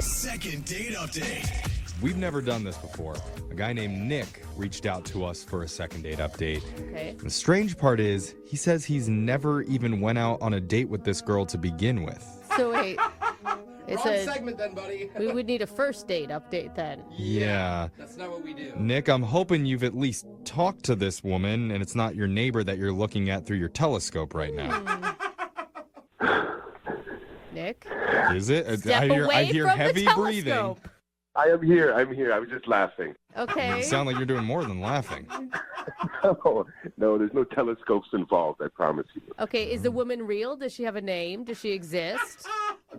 Second date update. We've never done this before. A guy named Nick reached out to us for a second date update. Okay. The strange part is, he says he's never even went out on a date with this girl to begin with. So wait. It's Wrong a segment then, buddy. we would need a first date update then. Yeah. That's not what we do. Nick, I'm hoping you've at least talked to this woman and it's not your neighbor that you're looking at through your telescope right now. Nick? Is it? Step I away hear from heavy the breathing. telescope. I am here. I was just laughing. Okay. You sound like you're doing more than laughing. No, there's no telescopes involved, I promise you. Okay, is the woman real? Does she have a name? Does she exist?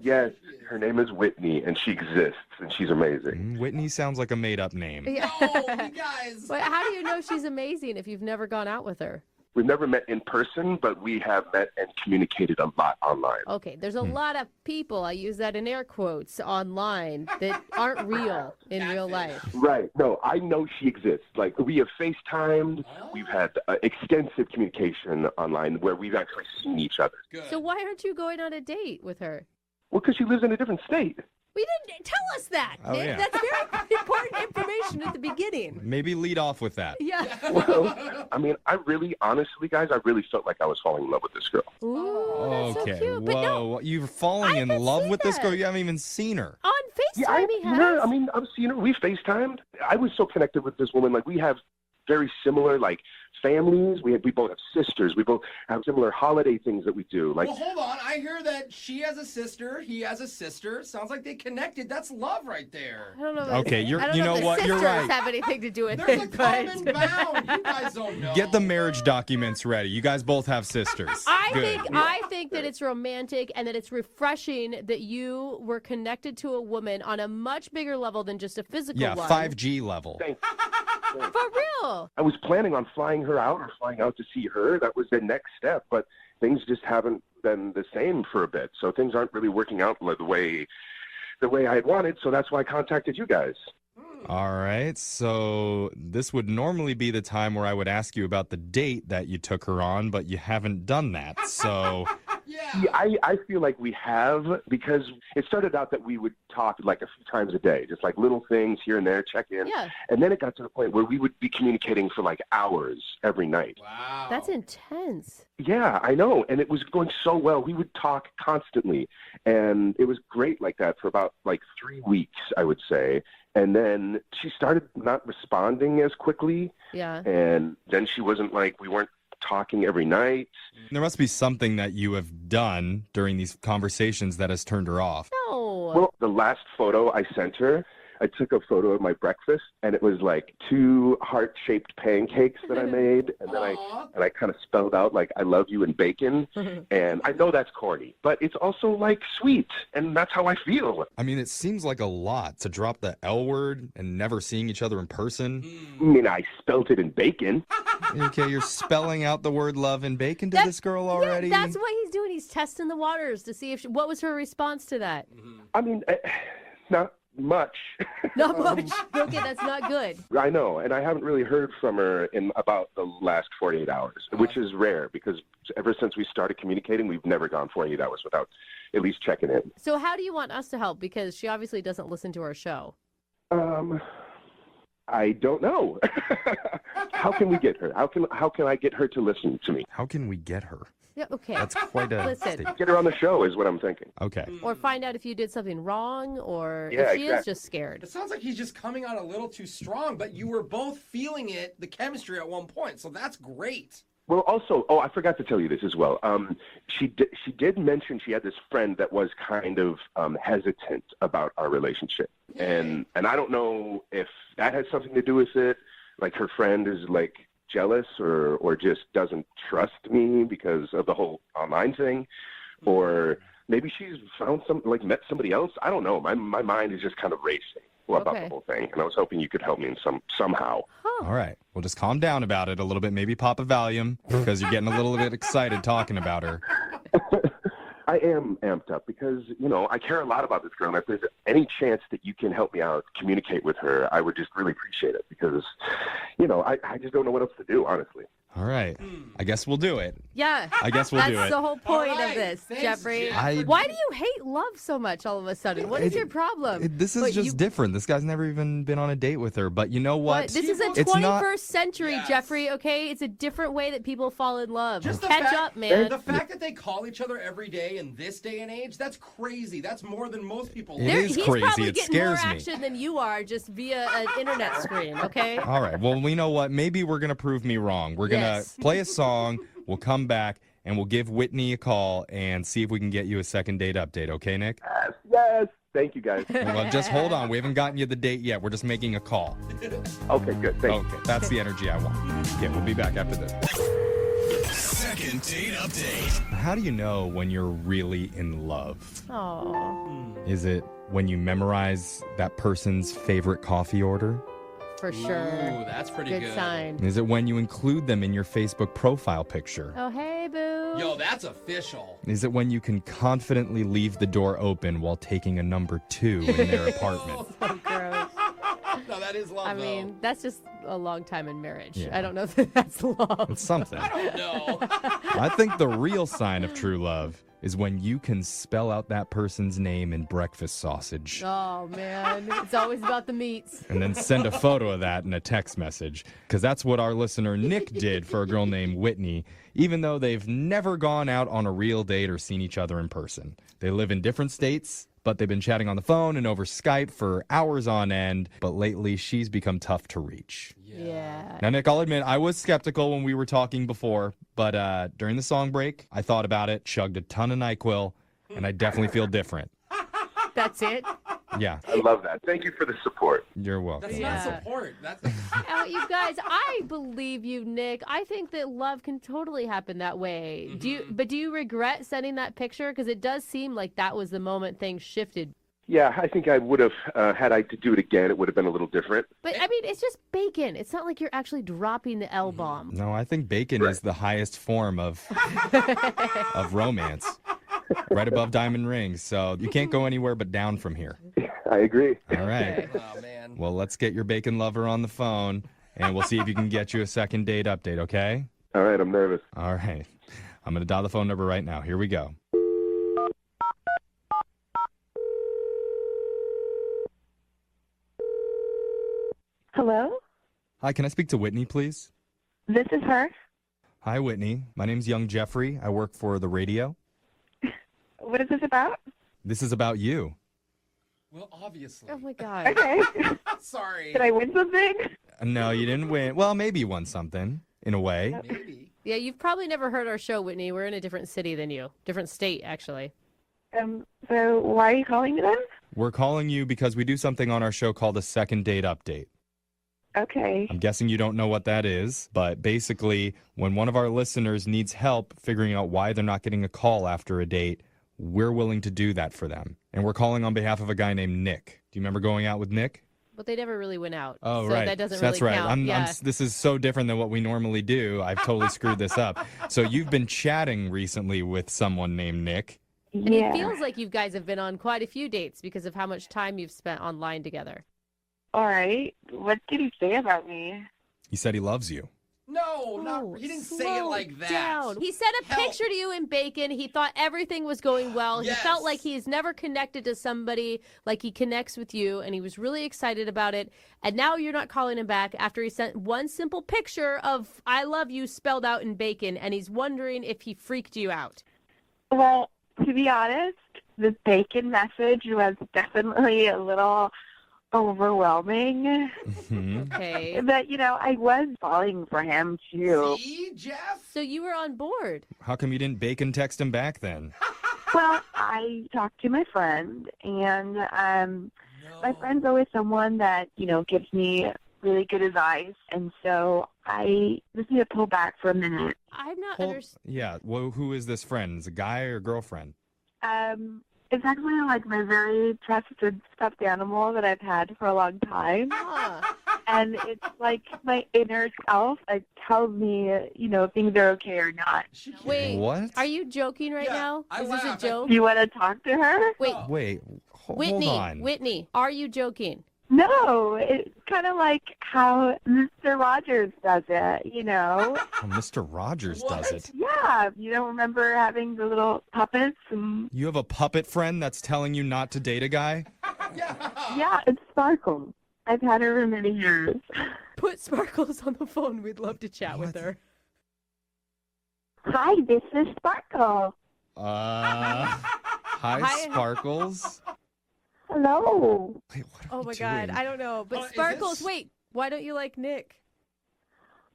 Yes, her name is Whitney, and she exists, and she's amazing. Whitney sounds like a made-up name. Yeah. Oh, you guys. But how do you know she's amazing if you've never gone out with her? We've never met in person, but we have met and communicated a lot online. Okay, there's a lot of people, I use that in air quotes, online that aren't real in real life. Right. No, I know she exists. Like, we have FaceTimed. We've had extensive communication online where we've actually seen each other. Good. So why aren't you going on a date with her? Well, because she lives in a different state. We didn't tell us that. Oh, Nick. yeah. That's very important information at the beginning. Maybe lead off with that. Yeah. Well, I mean, honestly, guys, I really felt like I was falling in love with this girl. Ooh, that's Okay, so cute. But no, whoa. You're falling I in haven't love seen with this girl? that. You haven't even seen her. on FaceTime Yeah, I've he seen has. her. I mean, I've seen her. We FaceTimed. I was so connected with this woman. Like, we have very similar, like, families. We both have sisters. We both have similar holiday things that we do. Like, Well, hold on. I hear that she has a sister. He has a sister. Sounds like they connected. That's love right there. I don't know. Okay, I don't you know know if what, the you're sisters right. have anything to do with There's a it, common but bound. You guys don't know. Get the marriage documents ready. You guys both have sisters. Good. I think that it's romantic and that it's refreshing that you were connected to a woman on a much bigger level than just a physical Yeah, one. 5G level. thank For real. I was planning on flying her out or flying out to see her. That was the next step, but things just haven't been the same for a bit. So things aren't really working out the way I had wanted. So that's why I contacted you guys. All right, so this would normally be the time where I would ask you about the date that you took her on, but you haven't done that. So, Yeah. Yeah, I feel like we have, because it started out that we would talk like a few times a day, just like little things here and there, check in. Yeah. And then it got to the point where we would be communicating for like hours every night. Wow. That's intense. Yeah, I know. And it was going so well. We would talk constantly. And it was great like that for about like 3 weeks, I would say. And then she started not responding as quickly. Yeah. And then she wasn't like, we weren't talking every night. there must be something that you have done during these conversations that has turned her off. No. Well, the last photo I sent her, I took a photo of my breakfast, and it was like 2 heart-shaped pancakes that I made, and then Aw. I kind of spelled out like "I love you" and bacon. And I know that's corny, but it's also like sweet, and that's how I feel. I mean, it seems like a lot to drop the L word and never seeing each other in person. I mean, I spelt it in bacon. Okay, you're spelling out the word love and bacon to this girl already? Yeah, that's what he's doing. He's testing the waters to see if what was her response to that. I mean, not much. Not much. Okay, that's not good. I know, and I haven't really heard from her in about the last 48 hours, which is rare because ever since we started communicating, we've never gone 48 hours without at least checking in. So how do you want us to help? Because she obviously doesn't listen to our show. I don't know. How can we get her? How can I get her to listen to me? How can we get her? Yeah, okay. That's quite a Listen. statement. Get her on the show is what I'm thinking. Okay. Or find out if you did something wrong or Yeah, if she is exactly. just scared. It sounds like he's just coming on a little too strong, but you were both feeling it, the chemistry at one point, so that's great. Well, also, I forgot to tell you this as well. She did mention she had this friend that was kind of hesitant about our relationship, and I don't know if that has something to do with it. Like her friend is like jealous or just doesn't trust me because of the whole online thing, or maybe she's found met somebody else. I don't know. My mind is just kind of racing about Okay. the whole thing, and I was hoping you could help me in somehow. Huh. All right. Well, just calm down about it a little bit. Maybe pop a Valium because you're getting a little bit excited talking about her. I am amped up because, I care a lot about this girl. And if there's any chance that you can help me out, communicate with her, I would just really appreciate it because, I just don't know what else to do, honestly. All right. I guess we'll do it. Yeah. I guess we'll do That's it. the whole point All right. of this, Thanks, Jeffrey. Jeff. Why do you hate love so much all of a sudden? What is your problem? This is But just different. This guy's never even been on a date with her. But you know what? This is a It's 21st not- century, Yes. Jeffrey, okay? It's a different way that people fall in love. Just the Catch fact- up, man. The fact that they call each other every day in this day and age, that's crazy. That's more than most people It do. is He's crazy. probably It getting more scares me. action than you are just via an internet screen, okay? All right. Well, we know what? Maybe we're going to prove me wrong. We're going to Yes. play a song. We'll come back and we'll give Whitney a call and see if we can get you a second date update. Okay, Nick? Yes. Thank you, guys. Well, just hold on. We haven't gotten you the date yet. We're just making a call. Okay, good. Thank you. Okay. That's the energy I want. Okay, we'll be back after this. Second date update. How do you know when you're really in love? Oh, Is it when you memorize that person's favorite coffee order? for sure. Ooh, that's pretty good. Good sign. Is it when you include them in your Facebook profile picture? Oh, hey, boo. Yo, that's official. Is it when you can confidently leave the door open while taking a number 2 in their apartment? So gross. No, that is love, I mean, that's just a long time in marriage. Yeah. I don't know if that's love. It's something. though. No. I think the real sign of true love is when you can spell out that person's name in breakfast sausage Oh, man. It's always about the meats. and then send a photo of that in a text message. Because that's what our listener Nick did for a girl named Whitney, even though they've never gone out on a real date or seen each other in person. They live in different states, but they've been chatting on the phone and over Skype for hours on end. But lately, she's become tough to reach. Yeah. Now, Nick, I'll admit, I was skeptical when we were talking before, but during the song break, I thought about it, chugged a ton of NyQuil, and I definitely feel different. That's it? Yeah, I love that. Thank you for the support. you're welcome. That's Yeah. not support. That's You guys, I believe you, Nick. I think that love can totally happen that way. Mm-hmm. Do you regret sending that picture? Because it does seem like that was the moment things shifted. Yeah, I think I would have, had I to do it again, it would have been a little different. But I mean, it's just bacon. It's not like you're actually dropping the L bomb. No, I think bacon is the highest form of romance, right above diamond rings. So you can't go anywhere but down from here. I agree. All right. oh man. Well, let's get your bacon lover on the phone, and we'll see if you can get you a second date update, okay? All right, I'm nervous. All right. I'm going to dial the phone number right now. Here we go. Hello? Hi, can I speak to Whitney, please? This is her. Hi, Whitney. My name's young Jeffrey. I work for the radio. What is this about? This is about you. Well, obviously. Oh my God. Okay. Sorry. Did I win something? No, you didn't win. Well, maybe you won something, in a way. Maybe. Yeah, you've probably never heard our show, Whitney. We're in a different city than you. Different state, actually. So why are you calling me then? We're calling you because we do something on our show called a second date update. Okay. I'm guessing you don't know what that is, but basically, when one of our listeners needs help figuring out why they're not getting a call after a date, we're willing to do that for them. And we're calling on behalf of a guy named Nick. Do you remember going out with Nick? But they never really went out. Oh, so right. that doesn't That's really right. count. This is so different than what we normally do. I've totally screwed this up. So you've been chatting recently with someone named Nick. And Yeah. it feels like you guys have been on quite a few dates because of how much time you've spent online together. All right. What did he say about me? He said he loves you. No, Oh, not. He didn't say it slow like that. down. He sent a Help. picture to you in bacon. He thought everything was going well. Yes. He felt like he's never connected to somebody like he connects with you, and he was really excited about it. And now you're not calling him back after he sent one simple picture of "I love you" spelled out in bacon, and he's wondering if he freaked you out. Well, to be honest, the bacon message was definitely a little overwhelming. Mhm. Okay. But, I was falling for him, too. See, Jeff? So you were on board. How come you didn't bacon text him back then? Well, I talked to my friend, and my friend's always someone that, gives me really good advice. And so I just need to pull back for a minute. I'm not Hold- understanding. Yeah. Well, who is this friend? Is it a guy or girlfriend? It's actually like my very trusted stuffed animal that I've had for a long time. And it's like my inner self like tells me, if things are okay or not. Wait, What? are you joking right Yeah, now? I Is this a laughed. joke? Do you want to talk to her? Wait, Wait. Hold Whitney, on. Whitney, are you joking? No, it's kind of like how Mr. Rogers does it, you know? Oh, Mr. Rogers does it. Yeah, you don't remember having the little puppets and... You have a puppet friend that's telling you not to date a guy? Yeah, it's Sparkle. I've had her for many years. Put Sparkles on the phone. We'd love to chat with her. Hi, this is Sparkle. Hi, Sparkles. Hello. Wait, what are Oh we my God, doing? I don't know. But is Sparkles, this- wait, why don't you like Nick?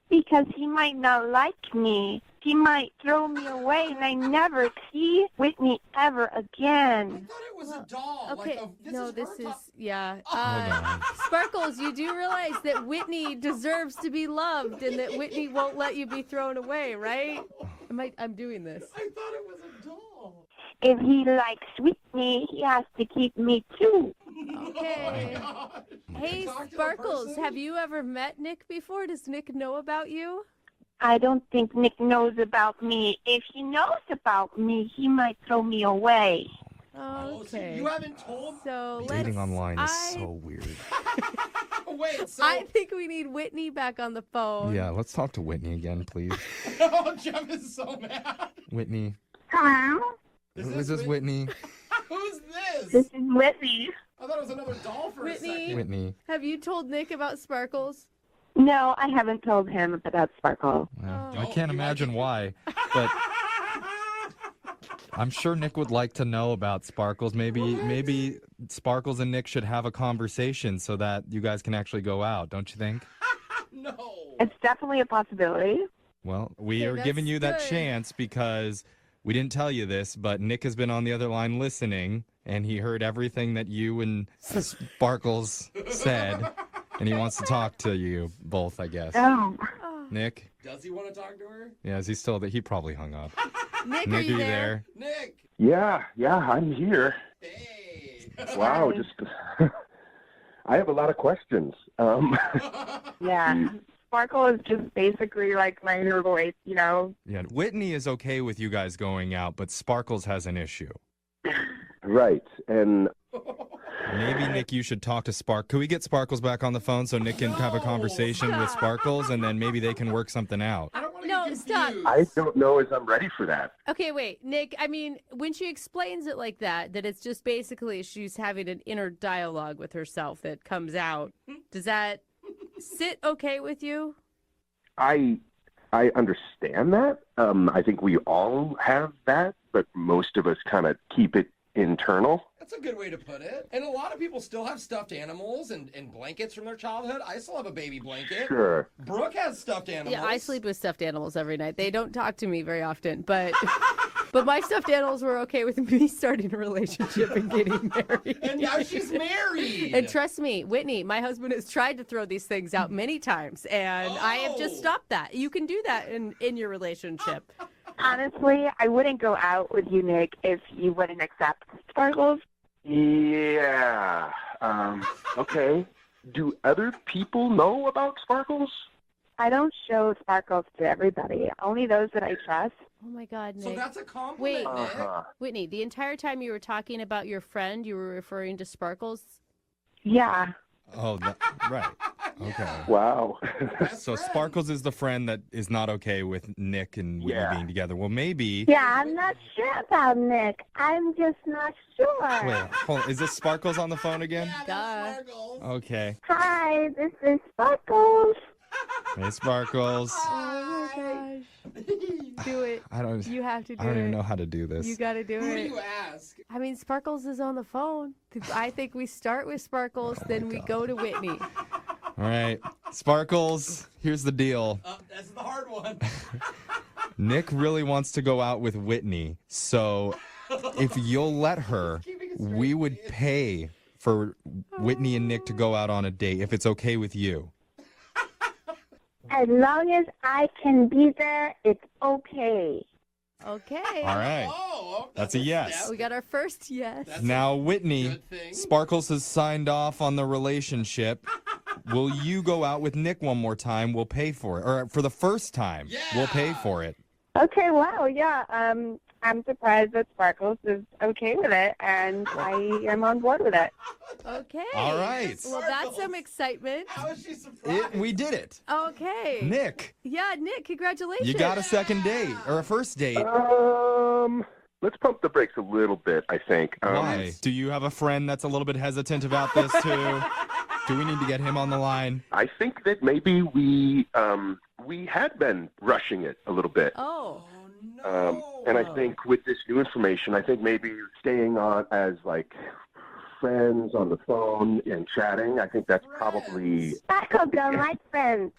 Because he might not like me. He might throw me away, and I never see Whitney ever I again. thought it was a doll. Okay, Like no, her this is, top- yeah. Hold on. Sparkles, you do realize that Whitney deserves to be loved and that Whitney won't let you be thrown away, right? I'm doing this. I thought it was a doll. If he likes Whitney, he has to keep me too. Okay. God. Hey, Talk to the Sparkles, person? have you ever met Nick before? Does Nick know about you? I don't think Nick knows about me. If he knows about me, he might throw me away. Oh, so Okay. you haven't told? So Dating let's. online is so weird. Wait, so I think we need Whitney back on the phone. Yeah, let's talk to Whitney again, please. oh, Jeff is so mad. Whitney. Hello? Is this Whitney? Who's this? This is Whitney. I thought it was another doll for a Whitney. second. Whitney. Have you told Nick about Sparkles? No, I haven't told him about Sparkle. Well, Oh. I can't imagine why, but I'm sure Nick would like to know about Sparkles. Maybe Sparkles and Nick should have a conversation so that you guys can actually go out, don't you think? No. It's definitely a possibility. Well, we Okay, are that's giving you that good. chance because we didn't tell you this, but Nick has been on the other line listening, and he heard everything that you and Sparkles said, and he wants to talk to you both, I guess. Oh. Nick? Does he want to talk to her? Yeah, is he still there? He probably hung up. Nick, Nick, are you there? Nick. Yeah, I'm here. Hey. Wow, just I have a lot of questions. Yeah. Sparkle is just basically like my inner voice, you know? Yeah, Whitney is okay with you guys going out, but Sparkles has an issue. Right, and Maybe, Nick, you should talk to Spark. Could we get Sparkles back on the phone so Nick can have a conversation with Sparkles, and then maybe they can work something out? I don't want to No, get stop. confused. I don't know if I'm ready for that. Okay, wait, Nick, I mean, when she explains it like that it's just basically she's having an inner dialogue with herself that comes out, does that sit okay with you? I understand that. I think we all have that, but most of us kind of keep it internal. That's a good way to put it. And a lot of people still have stuffed animals and blankets from their childhood. I still have a baby blanket. Sure. Brooke has stuffed animals. Yeah, I sleep with stuffed animals every night. They don't talk to me very often, but but my stuffed animals were okay with me starting a relationship and getting married. And now she's married. And trust me, Whitney, my husband has tried to throw these things out many times, and I have just Oh. stopped that. You can do that in your relationship. Honestly, I wouldn't go out with you, Nick, if you wouldn't accept Sparkles. Yeah. Okay. Do other people know about Sparkles? I don't show Sparkles to everybody, only those that I trust. Oh my God, Nick. So that's a compliment, Wait. Nick. Uh-huh. Whitney, the entire time you were talking about your friend, you were referring to Sparkles? Yeah. Oh, right. Okay. Wow. Best So friend. Sparkles is the friend that is not okay with Nick and Whitney Yeah. being together. Well, maybe. Yeah, I'm not sure about Nick. I'm just not sure. Wait, hold on. Is this Sparkles on the phone again? Yeah, Duh. that's Sparkles. Okay. Hi, this is Sparkles. Hey, Sparkles. Oh my gosh. Do it. I don't. You have to do I don't it. even know how to do this. You got to do Who do it. you ask? I mean, Sparkles is on the phone. I think we start with Sparkles, then we go to Whitney. All right, Sparkles. Here's the deal. That's the hard one. Nick really wants to go out with Whitney, so if you'll let her, Keeping a straight we would face. pay for Whitney and Nick to go out on a date if it's okay with you. As long as I can be there, it's okay. Okay. All right. Oh, That's a yes. step. We got our first yes. That's Now, a Whitney, good thing. Sparkles has signed off on the relationship. Will you go out with Nick one more time? We'll pay for it. Or for the first time, we'll pay Yeah. for it. Okay, wow, yeah. I'm surprised that Sparkles is okay with it, and I am on board with it. Okay. All right. Well, that's some excitement. How is she surprised? We did it. Okay. Nick, Yeah, Nick, congratulations. you got a second date or a first date. Let's pump the brakes a little bit, I think. Why? Do you have a friend that's a little bit hesitant about this too? Do we need to get him on the line? I think that maybe we had been rushing it a little bit. Oh. And I think with this new information, I think maybe staying on as like friends on the phone and chatting, I think that's probably... Sparkles don't like friends.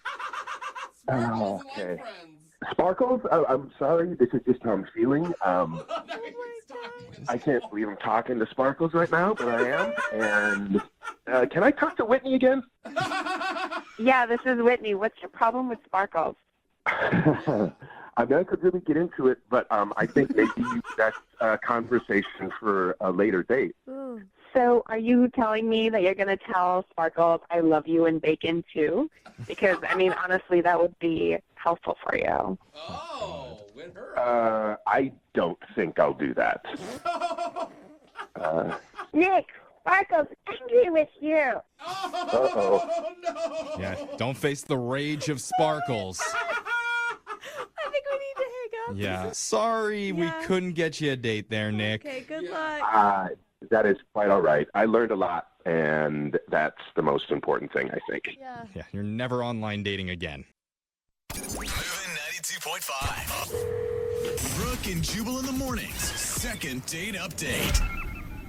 Sparkles okay. like friends. Sparkles, I'm sorry, this is just how I'm feeling. Oh I can't believe I'm talking to Sparkles right now, but I am. And can I talk to Whitney again? Yeah, this is Whitney. What's your problem with Sparkles? I mean, I could really get into it, but I think maybe that's a conversation for a later date. Ooh. So are you telling me that you're going to tell Sparkles I love you and bacon too? Because, I mean, honestly, that would be helpful for you. Oh, win her. I don't think I'll do that. Nick, Sparkles angry with you. Oh, no. Yeah, don't face the rage of Sparkles. I think we need to hang up. Yeah, sorry we Yeah. couldn't get you a date there, Nick. Okay, good luck. That is quite all right. I learned a lot, and that's the most important thing, I think. Yeah. Yeah, you're never online dating again. Moving 92.5. Brooke and Jubal in the mornings. Second date update.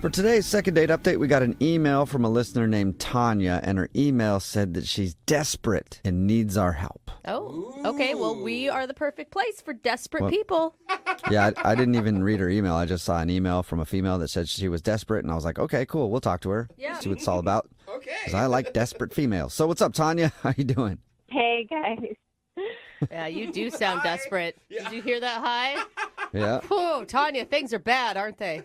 For today's second date update, we got an email from a listener named Tanya, and her email said that she's desperate and needs our help. Oh, okay. Well, we are the perfect place for desperate people. Yeah, I didn't even read her email. I just saw an email from a female that said she was desperate, and I was like, okay, cool, we'll talk to her. Yeah. See what it's all about. Okay. Because I like desperate females. So what's up, Tanya? How you doing? Hey, guys. Yeah, you do sound desperate. Did you hear that high? Yeah. Whoa, Tanya, things are bad, aren't they?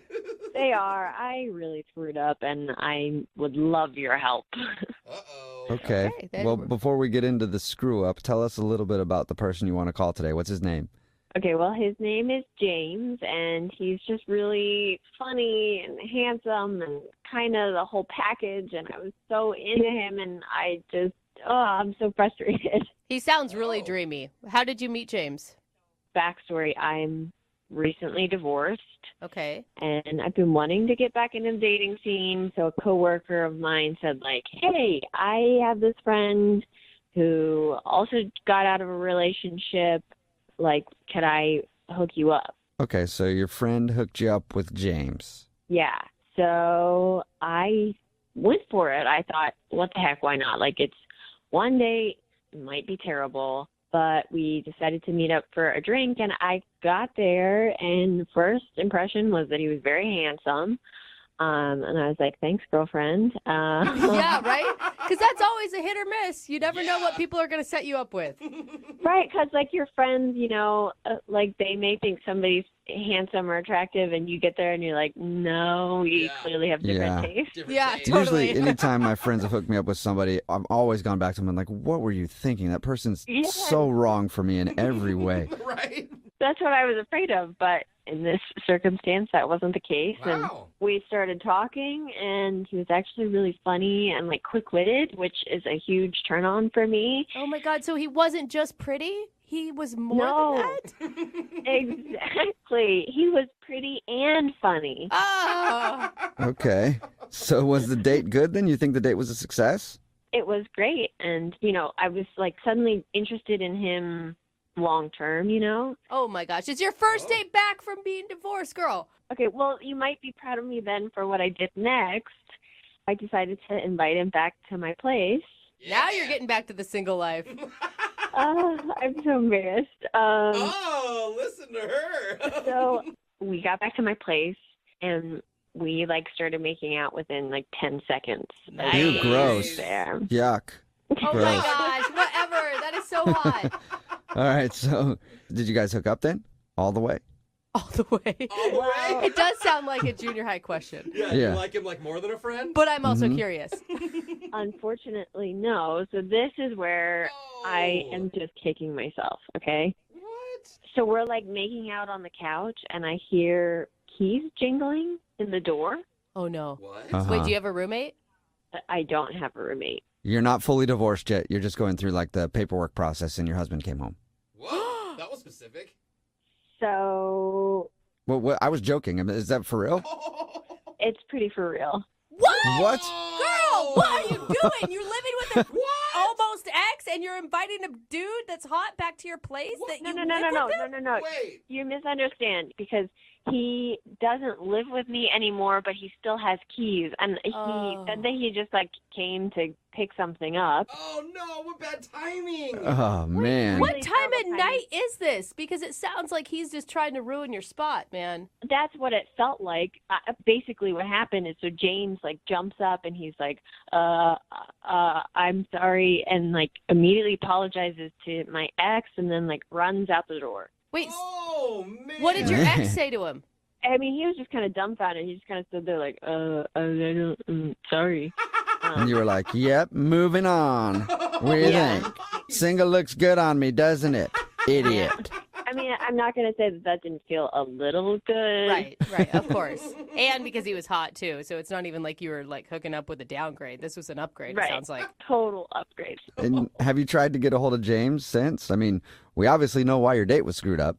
They are. I really screwed up, and I would love your help. Uh-oh. Okay. Okay, then Well, we're- before we get into the screw up, tell us a little bit about the person you want to call today. What's his name? Okay, well, his name is James, and he's just really funny and handsome and kind of the whole package, and I was so into him, and I'm so frustrated. He sounds really dreamy. How did you meet James? Backstory, I'm recently divorced, Okay. and I've been wanting to get back into the dating scene, so a coworker of mine said, like, hey, I have this friend who also got out of a relationship. Like, could I hook you up? Okay, so your friend hooked you up with James. Yeah. So I went for it. I thought, what the heck, why not? Like, it's one day, it might be terrible, but we decided to meet up for a drink, and I got there, and the first impression was that he was very handsome. And I was like, thanks, girlfriend. Yeah, right? Because that's always a hit or miss. You never know what people are going to set you up with. Right, because, like, your friends, like, they may think somebody's handsome or attractive, and you get there and you're like, no, you clearly have different Yeah. tastes. Different Yeah, taste. totally. Usually, anytime my friends have hooked me up with somebody, I've always gone back to them and like, what were you thinking? That person's Yes. so wrong for me in every way. Right? That's what I was afraid of, but in this circumstance, that wasn't the case. And Wow. we started talking, and he was actually really funny and, like, quick-witted, which is a huge turn-on for me. Oh, my God. So he wasn't just pretty? He was more No. than that? Exactly. He was pretty and funny. Oh. Okay. So was the date good then? You think the date was a success? It was great, and, I was, like, suddenly interested in him long-term, Oh, my gosh. It's your first date back from being divorced, girl. Okay, well, you might be proud of me then for what I did next. I decided to invite him back to my place. Now you're getting back to the single life. I'm so embarrassed. Oh, listen to her. So we got back to my place, and we, like, started making out within, like, 10 seconds. Nice. Ew, gross. There. Yuck. Oh, my Gross. gosh. Whatever. That is so hot. All right. So did you guys hook up then? All the way? All the way. All the way? It does sound like a junior high question. Yeah, Yeah. you like him like more than a friend? But I'm also Mhm. curious. Unfortunately, no. So this is where I am just kicking myself, okay? What? So we're like making out on the couch, and I hear keys jingling in the door. Oh, no. What? Uh-huh. Wait, do you have a roommate? I don't have a roommate. You're not fully divorced yet. You're just going through like the paperwork process, and your husband came home. Whoa, that was specific. So Well, I was joking. I mean, is that for real? it's pretty for real. What? Girl, what are you doing? You're living with a almost ex, and you're inviting a dude that's hot back to your place? That No, you no, live no, no, no, with no, him? no, no. Wait. You misunderstand because he doesn't live with me anymore, but he still has keys. And he said that he just like came to pick something up. Oh, no. What bad timing. Oh, man. What Really time terrible at timing. night is this? Because it sounds like he's just trying to ruin your spot, man. That's what it felt like. Basically, what happened is so James like jumps up and he's like, I'm sorry, and like immediately apologizes to my ex, and then like runs out the door. Wait, Oh, man. what did your Man. ex say to him? I mean, he was just kind of dumbfounded. He just kind of stood there like, I don't, sorry. And you were like, yep, moving on. What do you Yeah. think? Single looks good on me, doesn't it? Idiot. I mean, I'm not going to say that didn't feel a little good. Right, of course. And because he was hot, too. So it's not even like you were, like, hooking up with a downgrade. This was an upgrade, Right. it sounds like. Total upgrade. And have you tried to get a hold of James since? I mean, we obviously know why your date was screwed up.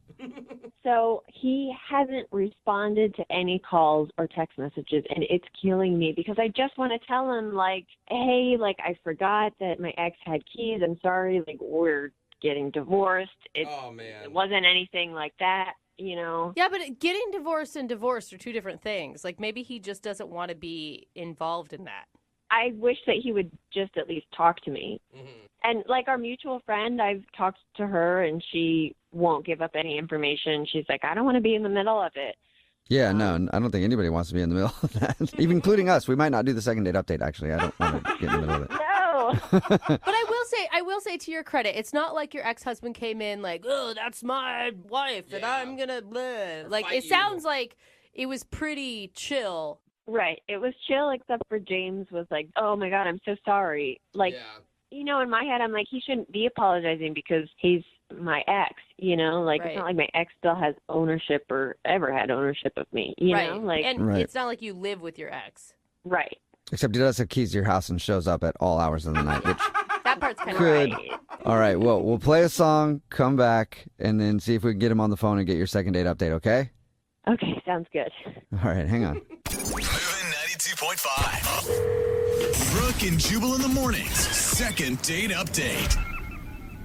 So he hasn't responded to any calls or text messages, and it's killing me because I just want to tell him, like, hey, like, I forgot that my ex had keys. I'm sorry. Like, we're getting divorced. It man. wasn't anything like that, you know? Yeah, but getting divorced and divorced are two different things. Like, maybe he just doesn't want to be involved in that. I wish that he would just at least talk to me. Mm-hmm. And like our mutual friend, I've talked to her and she won't give up any information. She's like, I don't want to be in the middle of it. Yeah, no, I don't think anybody wants to be in the middle of that. Even including us. We might not do the second date update, actually. I don't want to get in the middle of it. No. But I will say to your credit, it's not like your ex-husband came in like, oh, that's my wife and I'm going to live. Like, it sounds like it was pretty chill. Right. It was chill, except for James was like, oh my God, I'm so sorry. Like, you know, in my head, I'm like, he shouldn't be apologizing because he's my ex, you know? Like, It's not like my ex still has ownership or ever had ownership of me, you know? Like, and it's not like you live with your ex. Right. Except he does have keys to your house and shows up at all hours of the night, which that part's kind of could. right. All right, well, we'll play a song, come back, and then see if we can get him on the phone and get your second date update, okay? Okay, sounds good. All right, hang on. Moving 92.5. Brooke and Jubal in the mornings. Second date update.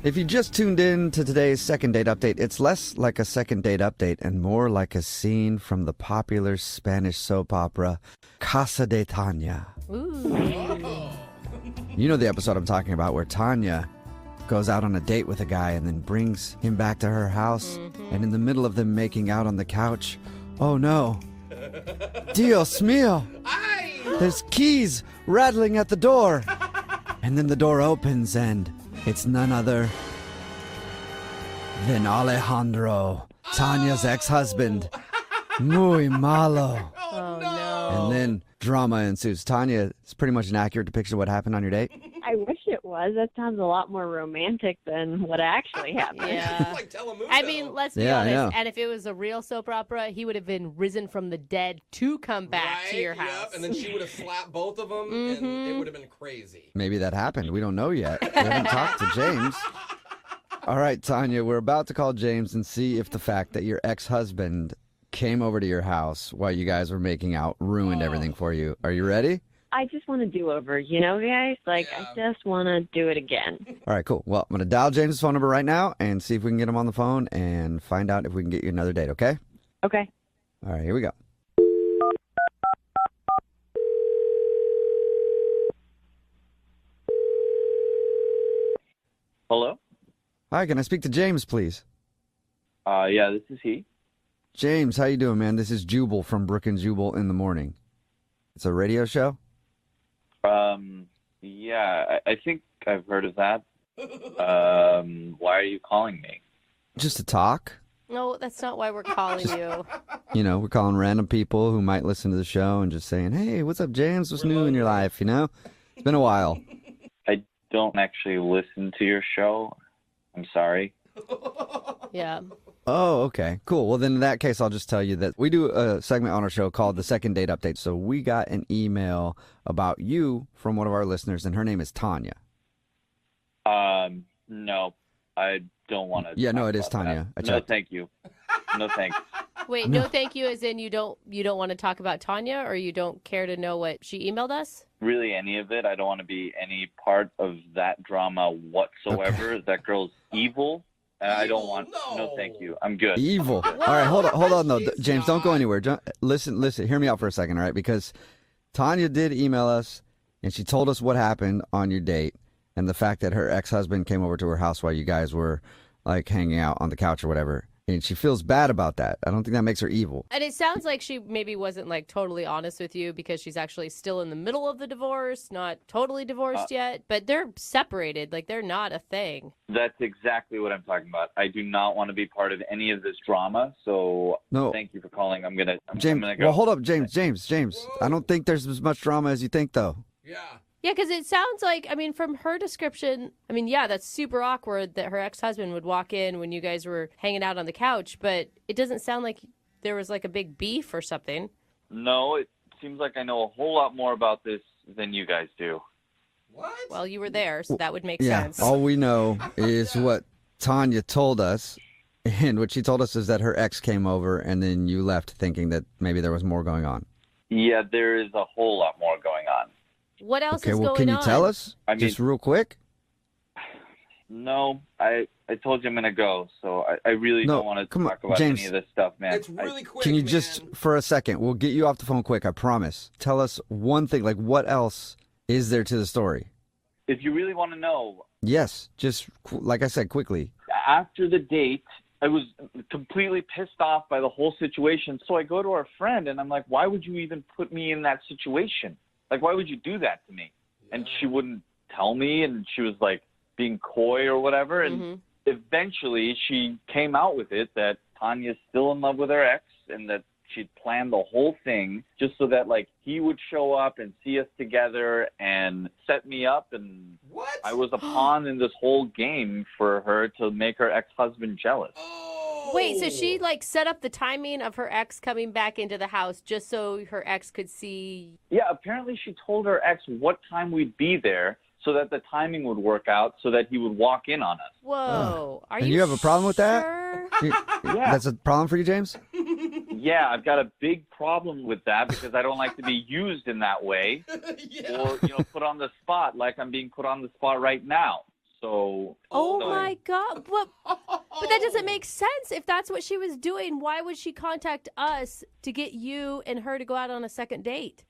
If you just tuned in to today's second date update, it's less like a second date update and more like a scene from the popular Spanish soap opera Casa de Tanya. Ooh. You know the episode I'm talking about where Tanya goes out on a date with a guy and then brings him back to her house. And in the middle of them making out on the couch, oh no, Dios mío, there's keys rattling at the door. And then the door opens and it's none other than Alejandro, Tanya's ex-husband. Muy malo. Oh, no. And then drama ensues. Tanya, it's pretty much an accurate depiction of what happened on your date. I wish it was. That sounds a lot more romantic than what actually happened. Yeah. Like Telemundo. I mean, let's be Yeah, I know. honest. And if it was a real soap opera, he would have been risen from the dead to come back to your house. Yep. And then she would have slapped both of them, and it would have been crazy. Maybe that happened. We don't know yet. We haven't talked to James. All right, Tanya, we're about to call James and see if the fact that your ex-husband came over to your house while you guys were making out ruined everything for you. Are you ready? I just want to do over, you know, guys? Like, I just want to do it again. All right, cool. Well, I'm going to dial James' phone number right now and see if we can get him on the phone and find out if we can get you another date, okay? Okay. All right, here we go. Hello? Hi, can I speak to James, please? Yeah, this is he. James, how you doing, man? This is Jubal from Brooke and Jubal in the Morning. It's a radio show? Yeah, I think I've heard of that. Why are you calling me? Just to talk. No, that's not why we're calling you. You know, we're calling random people who might listen to the show and just saying, hey, what's up, James? What's new in your life, you know? It's been a while. I don't actually listen to your show. I'm sorry. Yeah. Oh, okay. Cool. Well, then in that case, I'll just tell you that we do a segment on our show called the Second Date Update. So we got an email about you from one of our listeners, and her name is Tanya. No, I don't want to. Yeah, no, it is Tanya. I No, checked. thank you. No, thanks. Wait, no thank you as in you don't want to talk about Tanya, or you don't care to know what she emailed us? Really, any of it. I don't want to be any part of that drama whatsoever. Okay. That girl's evil. And I don't want. No. No, thank you. I'm good. Evil. All right, hold on, though. James, don't go anywhere. Listen, hear me out for a second, all right? Because Tanya did email us, and she told us what happened on your date, and the fact that her ex-husband came over to her house while you guys were, like, hanging out on the couch or whatever. And she feels bad about that. I don't think that makes her evil. And it sounds like she maybe wasn't like totally honest with you because she's actually still in the middle of the divorce, not totally divorced yet, but they're separated. Like they're not a thing. That's exactly what I'm talking about. I do not want to be part of any of this drama. So No. thank you for calling. I'm gonna James, go. well, hold up, James. I don't think there's as much drama as you think, though. Yeah. Yeah, because it sounds like, I mean, from her description, I mean, yeah, that's super awkward that her ex-husband would walk in when you guys were hanging out on the couch, but it doesn't sound like there was like a big beef or something. No, it seems like I know a whole lot more about this than you guys do. What? Well, you were there, so that would make Yeah, sense. all we know is what Tanya told us. And what she told us is that her ex came over and then you left thinking that maybe there was more going on. Yeah, there is a whole lot more going on. What else Okay, is well, going can on? you tell us? I mean- Just real quick? No, I told you I'm gonna go, so I really No, don't want to come on, talk about James. any of this stuff, man. It's really quick. Can you man. just, for a second, we'll get you off the phone quick, I promise. Tell us one thing, like what else is there to the story? If you really want to know, Yes, just like I said, quickly. after the date, I was completely pissed off by the whole situation. So I go to our friend and I'm like, why would you even put me in that situation? Like, why would you do that to me? And she wouldn't tell me, and she was like being coy or whatever. And eventually she came out with it that Tanya's still in love with her ex and that she'd planned the whole thing just so that like he would show up and see us together and set me up. And What? I was a pawn in this whole game for her to make her ex-husband jealous. Oh. Wait, so she like set up the timing of her ex coming back into the house just so her ex could see. Yeah, apparently she told her ex what time we'd be there so that the timing would work out so that he would walk in on us. Whoa, are And you you have a problem with that? sure? Yeah. That's a problem for you, James? Yeah, I've got a big problem with that because I don't like to be used in that way Yeah. or, put on the spot like I'm being put on the spot right now. So, Oh so- my God! But that doesn't make sense. If that's what she was doing, why would she contact us to get you and her to go out on a second date?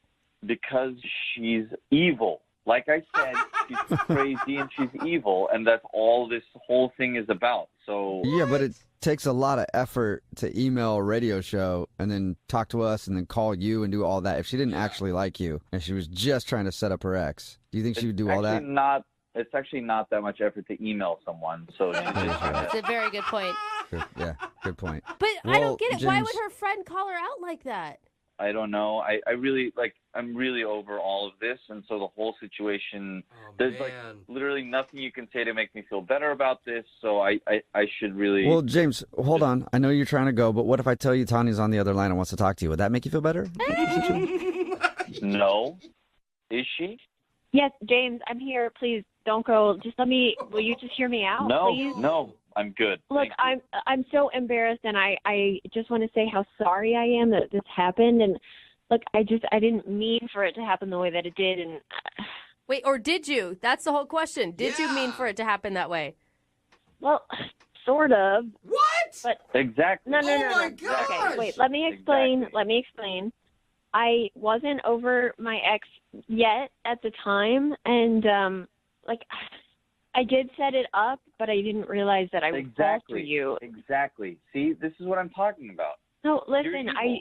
because she's evil. Like I said, she's crazy and she's evil, and that's all this whole thing is about. So Yeah, but it takes a lot of effort to email a radio show and then talk to us and then call you and do all that. If she didn't actually like you and she was just trying to set up her ex, do you think she would do all that? It's actually not that much effort to email someone. So she just That's a very good point. Yeah, good point. But I Well, don't get it. Why James- would her friend call her out like that? I don't know. I really I'm really over all of this, and so the whole situation. Oh, There's man. literally nothing you can say to make me feel better about this. So I should really. Well, James, hold on. I know you're trying to go, but what if I tell you Tanya's on the other line and wants to talk to you? Would that make you feel better? No, is she? Yes, James, I'm here. Please don't go. Just will you just hear me out, No, please? no, I'm good. Look, Thank you. I'm so embarrassed, and I just want to say how sorry I am that this happened. And look, I didn't mean for it to happen the way that it did. And Wait, or did you? That's the whole question. Did you mean Yeah. for it to happen that way? well, sort of. What? But Exactly. no. Oh my Okay, gosh. wait. Let me explain. Exactly. Let me explain. I wasn't over my ex yet at the time, and I did set it up, but I didn't realize that I would fall for you. Exactly. See, this is what I'm talking about. No, You're listen, evil.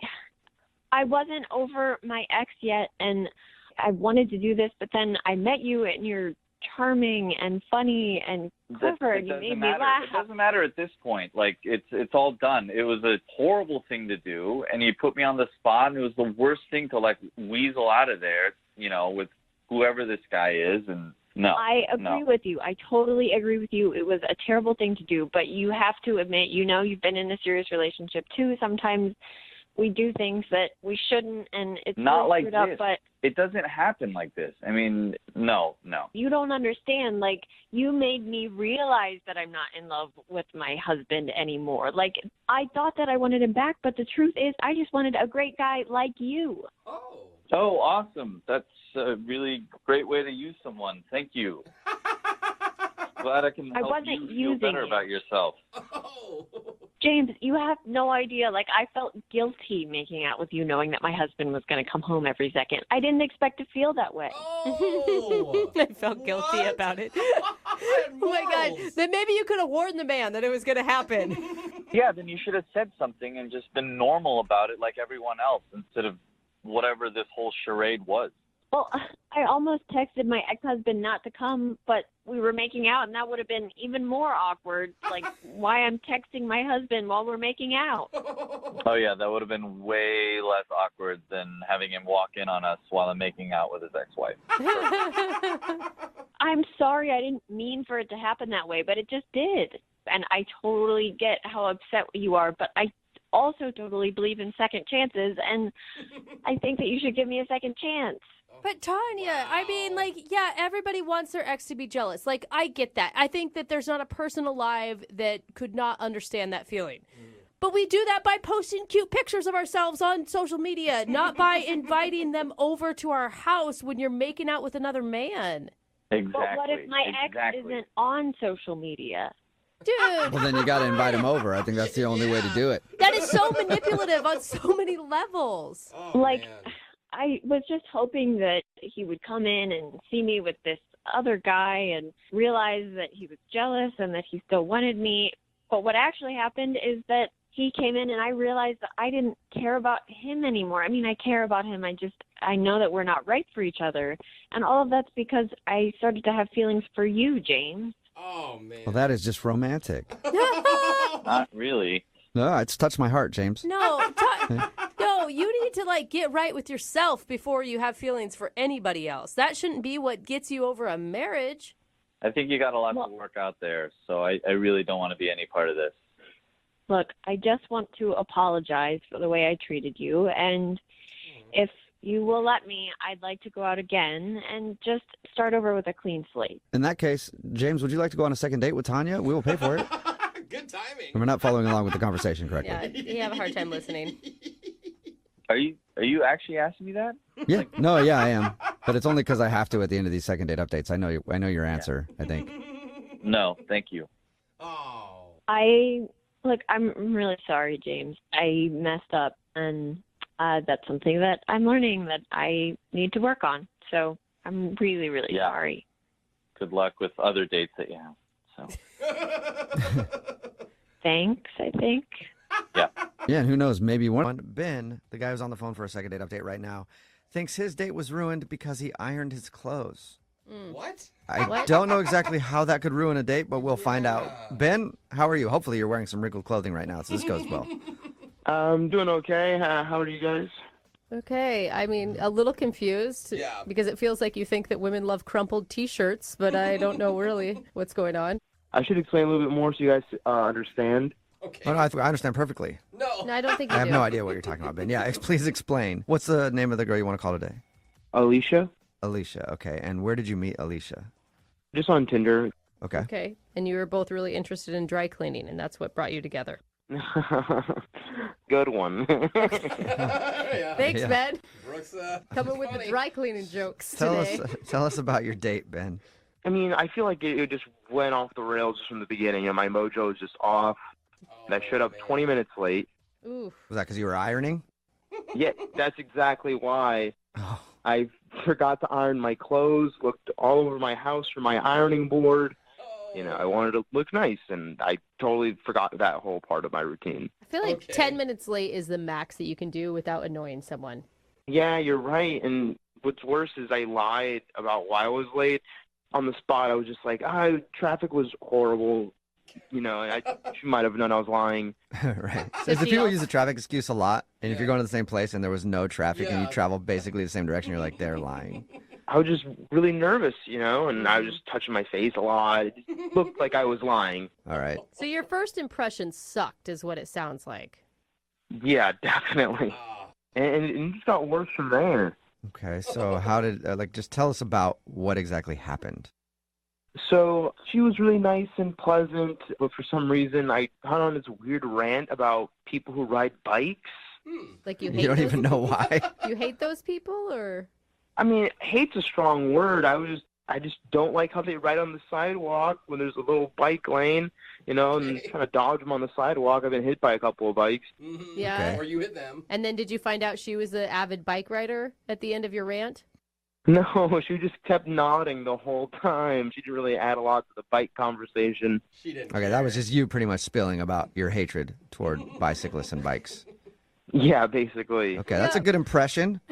I wasn't over my ex yet, and I wanted to do this, but then I met you, and you're charming and funny and clever, It and you doesn't made me matter. laugh. It doesn't matter at this point. Like it's all done. It was a horrible thing to do, and you put me on the spot, and it was the worst thing to weasel out of there, with whoever this guy is, and No. I agree with you. I totally agree with you. It was a terrible thing to do, but you have to admit, you've been in a serious relationship too. Sometimes we do things that we shouldn't, and it's Not really like screwed up, this. but It doesn't happen like this. I mean, no. you don't understand. Like, you made me realize that I'm not in love with my husband anymore. Like, I thought that I wanted him back, but the truth is I just wanted a great guy like you. Oh, awesome. That's a really great way to use someone. Thank you. Glad I can help wasn't you feel better using it. about yourself. James, you have no idea. Like, I felt guilty making out with you knowing that my husband was going to come home every second. I didn't expect to feel that way. Oh, I felt guilty about it. Oh my God. Then maybe you could have warned the man that it was going to happen. Yeah, then you should have said something and just been normal about it like everyone else instead of whatever this whole charade was. Well, I almost texted my ex-husband not to come, but we were making out, and that would have been even more awkward. Like, why I'm texting my husband while we're making out. Oh, yeah, that would have been way less awkward than having him walk in on us while I'm making out with his ex-wife. I'm sorry, I didn't mean for it to happen that way, but it just did. And I totally get how upset you are, but I also totally believe in second chances, and I think that you should give me a second chance. But Tanya, I mean, like, yeah, everybody wants their ex to be jealous. Like, I get that. I think that there's not a person alive that could not understand that feeling. But we do that by posting cute pictures of ourselves on social media, not by inviting them over to our house when you're making out with another man. Exactly. But what if my ex isn't on social media? Dude, Well, then you got to invite him over. I think that's the only way to do it. that is so manipulative on so many levels. Like, I was just hoping that he would come in and see me with this other guy and realize that he was jealous and that he still wanted me. But what actually happened is that he came in and I realized that I didn't care about him anymore. I mean, I care about him. I know that we're not right for each other. And all of that's because I started to have feelings for you, James. Oh, man. Well, that is just romantic. Not really. No, it's touched my heart, James. No, no, you need to like get right with yourself before you have feelings for anybody else. That shouldn't be what gets you over a marriage. I think you got a lot to work out there, so I really don't want to be any part of this. Look, I just want to apologize for the way I treated you. And if you will let me, I'd like to go out again and just start over with a clean slate. In that case, James, would you like to go on a second date with Tanya? We will pay for it. Good timing. We're not following along with the conversation correctly. Yeah, you have a hard time listening. Are you actually asking me that? Yeah, no, yeah, I am. But it's only because I have to at the end of these second date updates. I know your answer, I think. No, thank you. Oh. I'm really sorry, James. I messed up, and that's something that I'm learning that I need to work on. So I'm really, really sorry. Good luck with other dates that you have. So. Thanks, I think. Yeah. Yeah, and who knows, maybe Ben, the guy who's on the phone for a second date update right now, thinks his date was ruined because he ironed his clothes. What? I don't know exactly how that could ruin a date, but we'll find out. Ben, how are you? Hopefully you're wearing some wrinkled clothing right now, so this goes well. I'm doing okay. How are you guys? Okay, I mean, a little confused because it feels like you think that women love crumpled T-shirts, but I don't know really what's going on. I should explain a little bit more so you guys understand. Okay. Oh, no, I understand perfectly. No, I don't think you I have do. no idea what you're talking about, Ben. Yeah, please explain. What's the name of the girl you want to call today? Alicia? Alicia, okay. And where did you meet Alicia? Just on Tinder. Okay. Okay, and you were both really interested in dry cleaning, and that's what brought you together. Good one. Thanks, Yeah. Ben. Brooke's, Coming with the dry cleaning jokes Tell today. us about your date, Ben. I mean, I feel like it just went off the rails just from the beginning, and my mojo was just off. And I showed up 20 minutes late. Oof. Was that because you were ironing? Yeah, that's exactly why. Oh. I forgot to iron my clothes, looked all over my house for my ironing board. You know, I wanted to look nice, and I totally forgot that whole part of my routine. I feel like 10 minutes late is the max that you can do without annoying someone. Yeah, you're right. And what's worse is I lied about why I was late. On the spot, I was just like, traffic was horrible. You know, she might have known I was lying. Right. So people use the traffic excuse a lot, and if you're going to the same place and there was no traffic and you travel basically the same direction, you're like, they're lying. I was just really nervous, and I was just touching my face a lot. It just looked like I was lying. All right. So your first impression sucked, is what it sounds like. Yeah, definitely. And it just got worse from there. Okay, so how did, just tell us about what exactly happened. So she was really nice and pleasant, but for some reason I got on this weird rant about people who ride bikes. Like you hate You don't those even know why. You hate those people, or? I mean, hate's a strong word. I just don't like how they ride on the sidewalk when there's a little bike lane, and kind of dodge them on the sidewalk. I've been hit by a couple of bikes. Yeah. Okay. Or you hit them. And then did you find out she was an avid bike rider at the end of your rant? No, she just kept nodding the whole time. She didn't really add a lot to the bike conversation. She didn't. Okay, that was just you pretty much spilling about your hatred toward bicyclists and bikes. Yeah, basically. Okay, that's a good impression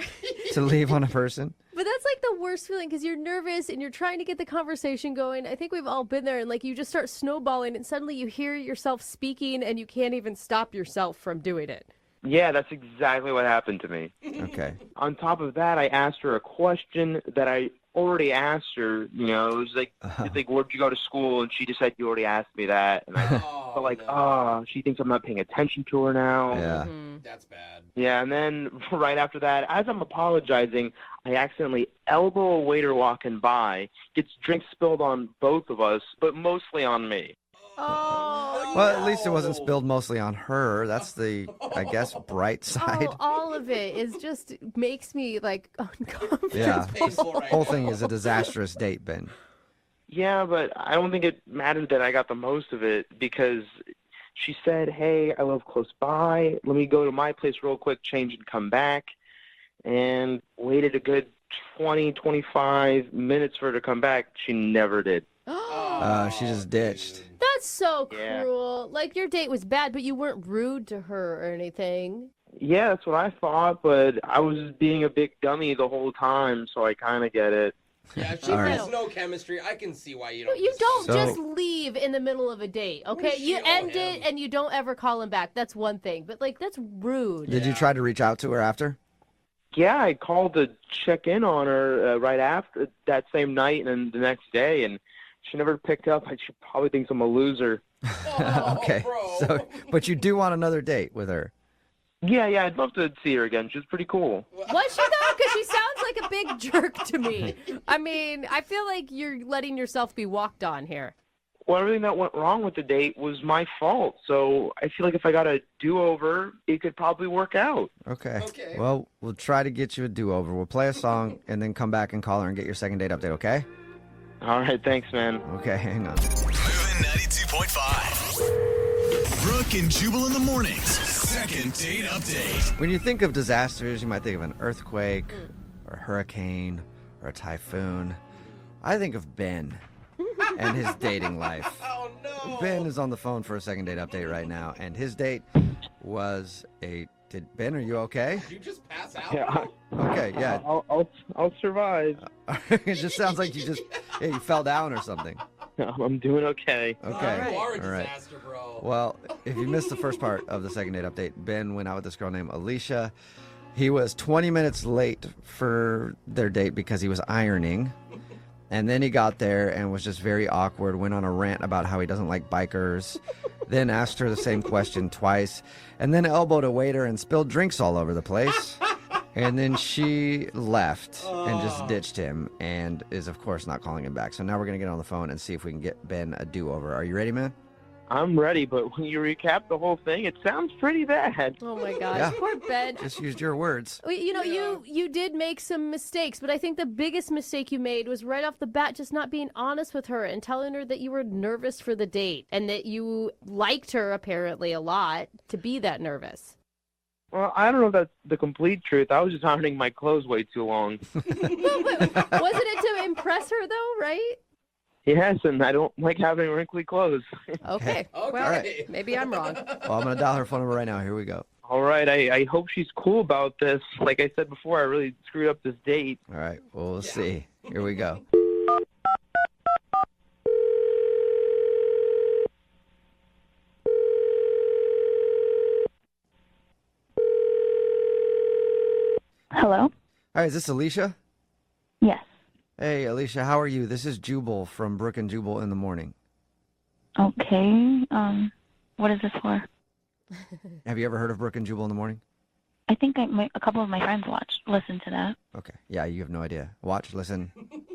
to leave on a person. But that's like the worst feeling because you're nervous and you're trying to get the conversation going. I think we've all been there, and like you just start snowballing and suddenly you hear yourself speaking and you can't even stop yourself from doing it. Yeah, that's exactly what happened to me. Okay. On top of that, I asked her a question that I already asked her. It was like, where'd you go to school? And she just said, you already asked me that. And I felt like, she thinks I'm not paying attention to her now. Yeah. That's bad. Yeah, and then right after that, as I'm apologizing, I accidentally elbow a waiter walking by, gets drinks spilled on both of us, but mostly on me. Oh, Well, at least it wasn't spilled mostly on her. That's the, I guess, bright side. Oh, all of it is just makes me like uncomfortable. Yeah. It's This painful right whole now. thing is a disastrous date, Ben. Yeah, but I don't think it mattered that I got the most of it because she said, hey, I live close by. Let me go to my place real quick, change and come back. And waited a good 20, 25 minutes for her to come back. She never did. She just ditched. That's so Yeah. cruel. Like your date was bad, but you weren't rude to her or anything. Yeah, that's what I thought, but I was just being a big dummy the whole time, so I kind of get it. Yeah, if she All right. has no chemistry, I can see why you don't. You don't So- just leave in the middle of a date, okay? does she You owe end him? it and you don't ever call him back. That's one thing. But like that's rude. Did you try to reach out to her after? Yeah, I called to check in on her right after that same night and the next day, and she never picked up. She probably thinks I'm a loser. Okay. bro. So, but you do want another date with her. Yeah, I'd love to see her again. She was pretty cool. Was she though? Because she sounds like a big jerk to me. I mean, I feel like you're letting yourself be walked on here. Well, everything that went wrong with the date was my fault, so I feel like if I got a do-over, it could probably work out. Okay. Okay. Well, we'll try to get you a do-over. We'll play a song and then come back and call her and get your second date update, okay? All right, thanks, man. Okay, hang on. Moving 92.5. Brooke and Jubal in the mornings. Second date update. When you think of disasters, you might think of an earthquake or a hurricane or a typhoon. I think of Ben and his dating life. Oh no. Ben is on the phone for a second date update right now, and his date was Ben, are you okay? Did you just pass out? Yeah. Okay, yeah. I'll survive. It just sounds like you fell down or something. I'm doing okay. Okay. You are a All right. disaster, bro. Well, if you missed the first part of the second date update, Ben went out with this girl named Alicia. He was 20 minutes late for their date because he was ironing. And then he got there and was just very awkward, went on a rant about how he doesn't like bikers, then asked her the same question twice, and then elbowed a waiter and spilled drinks all over the place. And then she left and just ditched him and is, of course, not calling him back. So now we're going to get on the phone and see if we can get Ben a do-over. Are you ready, man? I'm ready, but when you recap the whole thing, it sounds pretty bad. Oh my gosh, Yeah. poor Ben. Just used your words. Well, you know, you did make some mistakes, but I think the biggest mistake you made was right off the bat just not being honest with her and telling her that you were nervous for the date and that you liked her apparently a lot to be that nervous. Well, I don't know if that's the complete truth. I was just ironing my clothes way too long. Wasn't it to impress her though, right? Yes, and I don't like having wrinkly clothes. Okay. Well, right. maybe I'm wrong. Well, I'm going to dial her phone number right now. Here we go. All right, I hope she's cool about this. Like I said before, I really screwed up this date. All right. Well, we'll see. Here we go. Hello? All right. Is this Alicia? Yes. Hey, Alicia, how are you? This is Jubal from Brooke and Jubal in the Morning. Okay. What is this for? Have you ever heard of Brooke and Jubal in the Morning? I think a couple of my friends listen to that. Okay. Yeah, you have no idea. Watch, listen.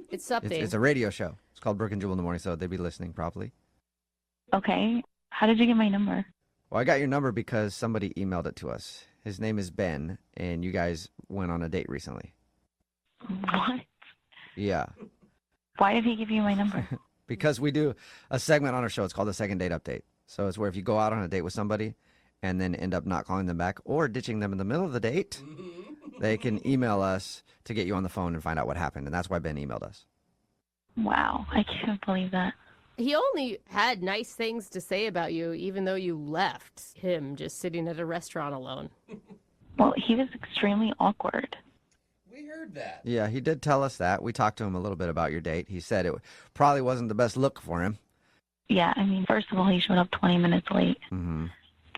It's something. It's a radio show. It's called Brooke and Jubal in the Morning, so they'd be listening probably. Okay. How did you get my number? Well, I got your number because somebody emailed it to us. His name is Ben, and you guys went on a date recently. What? Yeah. Why did he give you my number? Because we do a segment on our show. It's called the Second Date Update. So it's where if you go out on a date with somebody and then end up not calling them back or ditching them in the middle of the date, they can email us to get you on the phone and find out what happened. And that's why Ben emailed us. Wow, I can't believe that. He only had nice things to say about you, even though you left him just sitting at a restaurant alone. Well, he was extremely awkward. We heard that. Yeah, he did tell us that. We talked to him a little bit about your date. He said it probably wasn't the best look for him. Yeah, I mean, first of all, he showed up 20 minutes late. Mm-hmm.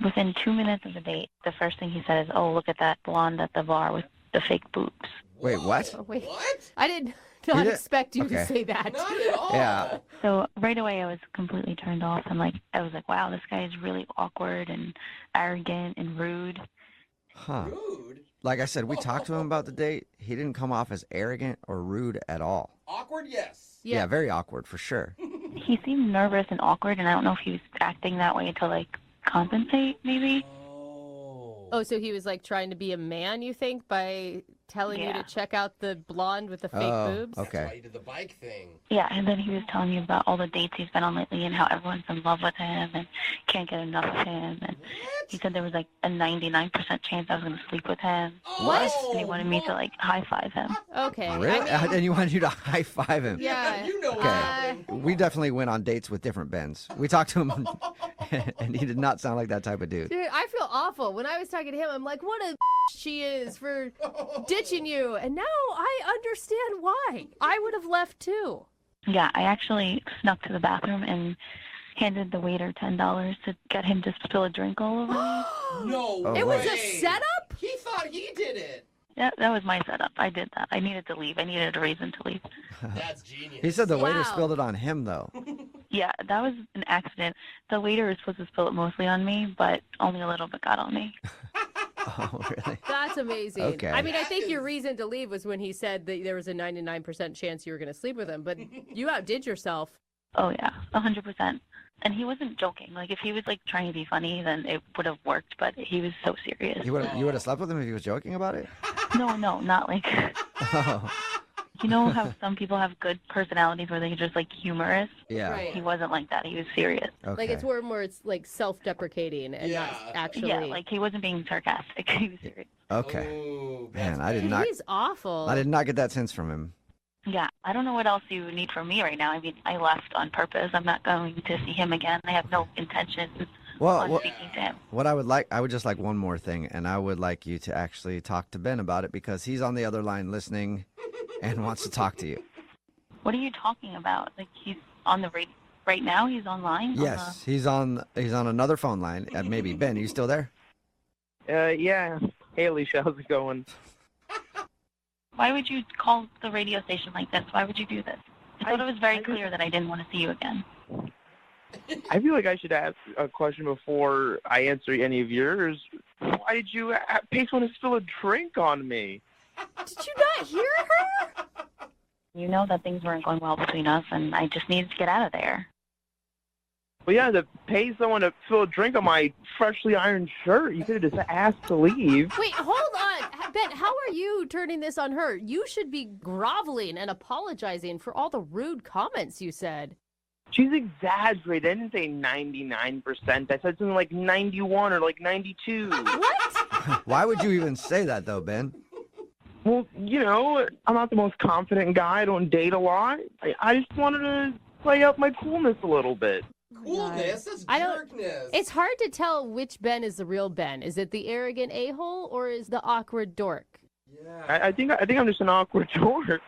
Within 2 minutes of the date, the first thing he said is, "Oh, look at that blonde at the bar with the fake boobs." Wait, what? Oh, wait. What? I did not did- expect you okay. to say that. Not at all. Yeah. So right away, I was completely turned off. And I was like, wow, this guy is really awkward and arrogant and rude. Huh. Rude. Like I said, we talked to him about the date. He didn't come off as arrogant or rude at all. Awkward, yes. Yeah, very awkward for sure. He seemed nervous and awkward, and I don't know if he was acting that way to compensate, maybe. Oh, so he was trying to be a man, you think, by telling you Yeah. to check out the blonde with the fake boobs? Okay. That's why he did the bike thing. Yeah, and then he was telling me about all the dates he's been on lately and how everyone's in love with him and can't get enough of him. And he said there was a 99% chance I was going to sleep with him. What? And he wanted me to high five him. Okay. Really? I mean, And you wanted you to high five him? yeah. You know what Okay. happened. We definitely went on dates with different Bens. We talked to him, and he did not sound like that type of dude. Dude, I feel awful. When I was talking to him, I'm like, what a she is for ditching you. And now I understand why. I would have left too. Yeah, I actually snuck to the bathroom and handed the waiter $10 to get him to spill a drink all over me. No Oh, It was wow. a setup? He thought he did it. Yeah, that was my setup. I did that. I needed to leave. I needed a reason to leave. That's genius. He said the waiter Wow. spilled it on him, though. Yeah, that was an accident. The waiter was supposed to spill it mostly on me, but only a little bit got on me. Oh, really? That's amazing. Okay. I mean, I think your reason to leave was when he said that there was a 99% chance you were going to sleep with him, but you outdid yourself. Oh, yeah, 100%. And he wasn't joking. If he was, trying to be funny, then it would have worked, but he was so serious. You would have slept with him if he was joking about it? No, not Oh, you know how some people have good personalities where they're just, humorous? yeah. Right. He wasn't like that. He was serious. Okay. It's more it's self-deprecating and not Yeah. actually. Yeah, he wasn't being sarcastic. He was serious. Okay. Oh, Man, I that's did bad. not. He's awful. I did not get that sense from him. Yeah, I don't know what else you need from me right now. I mean, I left on purpose. I'm not going to see him again. I have no intention on Well, speaking to him. what I would just like one more thing, and I would like you to actually talk to Ben about it because he's on the other line listening and wants to talk to you. What are you talking about? He's on the radio right now? He's online? Yes, he's on another phone line. Maybe Ben, are you still there? Yeah. Hey, Alicia, how's it going? Why would you call the radio station like this? Why would you do this? I thought it was very clear that I didn't want to see you again. I feel like I should ask a question before I answer any of yours. Why did you pay someone to spill a drink on me? Did you not hear her? You know that things weren't going well between us, and I just needed to get out of there. Well, yeah, to pay someone to spill a drink on my freshly ironed shirt, you could have just asked to leave. Wait, hold on. Ben, how are you turning this on her? You should be groveling and apologizing for all the rude comments you said. She's exaggerated. I didn't say 99%. I said something like 91 or 92. What? Why would you even say that, though, Ben? Well, I'm not the most confident guy. I don't date a lot. I just wanted to play up my coolness a little bit. Coolness? That's I don't- jerkness. It's hard to tell which Ben is the real Ben. Is it the arrogant a-hole or is the awkward dork? Yeah. I think I'm just an awkward dork.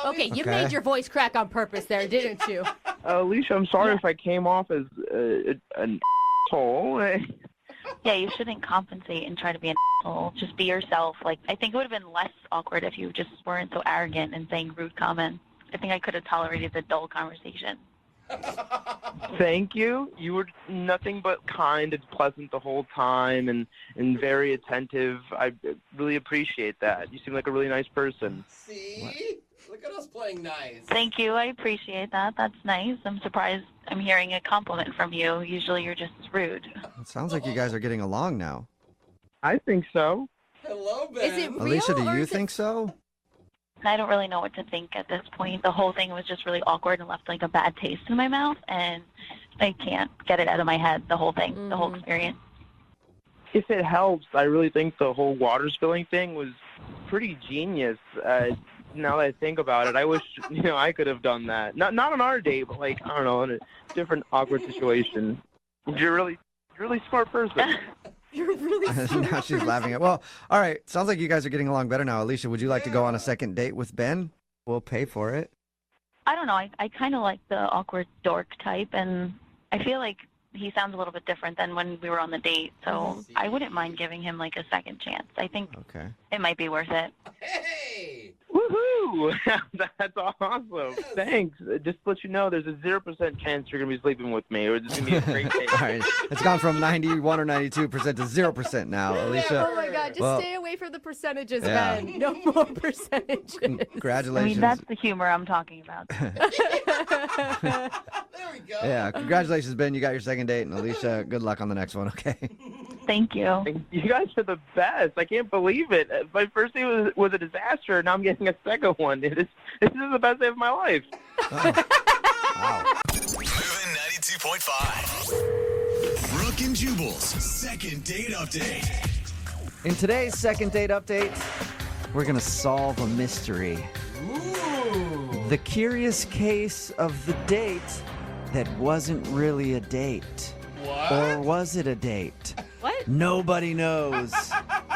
Okay, you Okay. made your voice crack on purpose there, didn't you? Alicia, I'm sorry if I came off as an asshole. Yeah, you shouldn't compensate and try to be an asshole. Just be yourself. Like, I think it would have been less awkward if you just weren't so arrogant and saying rude comments. I think I could have tolerated the dull conversation. Thank you. You were nothing but kind and pleasant the whole time and very attentive. I really appreciate that. You seem like a really nice person. See? What? Look at us playing nice. Thank you. I appreciate that. That's nice. I'm surprised I'm hearing a compliment from you. Usually you're just rude. It sounds like you guys are getting along now. I think so. Hello, Ben. Is it real? Alicia, do or you is think so? I don't really know what to think at this point. The whole thing was just really awkward and left like a bad taste in my mouth, and I can't get it out of my head, the whole thing, the whole experience. If it helps, I really think the whole water spilling thing was pretty genius. Now that I think about it, I wish I could have done that. Not on our date, but like I don't know, in a different awkward situation. You're a really smart person. You're really smart. Now she's laughing at. Well, all right. Sounds like you guys are getting along better now. Alicia, would you like to go on a second date with Ben? We'll pay for it. I don't know. I kind of like the awkward dork type, and I feel like he sounds a little bit different than when we were on the date, so I wouldn't mind giving him like a second chance. I think it might be worth it. Hey! Woohoo! That's awesome. Thanks. Just to let you know, there's a 0% chance you're going to be sleeping with me, or this is going to be a great date. All right. It's gone from 91 or 92% to 0% now, Alicia. Oh my God! Just stay away from the percentages, Yeah. Ben. No more percentages. Congratulations. I mean, that's the humor I'm talking about. There we go. Yeah, congratulations, Ben. You got your second date, and Alicia, good luck on the next one, okay? Thank you. You guys are the best. I can't believe it. My first date was a disaster. Now I'm getting a second one. This is the best day of my life. Wow. Moving 92.5. Brooke and Jubal's second date update. In today's second date update, we're going to solve a mystery. Ooh. The curious case of the date that wasn't really a date. What? Or was it a date? What? Nobody knows,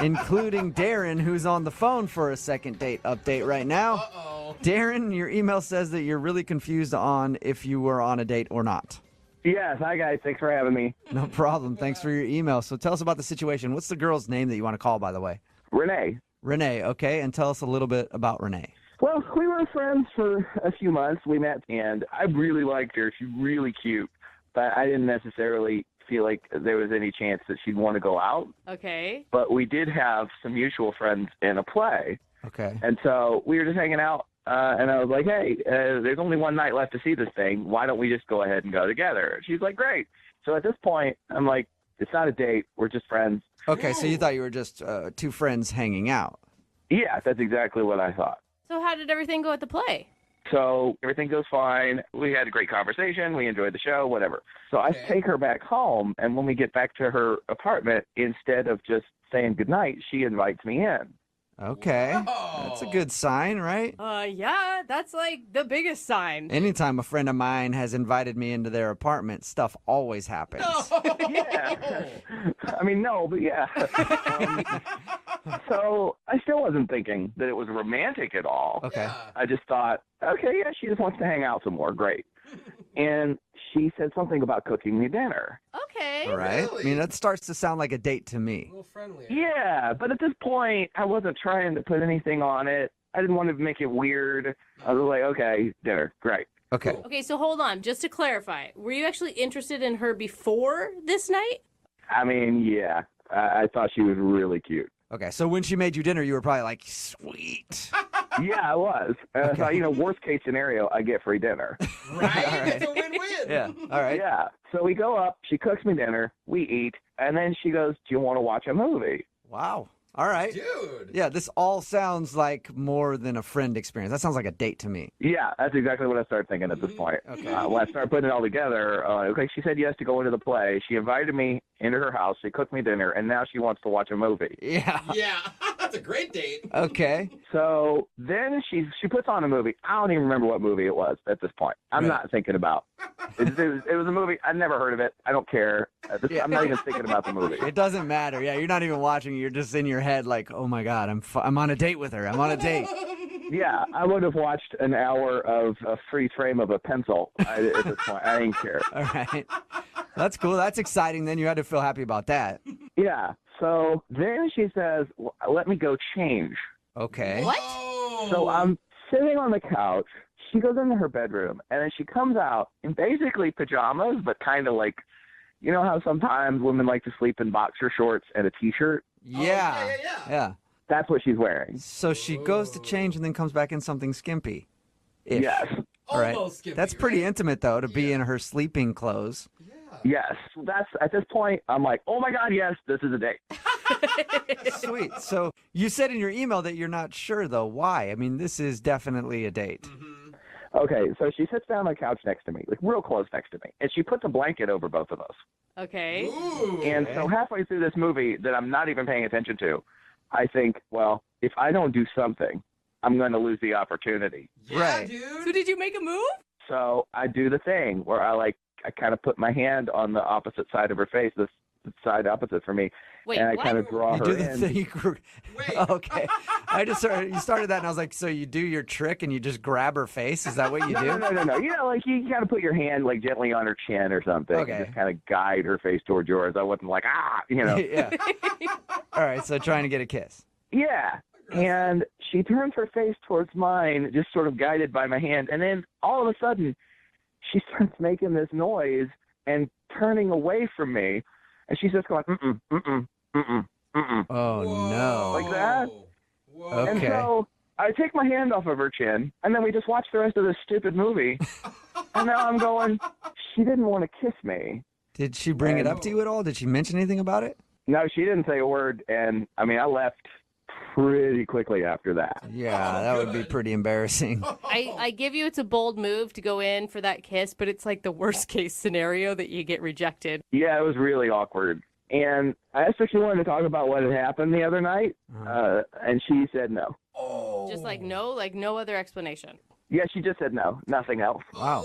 including Darren, who's on the phone for a second date update right now. Uh-oh. Darren, your email says that you're really confused on if you were on a date or not. Yes. Hi, guys. Thanks for having me. No problem. Thanks for your email. So tell us about the situation. What's the girl's name that you want to call, by the way? Renee. Renee, okay. And tell us a little bit about Renee. Well, we were friends for a few months. We met, and I really liked her. She's really cute, but I didn't necessarily feel like there was any chance that she'd want to go out. Okay. But we did have some mutual friends in a play, Okay. and so we were just hanging out, and I was like, hey, there's only one night left to see this thing. Why don't we just go ahead and go together? She's like, great. So at this point, I'm like, it's not a date. We're just friends. Okay, so you thought you were just two friends hanging out. Yeah, that's exactly what I thought. So how did everything go at the play? So everything goes fine. We had a great conversation. We enjoyed the show, whatever. So I take her back home, and when we get back to her apartment, instead of just saying goodnight, she invites me in. Okay. Whoa. That's a good sign, right? Yeah, that's like the biggest sign. Anytime a friend of mine has invited me into their apartment, stuff always happens. Yeah. I mean, no, but yeah. So I still wasn't thinking that it was romantic at all. Okay. Yeah. I just thought, okay, yeah, she just wants to hang out some more. Great. And she said something about cooking me dinner. Okay. All right. Really? I mean, that starts to sound like a date to A me. little friendlier. Yeah, but at this point, I wasn't trying to put anything on it. I didn't want to make it weird. I was like, okay, dinner, great. Okay. Okay, so hold on. Just to clarify, were you actually interested in her before this night? I mean, yeah, I thought she was really cute. Okay. So when she made you dinner, you were probably like, sweet. Yeah, I was. I thought, worst case scenario, I get free dinner. Right? All right. It's a win-win. Yeah. All right. Yeah. So we go up, she cooks me dinner, we eat, and then she goes, do you want to watch a movie? Wow. All right. Dude. Yeah, this all sounds like more than a friend experience. That sounds like a date to me. Yeah, that's exactly what I started thinking at this point. Okay. When I started putting it all together, okay, she said yes to go into the play. She invited me into her house. She cooked me dinner, and now she wants to watch a movie. Yeah. Yeah. That's a great date. Okay. So then she puts on a movie. I don't even remember what movie it was at this point. I'm Right. not thinking about. It was a movie. I'd never heard of it. I don't care. I'm not even thinking about the movie. It doesn't matter. Yeah, you're not even watching. You're just in your head like, oh my God, I'm on a date with her. I'm on a date. Yeah, I would have watched an hour of a freeze frame of a pencil at this point. I didn't care. All right. That's cool. That's exciting. Then you had to feel happy about that. Yeah. So then she says, let me go change. Okay. What? So I'm sitting on the couch. She goes into her bedroom, and then she comes out in basically pajamas, but kind of like, you know how sometimes women like to sleep in boxer shorts and a T-shirt? Yeah. Yeah. That's what she's wearing. So she goes to change and then comes back in something skimpy. Yes. All right. Almost skimpy, That's pretty right? intimate, though, to be in her sleeping clothes. Yes. That's at this point, I'm like, oh my God, yes, this is a date. Sweet. So you said in your email that you're not sure, though. Why? I mean, this is definitely a date. Okay, so she sits down on the couch next to me, like real close next to me, and she puts a blanket over both of us. Okay. And so halfway through this movie that I'm not even paying attention to, I think, well, if I don't do something, I'm going to lose the opportunity. Right. Dude. So did you make a move? So I do the thing where I kind of put my hand on the opposite side of her face, the side opposite for me, Wait, and I what? kind of draw You her do the in. thing. Wait. Okay. You started that, and I was like, so you do your trick and you just grab her face? Is that what you do? No. You know, like you kind of put your hand like gently on her chin or something, Okay. and just kind of guide her face toward yours. I wasn't like you know. Yeah. All right. So trying to get a kiss. Yeah. And she turns her face towards mine, just sort of guided by my hand. And then all of a sudden, she starts making this noise and turning away from me. And she's just going, mm-mm, mm-mm, mm-mm, mm-mm. Oh, no. Like that? Whoa. And Okay. so I take my hand off of her chin, and then we just watch the rest of this stupid movie. And now I'm going, she didn't want to kiss me. Did she bring it up to you at all? Did she mention anything about it? No, she didn't say a word. And, I mean, I left pretty quickly after that. Yeah, that would be pretty embarrassing. I give you it's a bold move to go in for that kiss, but it's like the worst case scenario that you get rejected. Yeah, it was really awkward. And I asked her if she wanted to talk about what had happened the other night, and she said no. Just like no other explanation. Yeah, she just said no, nothing else. Wow.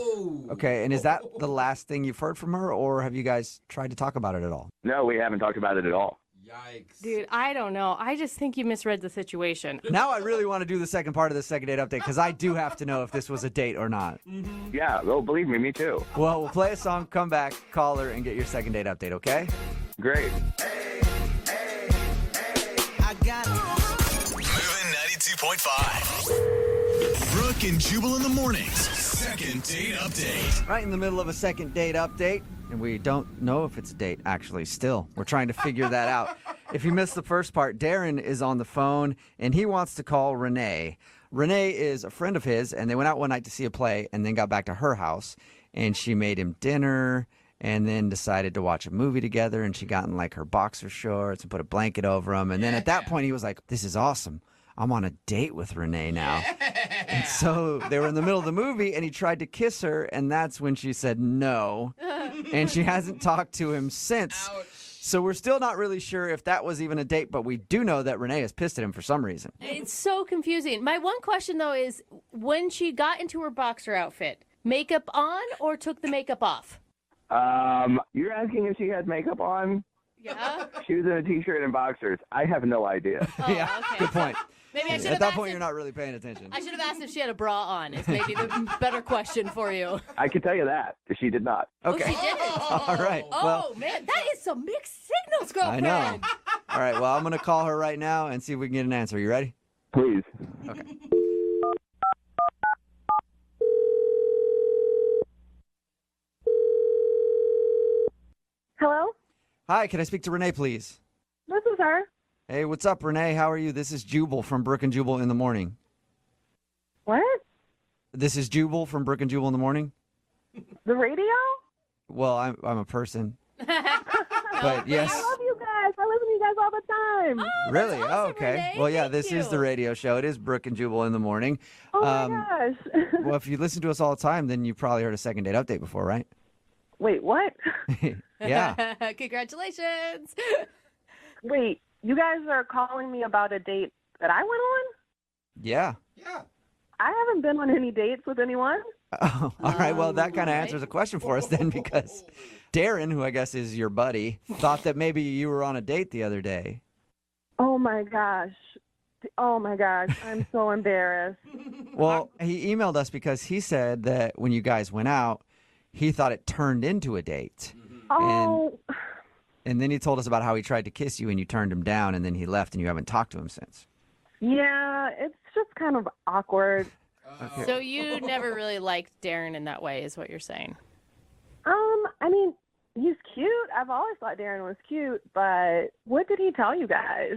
Okay, and is that the last thing you've heard from her, or have you guys tried to talk about it at all? No, we haven't talked about it at all. Yikes. Dude, I don't know. I just think you misread the situation. Now I really want to do the second part of the second date update, because I do have to know if this was a date or not. Yeah, well, believe me too. Well, we'll play a song, come back, call her, and get your second date update, okay? Great. Moving 92.5. Brooke and Jubal in the mornings. Second date update. Right in the middle of a second date update, and we don't know if it's a date, actually, still. We're trying to figure that out. If you missed the first part, Darren is on the phone, and he wants to call Renee. Renee is a friend of his, and they went out one night to see a play and then got back to her house, and she made him dinner and then decided to watch a movie together, and she got in, like, her boxer shorts and put a blanket over him. And then at that point, he was like, this is awesome. I'm on a date with Renee now. And so they were in the middle of the movie, and he tried to kiss her, and that's when she said no. And she hasn't talked to him since. Ouch. So we're still not really sure if that was even a date, but we do know that Renee is pissed at him for some reason. It's so confusing. My one question, though, is when she got into her boxer outfit, makeup on or took the makeup off? You're asking if she had makeup on? Yeah. She was in a T-shirt and boxers. I have no idea. Oh, Yeah, okay. good point. Maybe I should At have that asked point, if- you're not really paying attention. I should have asked if she had a bra on. Is maybe the better question for you. I can tell you that, because she did not. Okay. Oh, she didn't. All right. Oh, Well, man, that is some mixed signals, I girlfriend. know. All right. Well, I'm going to call her right now and see if we can get an answer. You ready? Please. Hello? Hi, can I speak to Renee, please? This is her. Hey, what's up, Renee? How are you? This is Jubal from Brooke and Jubal in the Morning. What? This is Jubal from Brooke and Jubal in the Morning. The radio? Well, I'm a person. But I yes. love you guys. I listen to you guys all the time. Really? awesome, Oh, okay. Renee. Well, yeah, Thank this is you. the radio show. It is Brooke and Jubal in the Morning. Oh my gosh. Well, if you listen to us all the time, then you probably heard a second date update before, right? Wait, what? Yeah. Congratulations. Wait, you guys are calling me about a date that I went on? Yeah. Yeah. I haven't been on any dates with anyone. Oh, all right. Well, that kind of right. answers a question for us then, because Darren, who I guess is your buddy, thought that maybe you were on a date the other day. Oh my gosh. Oh my gosh. I'm so embarrassed. Well, he emailed us because he said that when you guys went out, he thought it turned into a date. Oh, And then he told us about how he tried to kiss you and you turned him down, and then he left and you haven't talked to him since. Yeah, it's just kind of awkward. Okay. So you never really liked Darren in that way, is what you're saying? I mean, he's cute. I've always thought Darren was cute, but what did he tell you guys?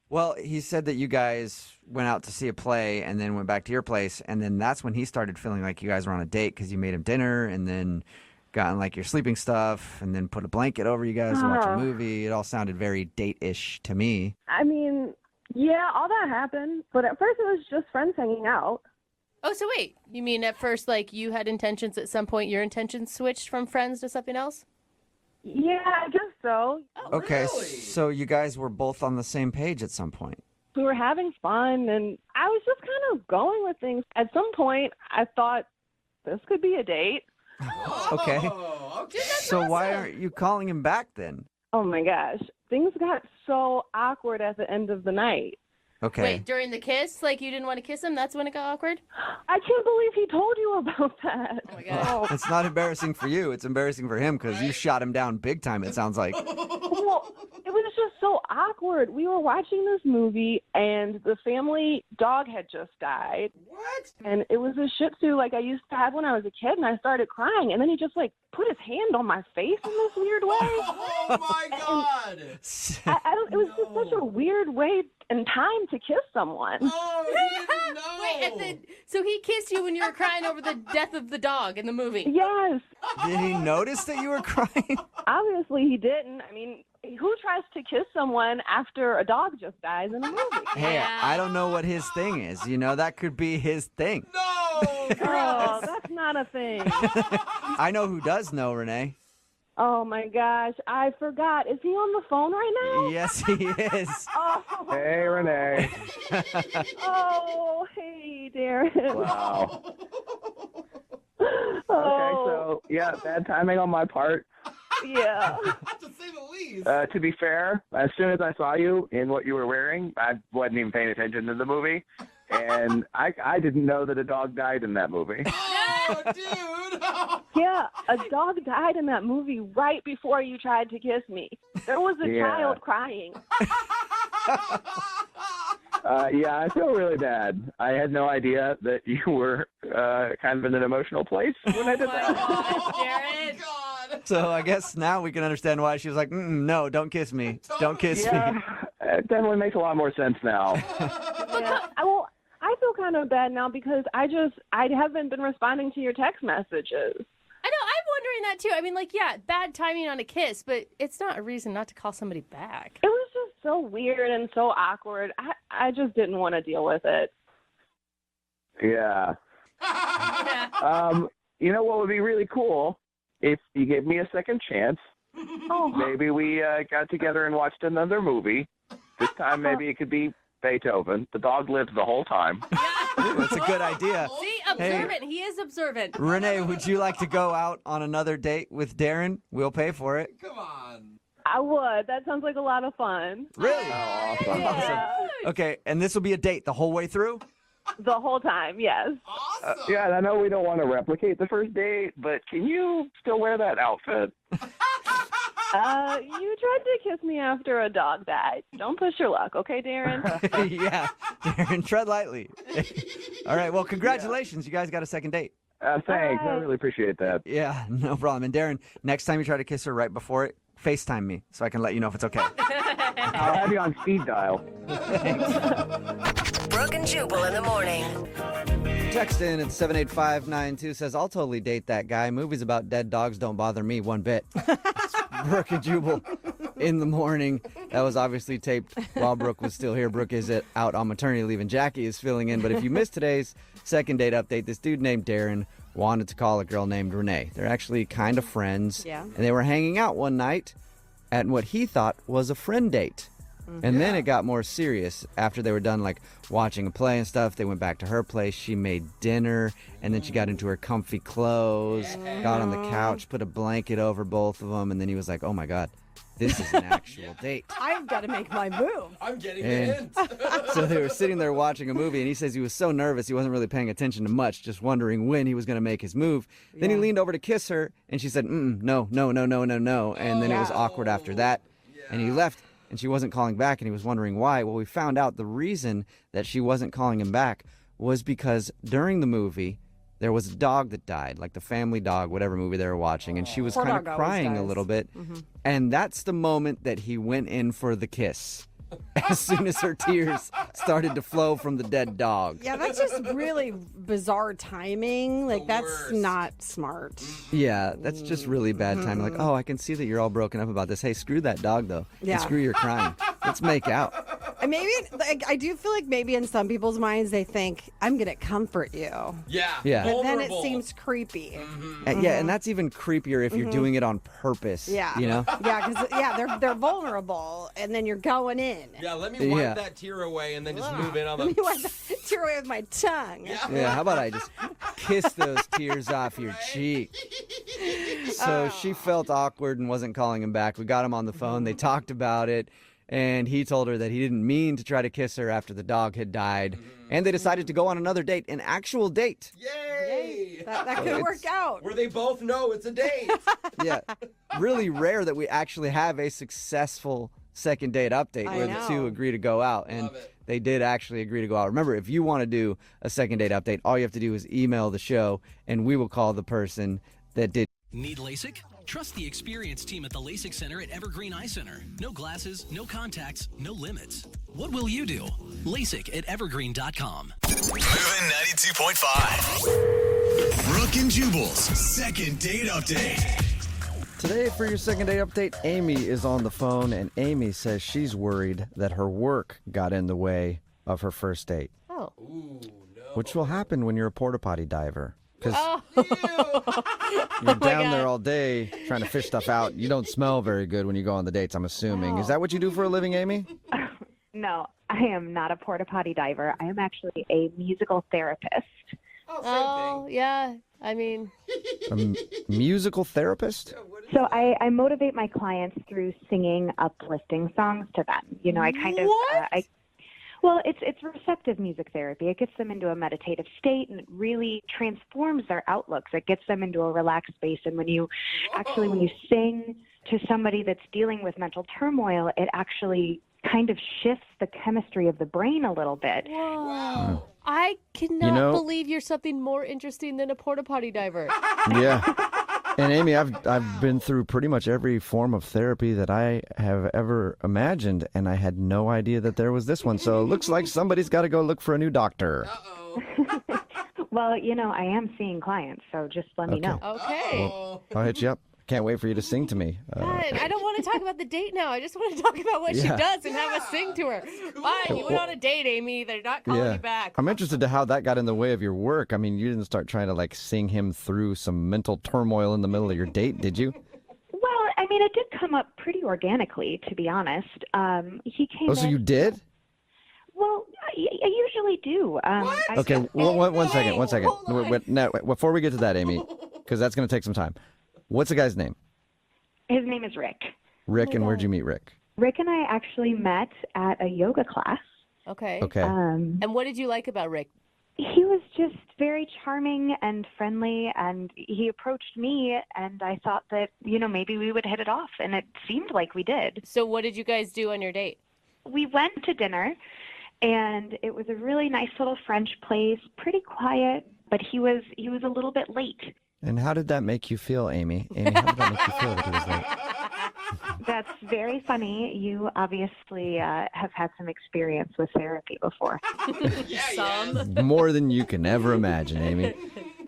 Well, he said that you guys went out to see a play and then went back to your place, and then that's when he started feeling like you guys were on a date because you made him dinner and then gotten like your sleeping stuff and then put a blanket over you guys and watch a movie. It all sounded very date-ish to me. I mean, yeah, all that happened, but at first it was just friends hanging out. Oh, so wait. You mean at first, like, you had intentions, at some point your intentions switched from friends to something else? Yeah, I guess so. Okay, really? so you guys were both on the same page at some point. We were having fun, and I was just kind of going with things. At some point, I thought this could be a date. Okay. Oh, okay. So why aren't you calling him back then? Oh my gosh, things got so awkward at the end of the night. Okay. Wait, during the kiss? Like, you didn't want to kiss him? That's when it got awkward? I can't believe he told you about that. Oh, my God. It's not embarrassing for you. It's embarrassing for him because you shot him down big time, it sounds like. Well, it was just so awkward. We were watching this movie, and the family dog had just died. What? And it was a Shih Tzu like I used to have when I was a kid, and I started crying. And then he just, like, put his hand on my face in this weird way. Oh, my God. I don't. It was just such a weird way and time to kiss someone. Oh, he didn't know. Wait, and then, so he kissed you when you were crying over the death of the dog in the movie? Yes. Did he notice that you were crying? Obviously, he didn't. I mean, who tries to kiss someone after a dog just dies in a movie? Hey, I don't know what his thing is. You know, that could be his thing. No. Oh, that's not a thing. I know who does know, Renee. Oh my gosh, I forgot. Is he on the phone right now? Yes, he is. Oh, Hey, Renee. oh, hey, Darren. Wow. Oh, Okay, so, yeah, bad timing on my part. yeah. To say the least. To be fair, as soon as I saw you in what you were wearing, I wasn't even paying attention to the movie. And I didn't know that a dog died in that movie. Oh, dude. Yeah, a dog died in that movie right before you tried to kiss me. There was a Yeah. child crying. Yeah, I feel really bad. I had no idea that you were kind of in an emotional place when I did that. Darren. God. So I guess now we can understand why she was like, no, don't kiss me. Don't kiss me. Yeah, it definitely makes a lot more sense now. Yeah. I feel kind of bad now because I haven't been responding to your text messages. I know, I'm wondering that too. I mean, like, yeah, bad timing on a kiss, but it's not a reason not to call somebody back. It was just so weird and so awkward. I just didn't want to deal with it. Yeah. Yeah. You know what would be really cool? If you gave me a second chance, Oh, maybe we got together and watched another movie. This time, maybe it could be Beethoven. The dog lived the whole time. That's a good idea. See, observant. He is observant. Renee, would you like to go out on another date with Darren? We'll pay for it. Come on. I would. That sounds like a lot of fun. Really? Awesome. Yeah. Okay, and this will be a date the whole way through? The whole time, yes. Awesome. Yeah, and I know we don't want to replicate the first date, but can you still wear that outfit? You tried to kiss me after a dog died. Don't push your luck, okay, Darren? Yeah, Darren, tread lightly. All right, well, congratulations. You guys got a second date. Thanks. I Hi. really appreciate that. Yeah, no problem. And Darren, next time you try to kiss her right before it, FaceTime me so I can let you know if it's okay. I'll have you on speed dial. Brooke and Jubal in the morning. Text in at 78592 says, I'll totally date that guy. Movies about dead dogs don't bother me one bit. Brooke and Jubal in the morning. That was obviously taped while Brooke was still here. Brooke is out on maternity leave and Jackie is filling in. But if you missed today's second date update, this dude named Darren wanted to call a girl named Renee. They're actually kind of friends. Yeah. And they were hanging out one night at what he thought was a friend date. And then it got more serious. After they were done, like, watching a play and stuff, they went back to her place. She made dinner, and then she got into her comfy clothes, got on the couch, put a blanket over both of them, and then he was like, oh, my God, this is an actual date. I've got to make my move. I'm getting And the hint. so they were sitting there watching a movie, and he says he was so nervous he wasn't really paying attention to much, just wondering when he was going to make his move. Then he leaned over to kiss her, and she said, no. And then it was awkward after that. And he left, and she wasn't calling back, and he was wondering why. Well, we found out the reason that she wasn't calling him back was because during the movie, there was a dog that died, like the family dog, whatever movie they were watching, and she was Poor kind dog of always crying a dies. little bit. And that's the moment that he went in for the kiss. As soon as her tears started to flow from the dead dog. Yeah, that's just really bizarre timing. Like, that's not smart. Yeah, that's just really bad timing. Like, oh, I can see that you're all broken up about this. Hey, screw that dog, though. Yeah. And screw your crying. Let's make out. And maybe, like, I do feel like maybe in some people's minds they think, I'm going to comfort you. Yeah. Yeah. But then it Vulnerable. seems creepy. Yeah, and that's even creepier if you're doing it on purpose. Yeah. You know? Yeah, because, they're vulnerable, and then you're going in. Yeah, let me wipe Yeah. that tear away and then just move in on Let me the... wipe the tear away with my tongue. Yeah, how about I just kiss those tears off your cheek? So she felt awkward and wasn't calling him back. We got him on the phone. They talked about it, and he told her that he didn't mean to try to kiss her after the dog had died. And they decided to go on another date, an actual date. Yay! That could work out. Where they both know it's a date. Yeah, really rare that we actually have a successful second date update I where the two know. agree to go out. And they did actually agree to go out. Remember, if you want to do a second date update, all you have to do is email the show, and we will call the person that did. Need LASIK? Trust the experienced team at the LASIK Center at Evergreen Eye Center. No glasses, no contacts, no limits. What will you do? LASIK at evergreen.com. Moving 92.5. Brooke and Jubal's second date update. Today, for your second date update, Amy is on the phone, and Amy says she's worried that her work got in the way of her first date. Oh. Which will happen when you're a porta potty diver. Because Oh. you're down there all day trying to fish stuff out. You don't smell very good when you go on the dates, I'm assuming. Is that what you do for a living, Amy? No, I am not a porta potty diver. I am actually a musical therapist. Oh, yeah. I mean, A musical therapist? So I motivate my clients through singing uplifting songs to them. You know, I kind of well, it's receptive music therapy. It gets them into a meditative state, and it really transforms their outlooks. It gets them into a relaxed space. And when you sing to somebody that's dealing with mental turmoil, it actually kind of shifts the chemistry of the brain a little bit. whoa. I cannot know- believe you're something more interesting than a porta potty diver. Yeah. And Amy, I've been through pretty much every form of therapy that I have ever imagined, and I had no idea that there was this one. So it looks like somebody's got to go look for a new doctor. Well, you know, I am seeing clients, so just let me know. Okay. I'll hit you up. Can't wait for you to sing to me. God, I don't want to talk about the date now. I just want to talk about what she Yeah. does and have us sing to her. Fine, you went on a date, Amy. They're not calling you back. I'm interested to how that got in the way of your work. I mean, you didn't start trying to like sing him through some mental turmoil in the middle of your date, did you? Well, I mean, it did come up pretty organically, to be honest. He came Oh, so in. you did? Well, I usually do. Okay, one second. Wait, no, before we get to that, Amy, because that's going to take some time. What's the guy's name? His name is Rick. Rick, and where'd you meet Rick? Rick and I actually met at a yoga class. Okay. Okay. And what did you like about Rick? He was just very charming and friendly, and he approached me, and I thought that, you know, maybe we would hit it off, and it seemed like we did. So what did you guys do on your date? We went to dinner, and it was a really nice little French place, pretty quiet, but he was a little bit late. And how did that make you feel, Amy? Amy, how did that make you feel that he was late? That's very funny. You obviously have had some experience with therapy before. Some. More than you can ever imagine, Amy.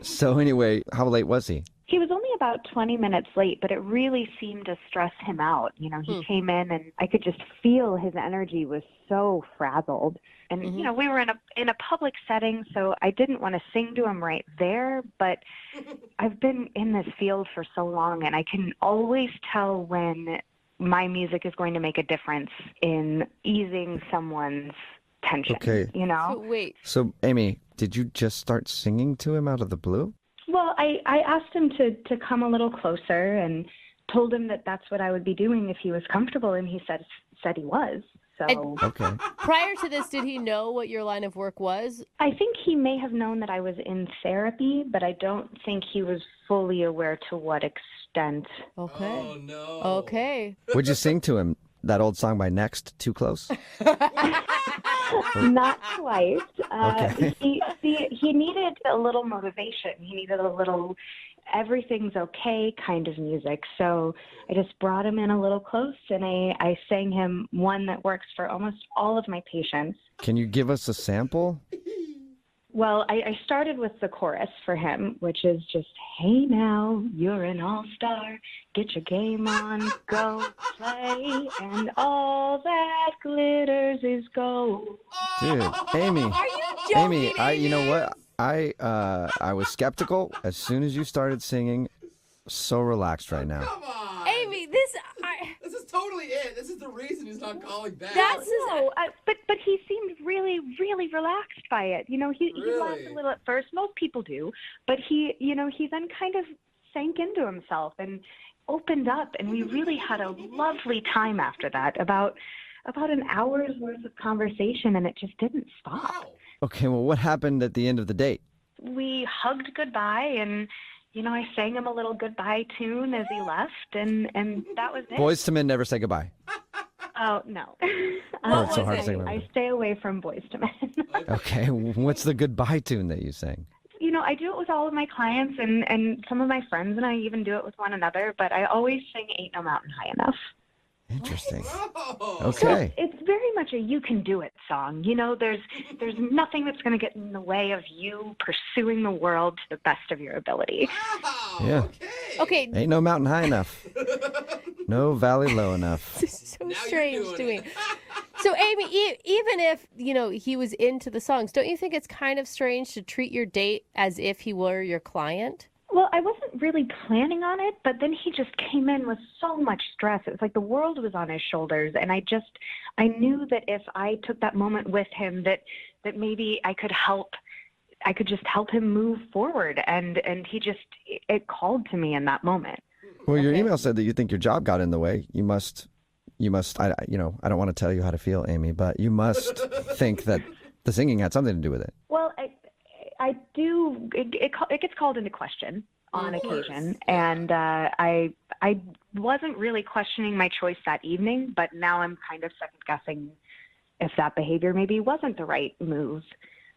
So anyway, how late was he? He was only about 20 minutes late, but it really seemed to stress him out. You know, he came in and I could just feel his energy was so frazzled. And, you know, we were in a public setting, so I didn't want to sing to him right there, but I've been in this field for so long, and I can always tell when my music is going to make a difference in easing someone's tension, Okay. you know? So, wait. So, Amy, did you just start singing to him out of the blue? Well, I asked him to come a little closer and told him that that's what I would be doing if he was comfortable, and he said he was. So Okay. Prior to this, did he know what your line of work was? I think he may have known that I was in therapy, but I don't think he was fully aware to what extent. Okay. Oh, no. Okay. What'd you sing to him? that old song by Next, Too Close? Not quite. Okay. He needed a little motivation. He needed a little everything's okay kind of music. So I just brought him in a little close, and I sang him one that works for almost all of my patients. Can you give us a sample? Well, I started with the chorus for him, which is just, hey now, you're an all-star, get your game on, go play, and all that glitters is gold. Dude, Amy. Are you joking, Amy, you know what? I was skeptical as soon as you started singing. So relaxed right now. Come on. Amy, This is totally it. This is the reason he's not calling back. But he seemed really, really relaxed by it. You know, he laughed a little at first. Most people do, but he then kind of sank into himself and opened up, and we really had a lovely time after that. About an hour's worth of conversation, and it just didn't stop. Wow. Okay, well, what happened at the end of the date? We hugged goodbye, and I sang him a little goodbye tune as he left, and that was it. Boys to Men never say goodbye. Oh, no. Oh, it's so hard to say goodbye. I stay away from Boys to Men. Okay, what's the goodbye tune that you sang? I do it with all of my clients, and some of my friends, and I even do it with one another, but I always sing Ain't No Mountain High Enough. Interesting. Oh. Okay. So it's very much a you can do it song. There's nothing that's going to get in the way of you pursuing the world to the best of your ability. Wow. Yeah. Okay. Ain't no mountain high enough. No valley low enough. This is so strange to me. So, Amy, even if, he was into the songs, don't you think it's kind of strange to treat your date as if he were your client? Well, I wasn't really planning on it, but then he just came in with so much stress. It was like the world was on his shoulders, and I knew that if I took that moment with him, that maybe I could just help him move forward, and it called to me in that moment. Well, your email said that you think your job got in the way. You must, I don't want to tell you how to feel, Amy, but you must think that the singing had something to do with it. Well, I do. It gets called into question on occasion, and I wasn't really questioning my choice that evening, but now I'm kind of second guessing if that behavior maybe wasn't the right move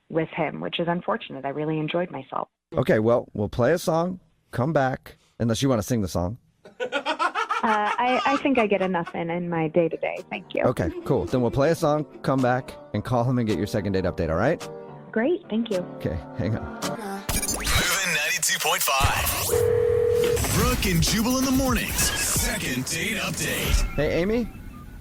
with him, which is unfortunate. I really enjoyed myself. Okay, well, we'll play a song, come back, unless you want to sing the song. I think I get enough in my day-to-day. Thank you. Okay, cool. Then we'll play a song, come back, and call him and get your second date update, all right? Great, thank you. Okay, hang on. Moving 92.5. Brooke and Jubal in the mornings. Second date update. Hey, Amy?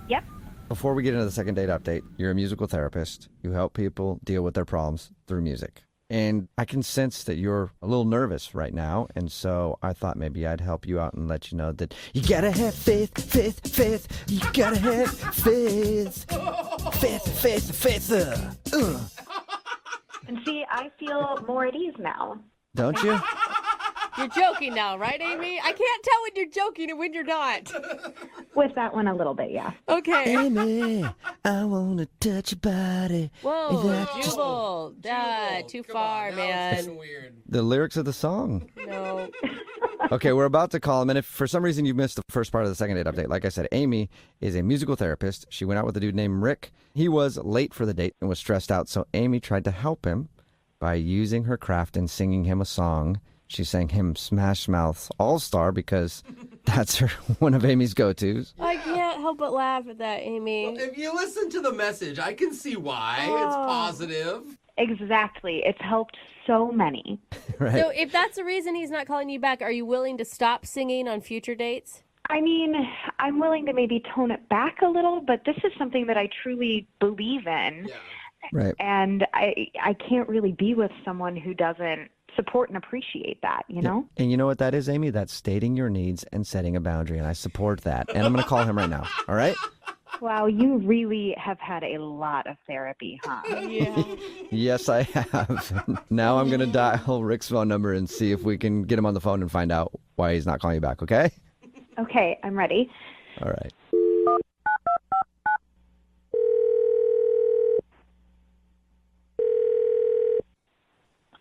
Yep. Before we get into the second date update, you're a musical therapist. You help people deal with their problems through music. And I can sense that you're a little nervous right now, and so I thought maybe I'd help you out and let you know that you gotta have faith. You gotta have faith. Faith. And see, I feel more at ease now. Don't you? You're joking now, right, Amy? I can't tell when you're joking and when you're not. With that one a little bit, yeah. Okay. Amy, I wanna touch your body. Whoa, Jubal. Too far, man. The lyrics of the song. No. Okay, we're about to call him, and if for some reason you missed the first part of the second date update, like I said, Amy is a musical therapist. She went out with a dude named Rick. He was late for the date and was stressed out, so Amy tried to help him by using her craft and singing him a song. She sang him Smash Mouth's All-Star because that's one of Amy's go-tos. I can't help but laugh at that, Amy. Well, if you listen to the message, I can see why. It's positive. Exactly. It's helped so many. Right. So if that's the reason he's not calling you back, are you willing to stop singing on future dates? I mean, I'm willing to maybe tone it back a little, but this is something that I truly believe in. Yeah. Right. And I can't really be with someone who doesn't support and appreciate that, you know? And you know what that is, Amy? That's stating your needs and setting a boundary, and I support that. And I'm going to call him right now, all right? Wow, you really have had a lot of therapy, huh? Yeah. Yes, I have. Now I'm going to dial Rick's phone number and see if we can get him on the phone and find out why he's not calling you back, okay? Okay, I'm ready. All right.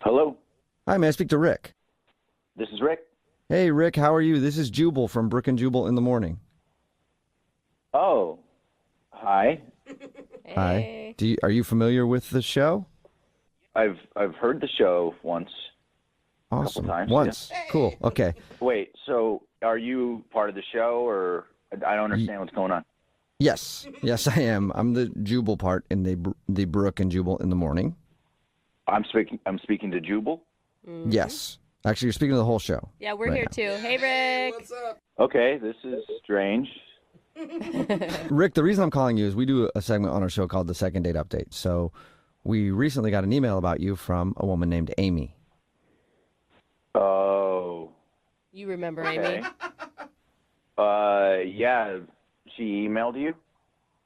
Hello. Hi, may I speak to Rick? This is Rick. Hey, Rick, how are you? This is Jubal from Brooke and Jubal in the morning. Oh, Hi. Hi. Are you familiar with the show? I've heard the show once. Awesome. A couple times. Once. Yeah. Cool. Okay. Wait, so are you part of the show, or I don't understand what's going on? Yes. Yes, I am. I'm the Jubal part in the Brooke and Jubal in the morning. I'm speaking to Jubal? Yes. Actually, you're speaking to the whole show. Yeah, we're right here now. too. Hey, Rick. What's up? Okay, this is strange. Rick, the reason I'm calling you is we do a segment on our show called the Second Date Update. So we recently got an email about you from a woman named Amy. Oh. You remember Okay. Amy? Yeah, she emailed you?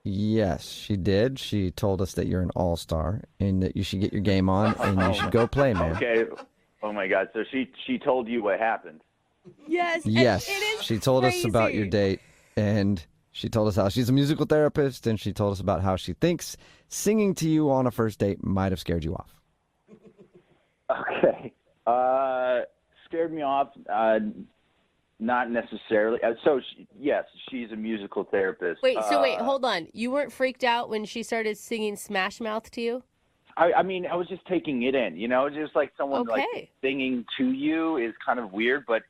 Yes, she did. She told us that you're an all-star and that you should get your game on and you should go play, man. Okay. Oh my God. So she told you what happened. Yes. Yes. It is She told us about your date and she told us how she's a musical therapist and she told us about how she thinks singing to you on a first date might have scared you off. Okay. Scared me off. Not necessarily. Yes, she's a musical therapist. Wait, hold on. You weren't freaked out when she started singing Smash Mouth to you? I mean, I was just taking it in, just like someone like singing to you is kind of weird, but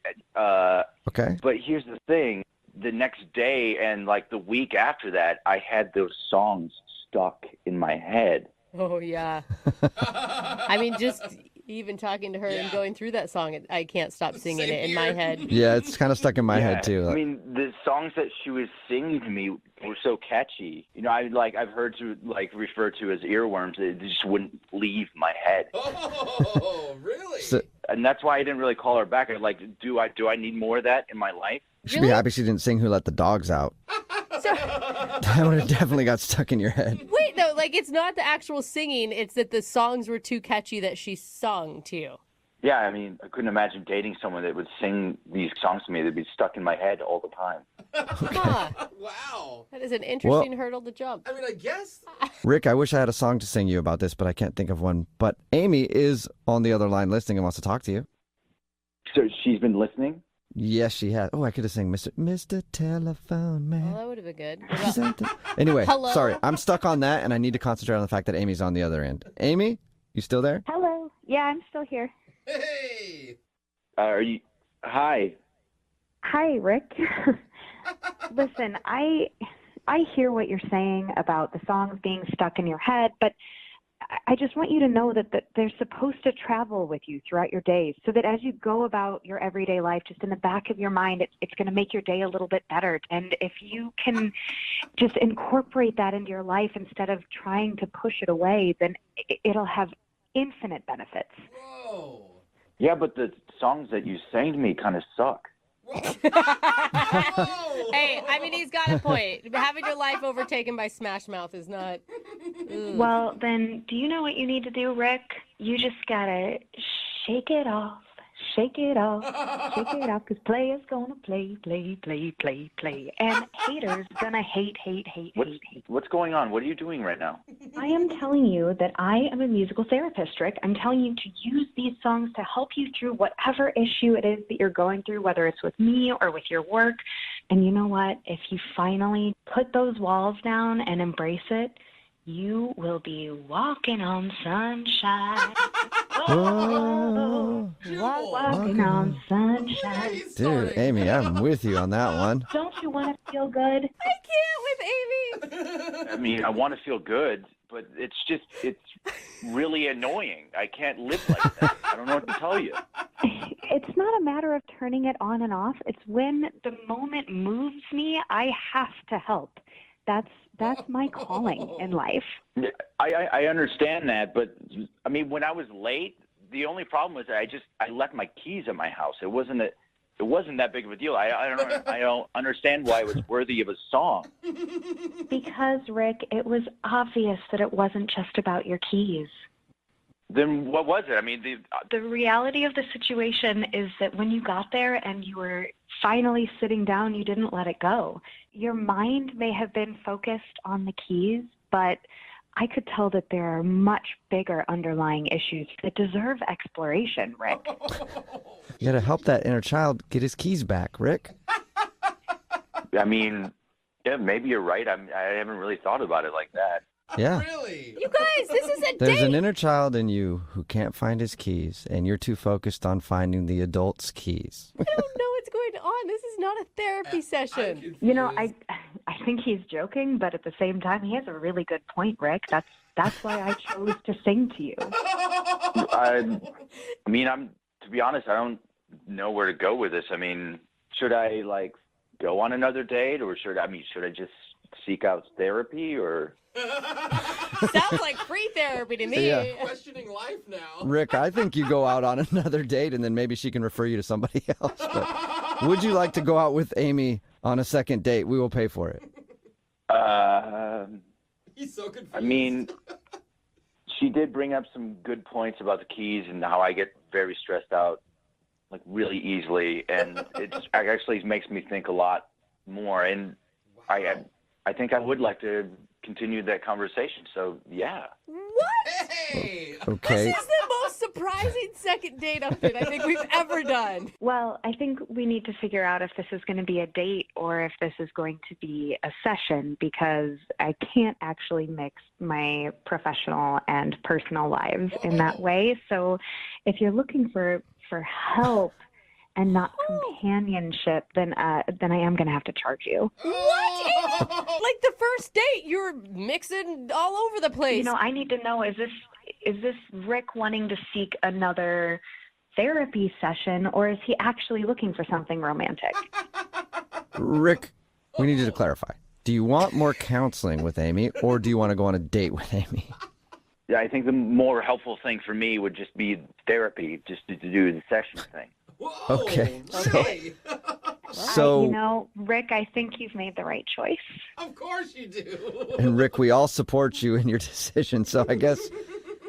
okay. But here's the thing: the next day and like the week after that, I had those songs stuck in my head. Oh yeah. I mean, just even talking to her and going through that song, I can't stop singing it in my head. Yeah, it's kind of stuck in my head too. I mean, the songs that she was singing to me were so catchy. I've heard to refer to as earworms. They just wouldn't leave my head. Oh, really? And that's why I didn't really call her back. I do I need more of that in my life? You should be happy she didn't sing Who Let the Dogs Out. That would have definitely got stuck in your head. Wait, no, it's not the actual singing. It's that the songs were too catchy that she sung to you. Yeah, I mean, I couldn't imagine dating someone that would sing these songs to me. They'd be stuck in my head all the time. Wow. That is an interesting hurdle to jump. I mean, I guess. Rick, I wish I had a song to sing you about this, but I can't think of one. But Amy is on the other line listening and wants to talk to you. So she's been listening? Yes, she has. Oh, I could have sang Mr. Telephone Man. Oh, that would have been good. Anyway, Hello? sorry. I'm stuck on that, and I need to concentrate on the fact that Amy's on the other end. Amy, you still there? Hello. Yeah, I'm still here. Hey. Are you? Hi. Hi, Rick. Listen, I hear what you're saying about the songs being stuck in your head, but I just want you to know that they're supposed to travel with you throughout your days so that as you go about your everyday life, just in the back of your mind, it's going to make your day a little bit better. And if you can just incorporate that into your life instead of trying to push it away, then it'll have infinite benefits. Whoa. Yeah, but the songs that you sang to me kind of suck. Hey, I mean, he's got a point. Having your life overtaken by Smash Mouth is not... Well, then, do you know what you need to do, Rick? You just gotta shake it off. Shake it off, because players gonna play. And haters gonna hate. What's going on? What are you doing right now? I am telling you that I am a musical therapist, Rick. I'm telling you to use these songs to help you through whatever issue it is that you're going through, whether it's with me or with your work. And you know what? If you finally put those walls down and embrace it, you will be walking on sunshine. Whoa. Walking on sunshine. Dude, Amy, I'm with you on that one. Don't you want to feel good? I can't with Amy. I mean, I want to feel good, but it's really annoying. I can't live like that. I don't know what to tell you. It's not a matter of turning it on and off. It's when the moment moves me, I have to help. That's my calling in life. I understand that, but I mean, when I was late, the only problem was that I left my keys at my house. It wasn't that big of a deal. I don't understand why it was worthy of a song. Because, Rick, it was obvious that it wasn't just about your keys. Then what was it? I mean, The reality of the situation is that when you got there and you were finally sitting down, you didn't let it go. Your mind may have been focused on the keys, but I could tell that there are much bigger underlying issues that deserve exploration, Rick. You got to help that inner child get his keys back, Rick. I mean, Yeah, maybe you're right. I haven't really thought about it like that. Yeah. Really? You guys, this is a There's date. an inner child in you who can't find his keys, and you're too focused on finding the adult's keys. I don't know what's going on. This is not a therapy session. You know, I think he's joking, but at the same time, he has a really good point, Rick. That's why I chose to sing to you. I mean, to be honest, I don't know where to go with this. I mean, should I like go on another date, or should I just seek out therapy, or? Sounds like free therapy to me. Yeah. Questioning life now. Rick, I think you go out on another date, and then maybe she can refer you to somebody else. But would you like to go out with Amy on a second date? We will pay for it. He's so confused. I mean, she did bring up some good points about the keys and how I get very stressed out, like really easily, and it actually makes me think a lot more. And I think I would like to continue that conversation. So yeah. What? Hey! Okay. This is the most surprising second date update I think we've ever done. Well, I think we need to figure out if this is going to be a date or if this is going to be a session, because I can't actually mix my professional and personal lives in that way. So if you're looking for help and not companionship, then I am going to have to charge you. What? Like the first date, you're mixing all over the place. You know, I need to know, is this Rick wanting to seek another therapy session, or is he actually looking for something romantic? Rick, we need you to clarify. Do you want more counseling with Amy, or do you want to go on a date with Amy? Yeah, I think the more helpful thing for me would just be therapy, just to do the session thing. Whoa, Okay. really? So, You know, Rick, I think you've made the right choice. Of course you do. and Rick, we all support you in your decision. So I guess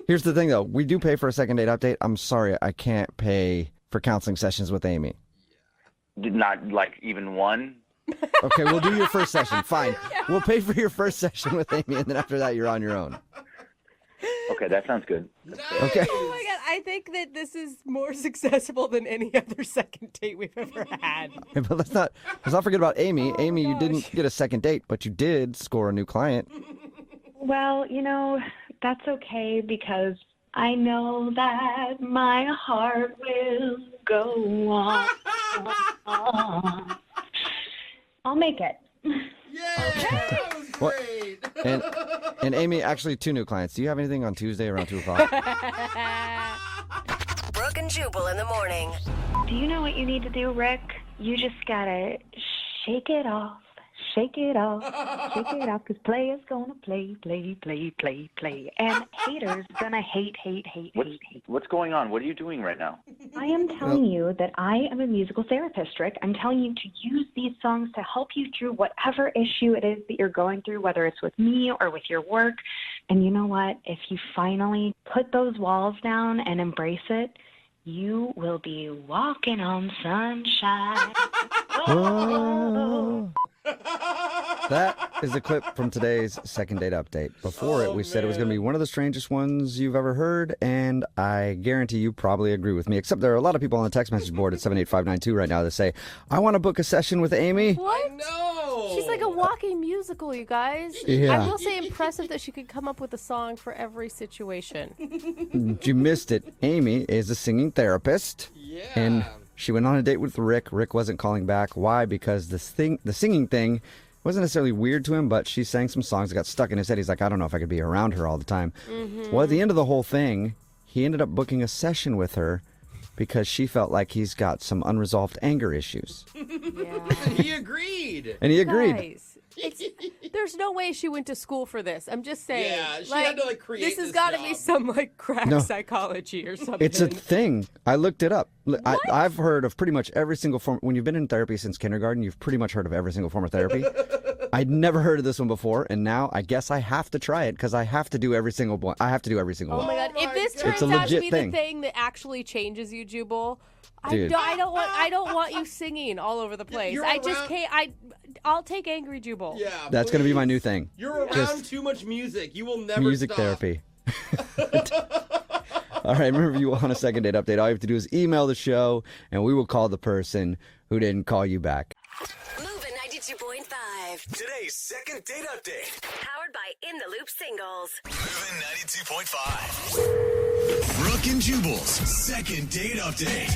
here's the thing, though. We do pay for a second date update. I'm sorry, I can't pay for counseling sessions with Amy. Not like even one. Okay, we'll do your first session. Fine. We'll pay for your first session with Amy, and then after that, you're on your own. Okay, that sounds good. Okay. Oh my God, I think that this is more successful than any other second date we've ever had. But let's not forget about Amy. Amy, you didn't get a second date, but you did score a new client. Well, you know, that's okay, because I know that my heart will go on. I'll make it. That was What? great. And Amy, actually, 2 new clients. Do you have anything on Tuesday around 2 o'clock? Brooke and Jubal in the morning. Do you know what you need to do, Rick? You just gotta shake it off. Shake it off, because players gonna play. And haters gonna hate. What's going on? What are you doing right now? I am telling you that I am a musical therapist, Rick. I'm telling you to use these songs to help you through whatever issue it is that you're going through, whether it's with me or with your work. And you know what? If you finally put those walls down and embrace it, you will be walking on sunshine. Whoa. That is a clip from today's second date update. Before it, we said it was going to be one of the strangest ones you've ever heard, and I guarantee you probably agree with me, except there are a lot of people on the text message board at 78592 right now that say, I want to book a session with Amy. What? No. She's like a walking musical, you guys. Yeah. I will say impressive that she could come up with a song for every situation. You missed it. Amy is a singing therapist. Yeah. And she went on a date with Rick. Rick wasn't calling back. Why? Because the singing thing wasn't necessarily weird to him, but she sang some songs that got stuck in his head. He's like, I don't know if I could be around her all the time. Mm-hmm. Well, at the end of the whole thing, he ended up booking a session with her because she felt like he's got some unresolved anger issues. Yeah. He agreed. And he agreed. Guys, there's no way she went to school for this. I'm just saying. Yeah, she had to, like, create this has this got to job. be some, like, crack No. psychology or something. It's a thing. I looked it up. I've heard of pretty much every single form. When you've been in therapy since kindergarten, you've pretty much heard of every single form of therapy. I'd never heard of this one before, and now I guess I have to try it because I have to do every single one. I have to do every single Oh one. my God! If this It's turns a out to legit be thing. the thing that actually changes you, Jubal, Dude. I don't want you singing all over the place. You're I just around- can't. I'll take angry Jubal. Yeah. That's going to be my new thing. You're around Just too much music. You will never music stop. therapy. All right, remember, if you want a second date update, all you have to do is email the show, and we will call the person who didn't call you back. Moving 92.5. Today's second date update. Powered by In the Loop Singles. Moving 92.5. Brooke and Jubal's second date update.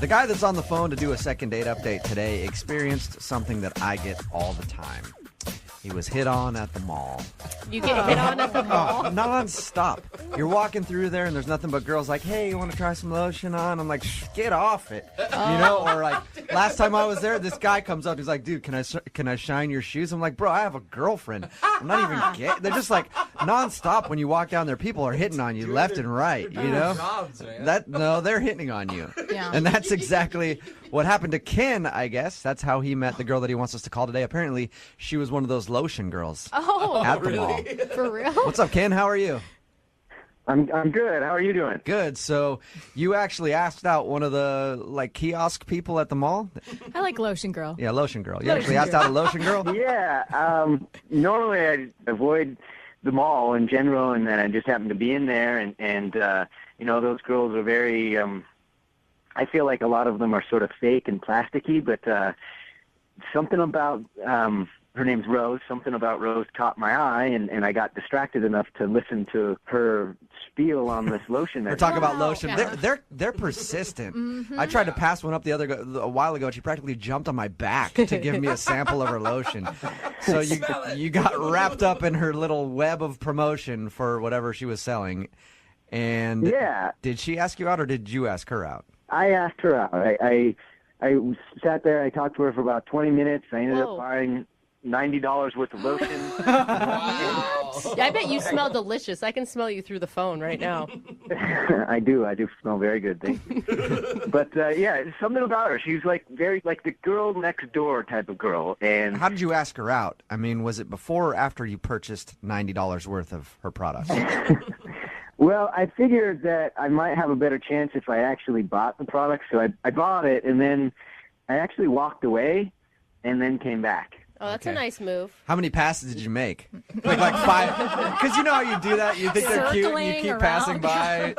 The guy that's on the phone to do a second date update today experienced something that I get all the time. He was hit on at the mall. You get hit on at the mall? Non-stop. You're walking through there and there's nothing but girls like, hey, you want to try some lotion on? I'm like, get off it. You know, or like last time I was there, this guy comes up. He's like, dude, can I shine your shoes? I'm like, bro, I have a girlfriend. I'm not even gay. They're just like non-stop when you walk down there. People are hitting on you left and right, you know? Jobs, man. No, they're hitting on you. Yeah. And that's exactly what happened to Ken, I guess. That's how he met the girl that he wants us to call today. Apparently, she was one of those lotion girls at the mall. For real? What's up, Ken? How are you? I'm good. How are you doing? Good. So you actually asked out one of the kiosk people at the mall? I like Lotion Girl. Yeah, Lotion Girl. You actually asked out a Lotion Girl? Yeah. Normally I avoid the mall in general, and then I just happened to be in there, and those girls are very. I feel like a lot of them are sort of fake and plasticky, but something about her name's Rose. Something about Rose caught my eye, and I got distracted enough to listen to her spiel on this lotion. We're talking about lotion. They're persistent. Mm-hmm. I tried to pass one up a while ago, and she practically jumped on my back to give me a sample of her lotion. So you got wrapped up in her little web of promotion for whatever she was selling. And yeah, did she ask you out, or did you ask her out? I asked her out. I sat there. I talked to her for about 20 minutes. I ended up buying $90 worth of lotion. Wow. Yeah, I bet you smell delicious. I can smell you through the phone right now. I do smell very good, thank you. But yeah, something about her. She's very like the girl next door type of girl. And how did you ask her out? I mean, was it before or after you purchased $90 worth of her products? Well, I figured that I might have a better chance if I actually bought the product. So I bought it, and then I actually walked away and then came back. Oh, that's a nice move. How many passes did you make? Like 5? Because you know how you do that? You think they're cute and you keep passing by.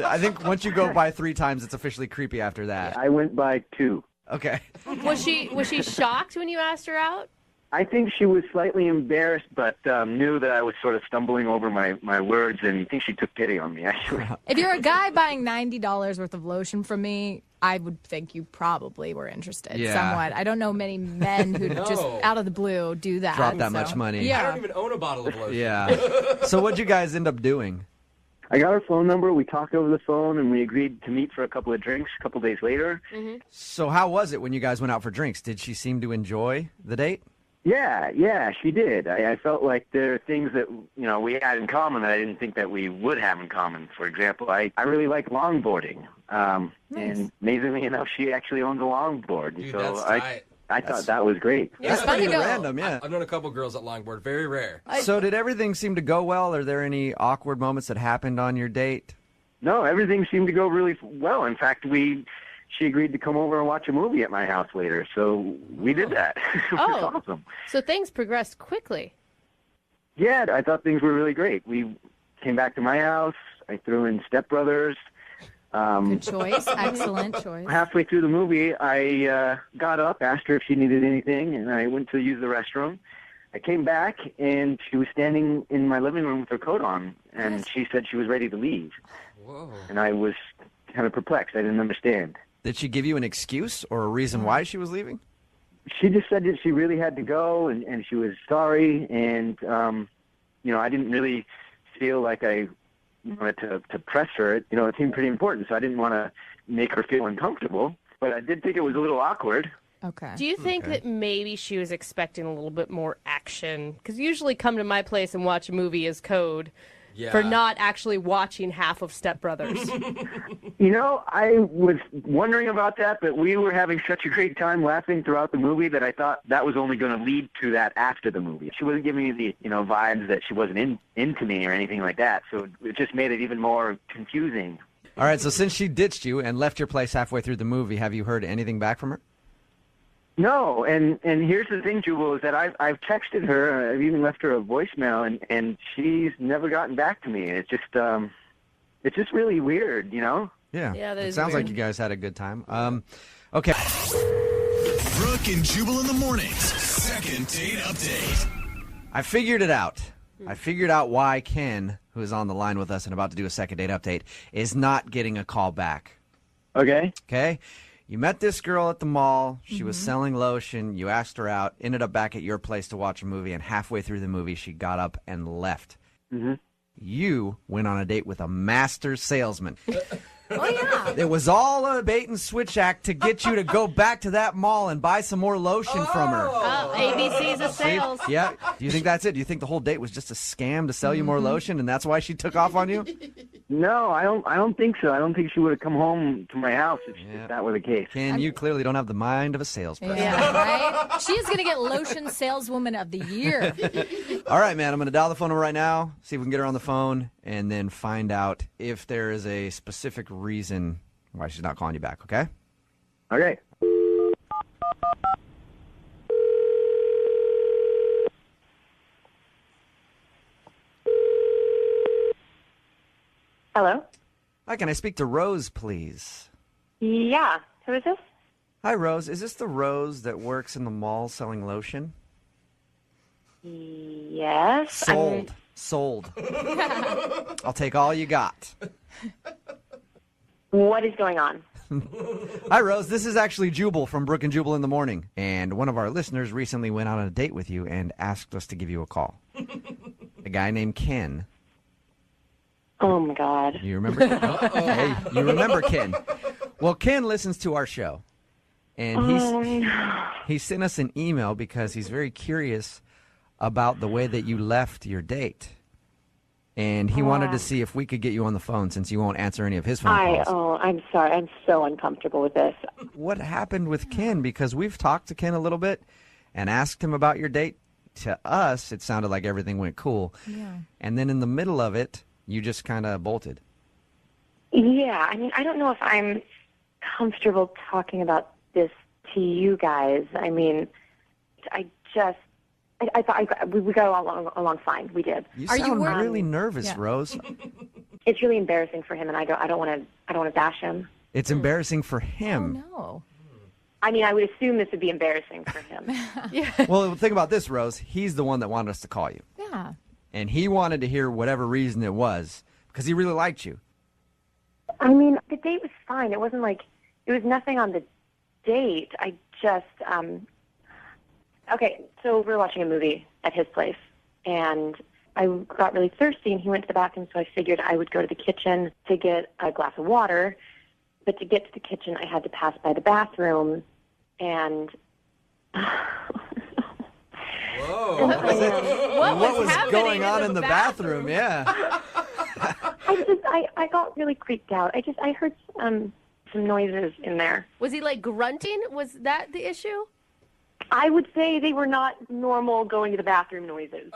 I think once you go by 3 times, it's officially creepy after that. I went by 2. Okay. Was she shocked when you asked her out? I think she was slightly embarrassed, but knew that I was sort of stumbling over my words, and I think she took pity on me, actually. If you're a guy buying $90 worth of lotion from me, I would think you probably were interested somewhat. I don't know many men who just out of the blue do that. Drop that much money. Yeah. I don't even own a bottle of lotion. Yeah. So what'd you guys end up doing? I got her phone number. We talked over the phone, and we agreed to meet for a couple of drinks a couple days later. Mm-hmm. So how was it when you guys went out for drinks? Did she seem to enjoy the date? Yeah, she did. I felt like there are things that we had in common that I didn't think that we would have in common. For example, I really like longboarding, and amazingly enough, she actually owns a longboard. Dude, so that's tight. I thought that was great. Yeah, That's pretty random, yeah. I've known a couple girls at longboard. Very rare. So did everything seem to go well? Are there any awkward moments that happened on your date? No, everything seemed to go really well. In fact, she agreed to come over and watch a movie at my house later, so we did that. It was awesome. So things progressed quickly. Yeah, I thought things were really great. We came back to my house. I threw in Step Brothers. Good choice. Excellent choice. Halfway through the movie, I got up, asked her if she needed anything, and I went to use the restroom. I came back, and she was standing in my living room with her coat on, and she said she was ready to leave. Whoa. And I was kind of perplexed. I didn't understand. Did she give you an excuse or a reason why she was leaving? She just said that she really had to go, and she was sorry, and I didn't really feel like I wanted to press her. It seemed pretty important, so I didn't want to make her feel uncomfortable. But I did think it was a little awkward. Okay. Do you think that maybe she was expecting a little bit more action? Because usually come to my place and watch a movie is code. Yeah. For not actually watching half of Step Brothers. I was wondering about that, but we were having such a great time laughing throughout the movie that I thought that was only going to lead to that after the movie. She wasn't giving me the vibes that she wasn't into me or anything like that, so it just made it even more confusing. All right, so since she ditched you and left your place halfway through the movie, have you heard anything back from her? No, and here's the thing, Jubal, is that I've texted her, I've even left her a voicemail, and she's never gotten back to me. It's just really weird, Yeah. Yeah, that it is sounds weird. like you guys had a good time. Okay. Brooke and Jubal in the mornings. Second date update. I figured it out. I figured out why Ken, who is on the line with us and about to do a second date update, is not getting a call back. Okay. Okay? You met this girl at the mall. She was selling lotion. You asked her out, ended up back at your place to watch a movie, and halfway through the movie, she got up and left. Mm-hmm. You went on a date with a master salesman. Oh, yeah. It was all a bait and switch act to get you to go back to that mall and buy some more lotion from her. Oh, ABC's of sales. See? Yeah. Do you think that's it? Do you think the whole date was just a scam to sell you more lotion, and that's why she took off on you? No, I don't think so. I don't think she would have come home to my house if that were the case. Ken, you clearly don't have the mind of a salesperson. Yeah, right? She is going to get lotion saleswoman of the year. All right, man. I'm going to dial the phone number right now, see if we can get her on the phone, and then find out if there is a specific reason why she's not calling you back, okay? Okay. Hello? Hi, can I speak to Rose, please? Yeah. Who is this? Hi, Rose. Is this the Rose that works in the mall selling lotion? Yes. Sold. Sold. I'll take all you got. What is going on? Hi, Rose. This is actually Jubal from Brooke and Jubal in the Morning. And one of our listeners recently went on a date with you and asked us to give you a call. A guy named Ken. Oh, my God. You remember Ken? Hey, you remember Ken. Well, Ken listens to our show. And he sent us an email because he's very curious about the way that you left your date. And he wanted to see if we could get you on the phone since you won't answer any of his phone calls. I'm sorry. I'm so uncomfortable with this. What happened with Ken? Because we've talked to Ken a little bit and asked him about your date. To us, it sounded like everything went cool. Yeah. And then in the middle of it, you just kind of bolted. Yeah. I mean, I don't know if I'm comfortable talking about this to you guys. I mean, I thought we got along fine. We did. You sound really nervous, Rose. It's really embarrassing for him, and I don't want to bash him. It's embarrassing for him. Oh, no. I mean, I would assume this would be embarrassing for him. Well, think about this, Rose. He's the one that wanted us to call you. Yeah. And he wanted to hear whatever reason it was because he really liked you. I mean, the date was fine. It wasn't like it was nothing on the date. I just okay. So we were watching a movie at his place, and I got really thirsty, and he went to the bathroom. So I figured I would go to the kitchen to get a glass of water. But to get to the kitchen, I had to pass by the bathroom, and Whoa. What was going on in the bathroom? Yeah. I got really creeped out. I heard some noises in there. Was he like grunting? Was that the issue? I would say they were not normal going to the bathroom noises.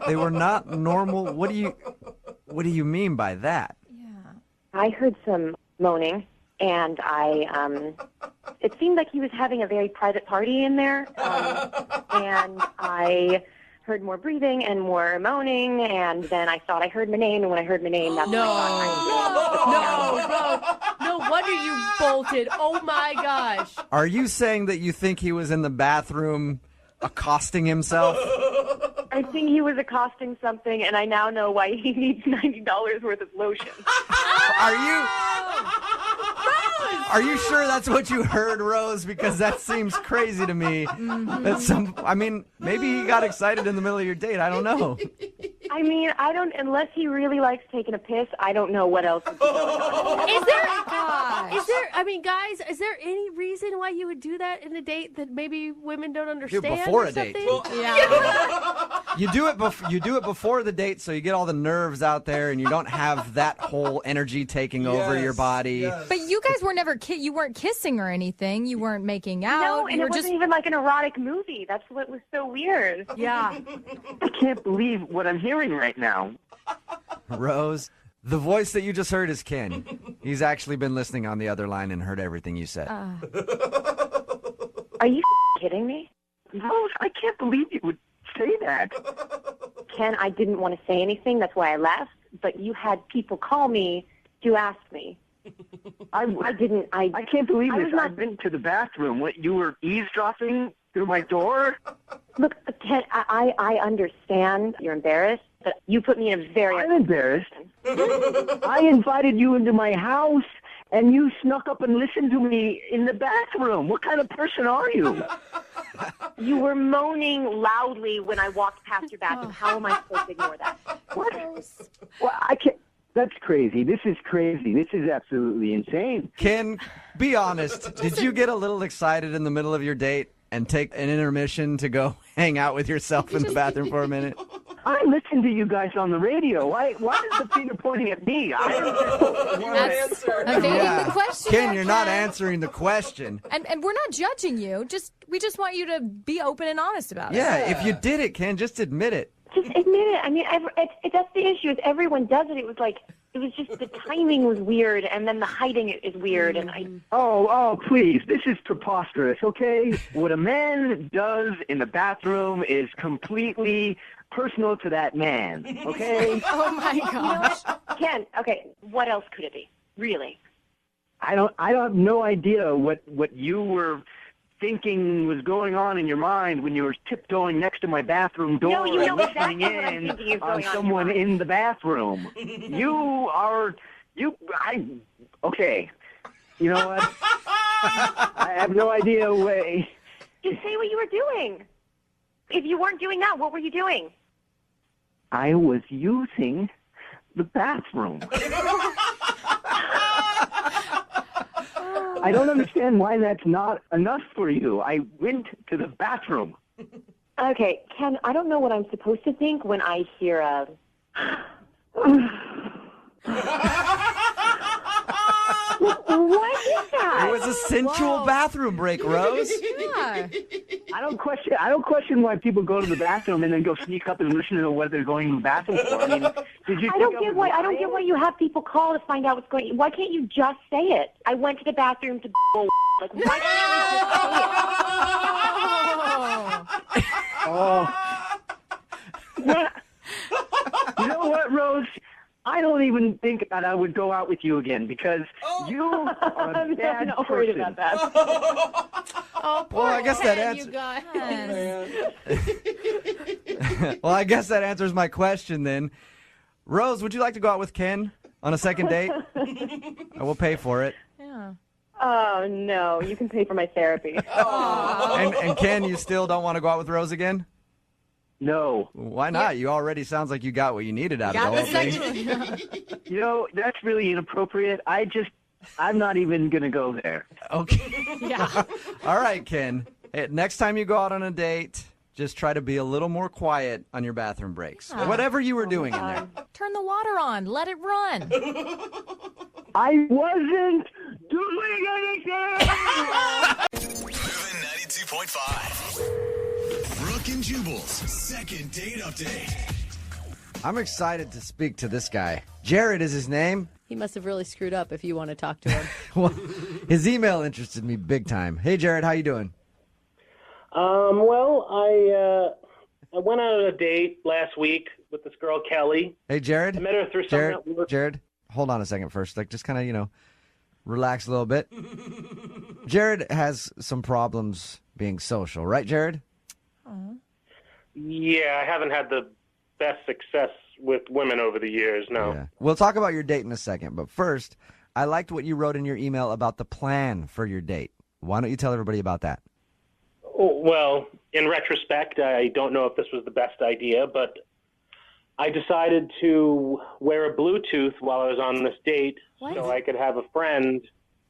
They were not normal. What do you mean by that? I heard some moaning, and it seemed like he was having a very private party in there, and I heard more breathing and more moaning, and then I thought I heard my name, and when I heard my name, that's when I thought No wonder you bolted. Oh, my gosh. Are you saying that you think he was in the bathroom accosting himself? I think he was accosting something, and I now know why he needs $90 worth of lotion. Are you sure that's what you heard, Rose? Because that seems crazy to me. That maybe he got excited in the middle of your date. I don't know. I mean, unless he really likes taking a piss, I don't know what else is going on. Is there any reason why you would do that in a date that maybe women don't understand? Before or a date. something? You do it before the date, so you get all the nerves out there, and you don't have that whole energy taking over your body. But you guys were never you weren't kissing or anything. You weren't making out. No, and it wasn't even like an erotic movie. That's what was so weird. Yeah. I can't believe what I'm hearing right now. Rose, the voice that you just heard is Ken. He's actually been listening on the other line and heard everything you said. Are you kidding me? Rose, I can't believe you would say that. Ken, I didn't want to say anything. That's why I left. But you had people call me to ask me. I didn't. I can't believe I this. was not- I've been to the bathroom. What, you were eavesdropping through my door? Look, Ken, I understand you're embarrassed, but you put me in a very... I'm embarrassed. I invited you into my house, and you snuck up and listened to me in the bathroom. What kind of person are you? You were moaning loudly when I walked past your bathroom. How am I supposed to ignore that? What? Well, I can't. That's crazy. This is crazy. This is absolutely insane. Ken, be honest. Did you get a little excited in the middle of your date and take an intermission to go hang out with yourself in the bathroom for a minute? I listen to you guys on the radio. Why is the finger pointing at me? Evading the question. Ken, you're not answering the question. And we're not judging you. We just want you to be open and honest about it. Yeah, if you did it, Ken, just admit it. Just admit it. I mean, that's the issue. Is everyone does it. It was just the timing was weird, and then the hiding is weird. And Oh, please. This is preposterous, okay? What a man does in the bathroom is completely personal to that man, okay? Oh, my gosh. Ken, okay, what else could it be? Really? I have no idea what you were thinking was going on in your mind when you were tiptoeing next to my bathroom door No, you know and listening exactly what I'm in thinking is on going on in someone your in the bathroom. Okay. You know what? I have no idea way. Just say what you were doing. If you weren't doing that, what were you doing? I was using the bathroom. I don't understand why that's not enough for you. I went to the bathroom. Okay, Ken, I don't know what I'm supposed to think when I hear a... What is that? It was a sensual bathroom break, Rose. Yeah. I don't question why people go to the bathroom and then go sneak up and listen to what they're going to the bathroom for. I mean, did you? I don't get why you have people call to find out what's going on. Why can't you just say it? I went to the bathroom to like why can't you just say it? Oh. You know what, Rose? I don't even think that I would go out with you again because you are a bad I'm not worried person. about that. Oh, poor Well, I guess that Ken, answer- you guys. Well, I guess that answers my question then. Rose, would you like to go out with Ken on a second date? I will pay for it. Yeah. Oh no, you can pay for my therapy. And Ken, you still don't want to go out with Rose again? No. Why not? You already sounds like you got what you needed out of the whole thing. You know, that's really inappropriate. I'm not even going to go there. Okay. Yeah. All right, Ken. Hey, next time you go out on a date, just try to be a little more quiet on your bathroom breaks. Whatever you were doing in there. Turn the water on. Let it run. I wasn't doing anything! Moving 92.5. Brooke and Jubal's second date update. I'm excited to speak to this guy. Jared is his name. He must have really screwed up if you want to talk to him. Well, his email interested me big time. Hey, Jared, how you doing? Well, I went on a date last week with this girl, Kelly. Hey, Jared. I met her through something. Jared, hold on a second first. Like, just kind of, relax a little bit. Jared has some problems being social, right, Jared? Yeah, I haven't had the best success with women over the years, no. Yeah. We'll talk about your date in a second, but first, I liked what you wrote in your email about the plan for your date. Why don't you tell everybody about that? Oh, well, in retrospect, I don't know if this was the best idea, but I decided to wear a Bluetooth while I was on this date so I could have a friend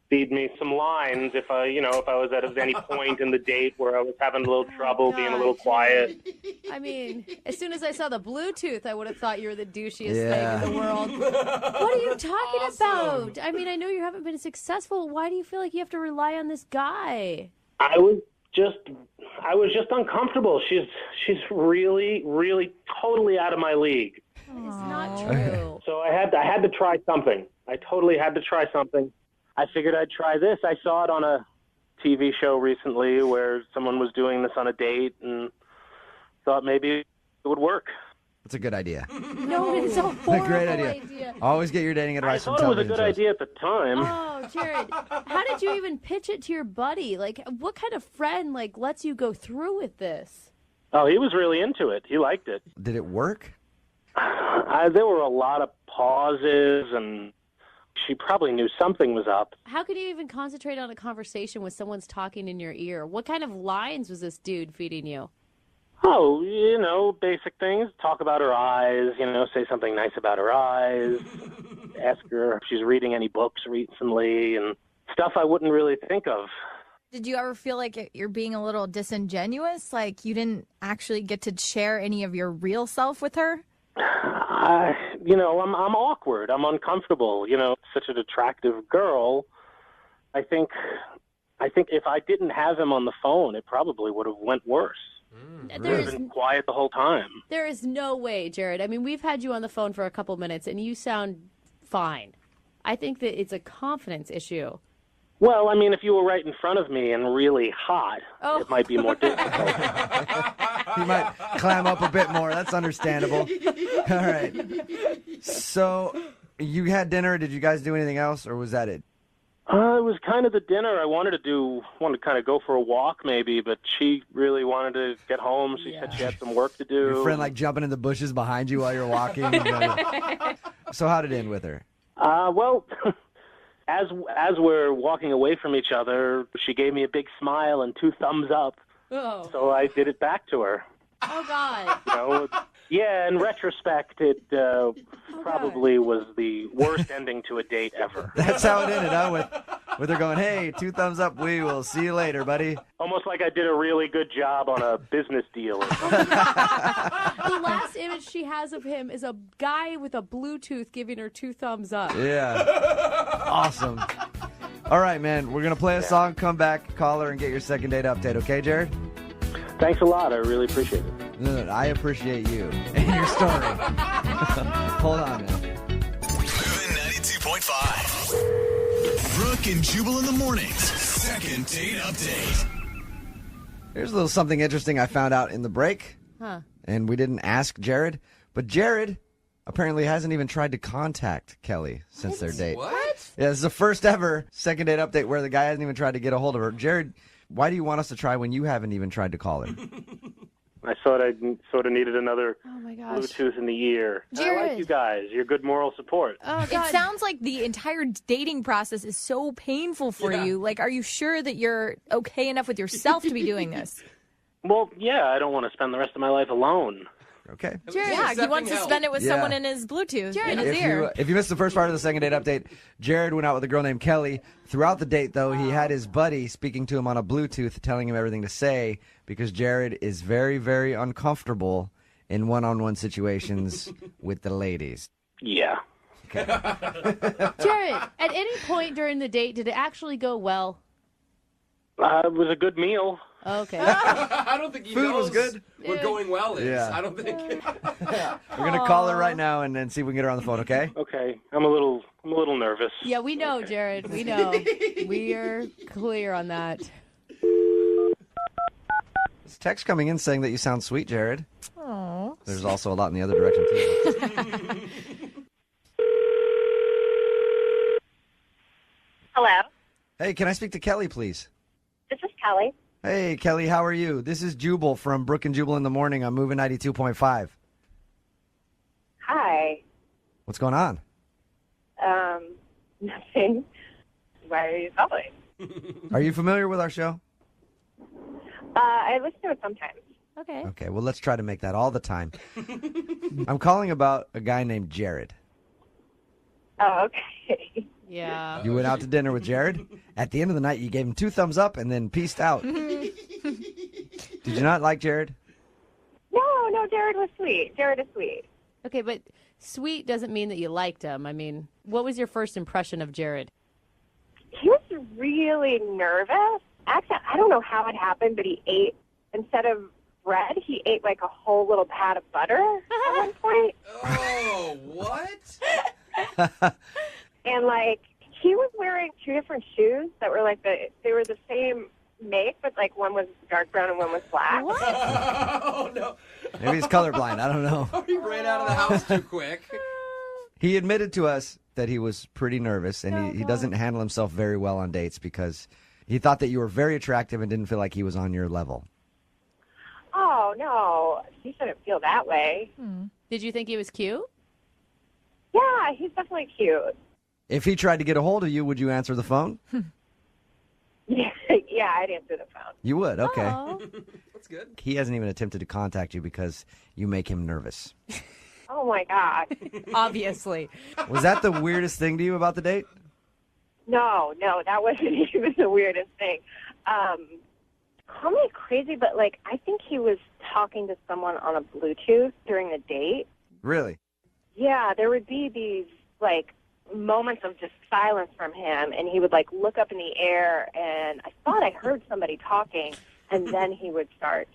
feed me some lines if I was at any point in the date where I was having a little trouble, being a little quiet. I mean, as soon as I saw the Bluetooth, I would have thought you were the douchiest Yeah. thing in the worworld. What are you talking about? I mean, I know you haven't been successful. Why do you feel like you have to rely on this guy? I was just uncomfortable. She's really, really totally out of my league. It's not true. So I had to try something. I totally had to try something. I figured I'd try this. I saw it on a TV show recently where someone was doing this on a date and thought maybe it would work. It's a good idea. No, it's a horrible Great idea. Always get your dating advice from I thought it was a television good shows. idea at the time. Oh, Jared, how did you even pitch it to your buddy? Like, what kind of friend, like, lets you go through with this? Oh, he was really into it. He liked it. Did it work? There were a lot of pauses, and she probably knew something was up. How could you even concentrate on a conversation when someone's talking in your ear? What kind of lines was this dude feeding you? Oh, basic things. Talk about her eyes, say something nice about her eyes. Ask her if she's reading any books recently, and stuff I wouldn't really think of. Did you ever feel like you're being a little disingenuous? Like you didn't actually get to share any of your real self with her? I'm awkward. I'm uncomfortable. Such an attractive girl. I think if I didn't have him on the phone, it probably would have went worse. I've been quiet the whole time. There is no way, Jared. I mean, we've had you on the phone for a couple minutes, and you sound fine. I think that it's a confidence issue. Well, I mean, if you were right in front of me and really hot, it might be more difficult. You might clam up a bit more. That's understandable. All right. So you had dinner. Did you guys do anything else, or was that it? It was kind of the dinner. I wanted to kind of go for a walk maybe, but she really wanted to get home. She said she had some work to do. Your friend like jumping in the bushes behind you while you're walking. So how did it end with her? Well, as we're walking away from each other, she gave me a big smile and 2 thumbs up. Oh. So I did it back to her. Oh, God. Yeah, in retrospect, it probably was the worst ending to a date ever. That's how it ended, huh? With her going, hey, 2 thumbs up, we will see you later, buddy. Almost like I did a really good job on a business deal or something. The last image she has of him is a guy with a Bluetooth giving her 2 thumbs up. Yeah. Awesome. All right, man. We're going to play a song, come back, call her, and get your second date update. Okay, Jared? Thanks a lot. I really appreciate it. No, I appreciate you and your story. Hold on, man. Moving 92.5. Brooke and Jubal in the mornings. Second date update. Here's a little something interesting I found out in the break. Huh. And we didn't ask Jared, but Jared apparently hasn't even tried to contact Kelly since their date. What? Yeah, this is the first ever second date update where the guy hasn't even tried to get a hold of her. Jared, why do you want us to try when you haven't even tried to call her? I thought I sort of needed another gosh. Bluetooth in the ear. I Jared. like you guys. You're good moral support. Oh, It God. sounds like the entire dating process is so painful for you. Like, are you sure that you're okay enough with yourself to be doing this? Well, yeah, I don't want to spend the rest of my life alone. Okay. Jared, yeah, he wants to spend it with someone in his Bluetooth, in his ear. If you missed the first part of the second date update, Jared went out with a girl named Kelly. Throughout the date, though, he had his buddy speaking to him on a Bluetooth, telling him everything to say, because Jared is very, very uncomfortable in one-on-one situations with the ladies. Yeah. Okay. Jared, at any point during the date, did it actually go well? It was a good meal. Okay. I don't think he Food knows was good. what going well is. Yeah. I don't think. We're going to call her right now and then see if we can get her on the phone, okay? Okay. I'm a little nervous. Yeah, we know, Jared. We know. We're clear on that. This text coming in saying that you sound sweet, Jared. Aww. There's also a lot in the other direction, too. Hello, Hey, can I speak to Kelly, please? this is Kelly. Hey, Kelly, how are you? This is Jubal from Brooke and Jubal in the Morning on Moving 92.5. Hi. What's going on? Nothing. Why are you calling? Are you familiar with our show? I listen to it sometimes. Okay. Okay, well, let's try to make that all the time. I'm calling about a guy named Jared. Oh, okay. Yeah. You went out to dinner with Jared. At the end of the night, you gave him 2 thumbs up and then peaced out. Did you not like Jared? No, Jared was sweet. Jared is sweet. Okay, but sweet doesn't mean that you liked him. I mean, what was your first impression of Jared? He was really nervous. Actually, I don't know how it happened, but he ate, instead of bread, he ate like a whole little pat of butter at one point. Oh, what? And like, he was wearing 2 different shoes that were like they were the same make, but like one was dark brown and one was black. Oh, no. Maybe he's colorblind. I don't know. He ran out of the house too quick. He admitted to us that he was pretty nervous, and he doesn't handle himself very well on dates because he thought that you were very attractive and didn't feel like he was on your level. Oh, no. He shouldn't feel that way. Did you think he was cute? Yeah, he's definitely cute. If he tried to get a hold of you, would you answer the phone? Yeah, I'd answer the phone. You would? Okay. That's good. He hasn't even attempted to contact you because you make him nervous. Oh, my God. Obviously. Was that the weirdest thing to you about the date? No, that wasn't even the weirdest thing. Call me crazy, but, like, I think he was talking to someone on a Bluetooth during the date. Really? Yeah, there would be these, like, moments of just silence from him, and he would, like, look up in the air, and I thought I heard somebody talking, and then he would start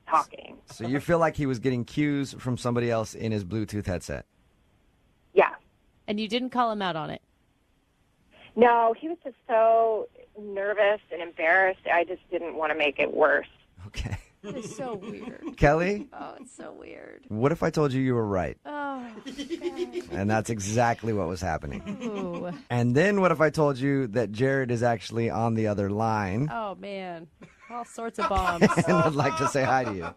talking. So you feel like he was getting cues from somebody else in his Bluetooth headset? Yeah. And you didn't call him out on it? No, he was just so nervous and embarrassed. I just didn't want to make it worse. Okay. It's so weird. Kelly? Oh, it's so weird. What if I told you were right? Oh, God. And that's exactly what was happening. Ooh. And then what if I told you that Jared is actually on the other line Oh, man. All sorts of bombs. and would like to say hi to you?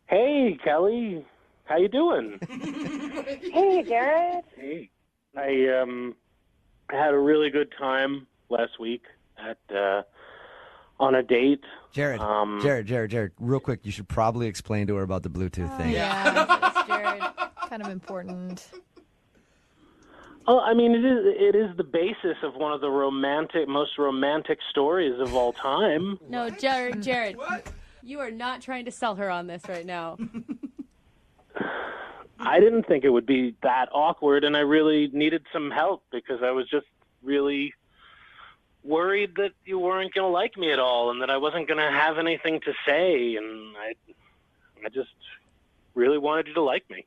Hey, Kelly. How you doing? Hey, Jared. Hey. I had a really good time last week at on a date. Jared, Jared, real quick, you should probably explain to her about the Bluetooth thing. Yeah, Jared. Kind of important. Oh, I mean, it is the basis of one of the most romantic stories of all time. No, Jared. What? You are not trying to sell her on this right now. I didn't think it would be that awkward, and I really needed some help because I was just really worried that you weren't going to like me at all and that I wasn't going to have anything to say, and I just really wanted you to like me.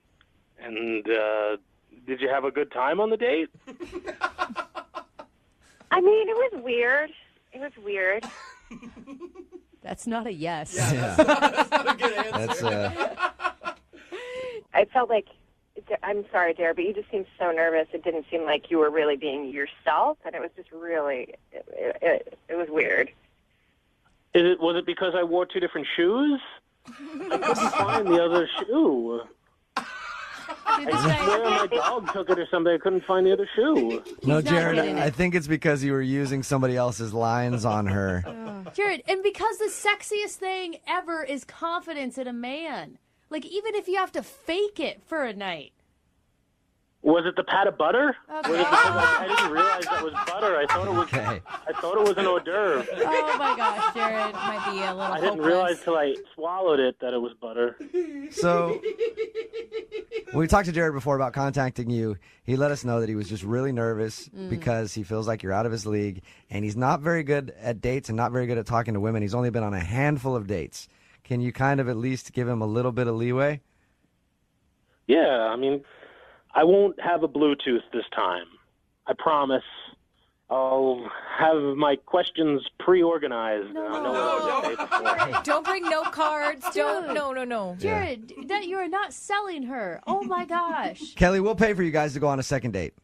And did you have a good time on the date? I mean, it was weird. That's not a yes. Yeah. That's not a good answer. That's I felt like, I'm sorry, Jared, but you just seemed so nervous. It didn't seem like you were really being yourself, and it was just really, it was weird. Was it because I wore two different shoes? I couldn't find the other shoe. I swear my dog took it or something. I couldn't find the other shoe. No, Jared, I think it's because you were using somebody else's lines on her. Jared, and because the sexiest thing ever is confidence in a man. Like, even if you have to fake it for a night. Was it the pat of butter? Okay. Was it because I didn't realize that was butter? I thought it was. Okay. I thought it was an hors d'oeuvre. Oh, my gosh, Jared. Might be a little I didn't realize till I swallowed it that it was butter. So, when we talked to Jared before about contacting you, he let us know that he was just really nervous because he feels like you're out of his league, and he's not very good at dates and not very good at talking to women. He's only been on a handful of dates. Can you kind of at least give him a little bit of leeway? Yeah, I mean, I won't have a Bluetooth this time. I promise. I'll have my questions pre-organized. Don't bring note cards. Don't. No. Jared, that you are not selling her. Oh, my gosh. Kelly, we'll pay for you guys to go on a second date.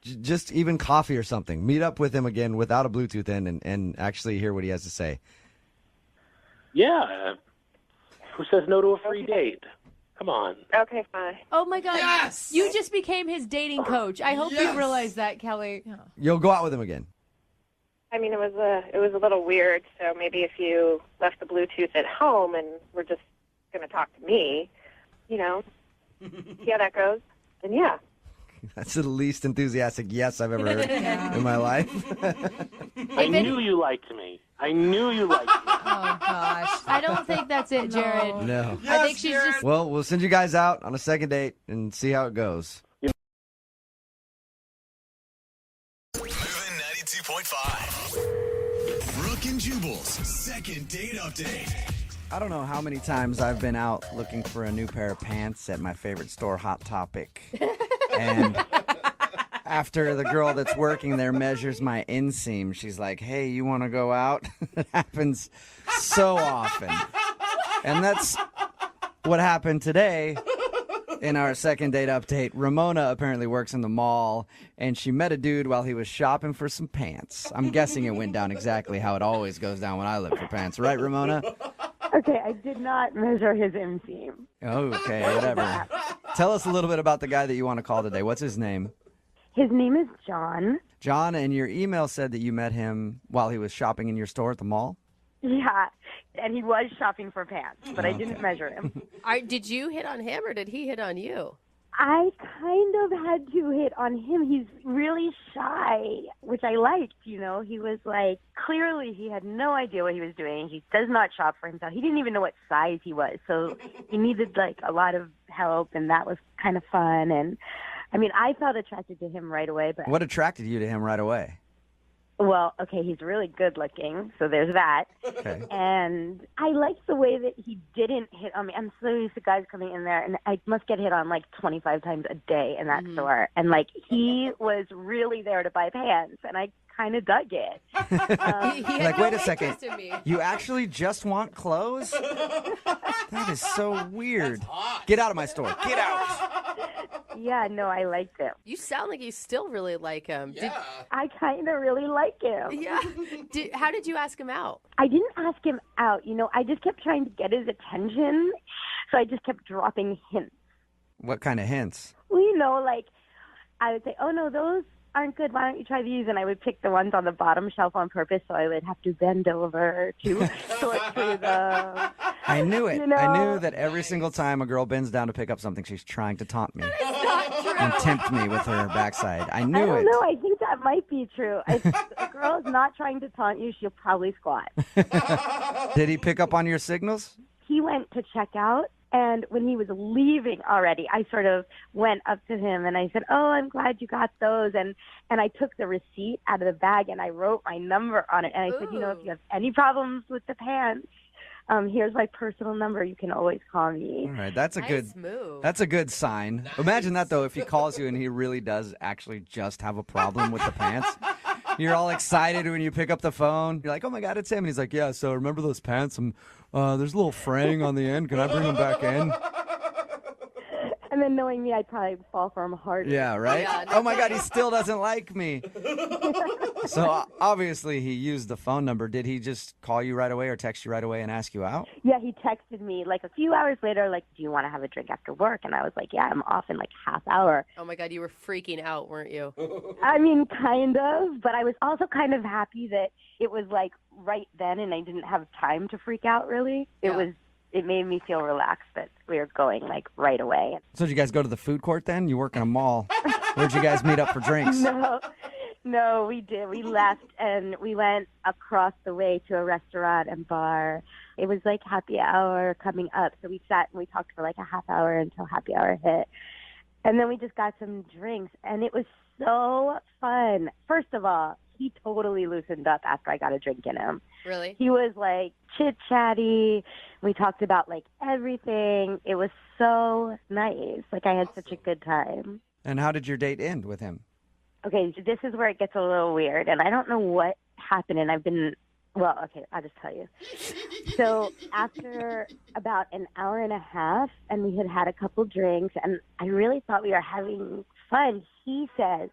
Just even coffee or something. Meet up with him again without a Bluetooth in and actually hear what he has to say. Yeah. Who says no to a free date? Come on. Okay, fine. Oh, my God. Yes! You just became his dating coach. I hope you realize that, Kelly. Yeah. You'll go out with him again. I mean, it was a little weird, so maybe if you left the Bluetooth at home and were just going to talk to me, see how that goes, then yeah. That's the least enthusiastic yes I've ever heard in my life. I knew you liked me. Oh, gosh. I don't think that's it, Jared. No. I think she's just... Well, we'll send you guys out on a second date and see how it goes. Moving 92.5. Brooke and Jubal's second date update. I don't know how many times I've been out looking for a new pair of pants at my favorite store, Hot Topic. And after the girl that's working there measures my inseam, she's like, hey, you want to go out? It happens so often. And that's what happened today in our second date update. Ramona apparently works in the mall, and she met a dude while he was shopping for some pants. I'm guessing it went down exactly how it always goes down when I look for pants. Right, Ramona? Okay, I did not measure his inseam. Okay, whatever. Tell us a little bit about the guy that you want to call today. What's his name? His name is John. John, and your email said that you met him while he was shopping in your store at the mall? Yeah, and he was shopping for pants, but I didn't measure him. Did you hit on him or did he hit on you? I kind of had to hit on him. He's really shy, which I liked, you know. He was like, clearly he had no idea what he was doing. He does not shop for himself. He didn't even know what size he was. So he needed like a lot of help, and that was kind of fun. And I mean, I felt attracted to him right away. But What attracted you to him right away? well, okay, he's really good looking, so there's that. Okay. And I liked the way that he didn't hit on me. I'm so used to guys coming in there, and I must get hit on like 25 times a day in that store. And like, he was really there to buy pants, and I kind of dug it. Like, wait a second. You actually just want clothes? That is so weird. Get out of my store. Get out. Yeah, no, I liked him. You sound like you still really like him. Yeah. I kind of really like him. Yeah. How did you ask him out? I didn't ask him out. You know, I just kept trying to get his attention, so I just kept dropping hints. What kind of hints? Well, you know, like, I would say, oh, no, those aren't good. Why don't you try these? And I would pick the ones on the bottom shelf on purpose, so I would have to bend over to sort through them. I knew it. You know? I knew that every single time a girl bends down to pick up something, she's trying to taunt me and tempt me with her backside. I knew I don't it. know. I think that might be true. If a girl is not trying to taunt you, she'll probably squat. Did he pick up on your signals? He went to check out, and when he was leaving already, I sort of went up to him and I said, oh, I'm glad you got those. And I took the receipt out of the bag and I wrote my number on it. And I said, you know, if you have any problems with the pants, here's my personal number. You can always call me. All right, that's a Nice move. That's a good sign. Nice. Imagine that though, if he calls you and he really does actually just have a problem with the pants. You're all excited when you pick up the phone. You're like, oh my God, it's him. And he's like, yeah, so remember those pants? There's a little fraying on the end. Can I bring them back in? And then knowing me, I'd probably fall for him hard. Yeah, right? Yeah, oh my God, he still doesn't like me. So obviously he used the phone number. Did he just call you right away or text you right away and ask you out? Yeah, he texted me like a few hours later, like, do you want to have a drink after work? And I was like, yeah, I'm off in like half hour. Oh my God, you were freaking out, weren't you? I mean, kind of, but I was also kind of happy that it was like right then and I didn't have time to freak out really. It made me feel relaxed that we were going like right away. So did you guys go to the food court then? You work in a mall. Where'd you guys meet up for drinks? No, we did. We left and we went across the way to a restaurant and bar. It was like happy hour coming up. So we sat and we talked for like a half hour until happy hour hit. And then we just got some drinks and it was so fun. First of all, he totally loosened up after I got a drink in him. Really? He was like chit-chatty. We talked about like everything. It was so nice. Like I had such a good time. And how did your date end with him? Okay, so this is where it gets a little weird. And I don't know what happened. And I'll just tell you. So after about an hour and a half, and we had a couple drinks, and I really thought we were having fun, he says,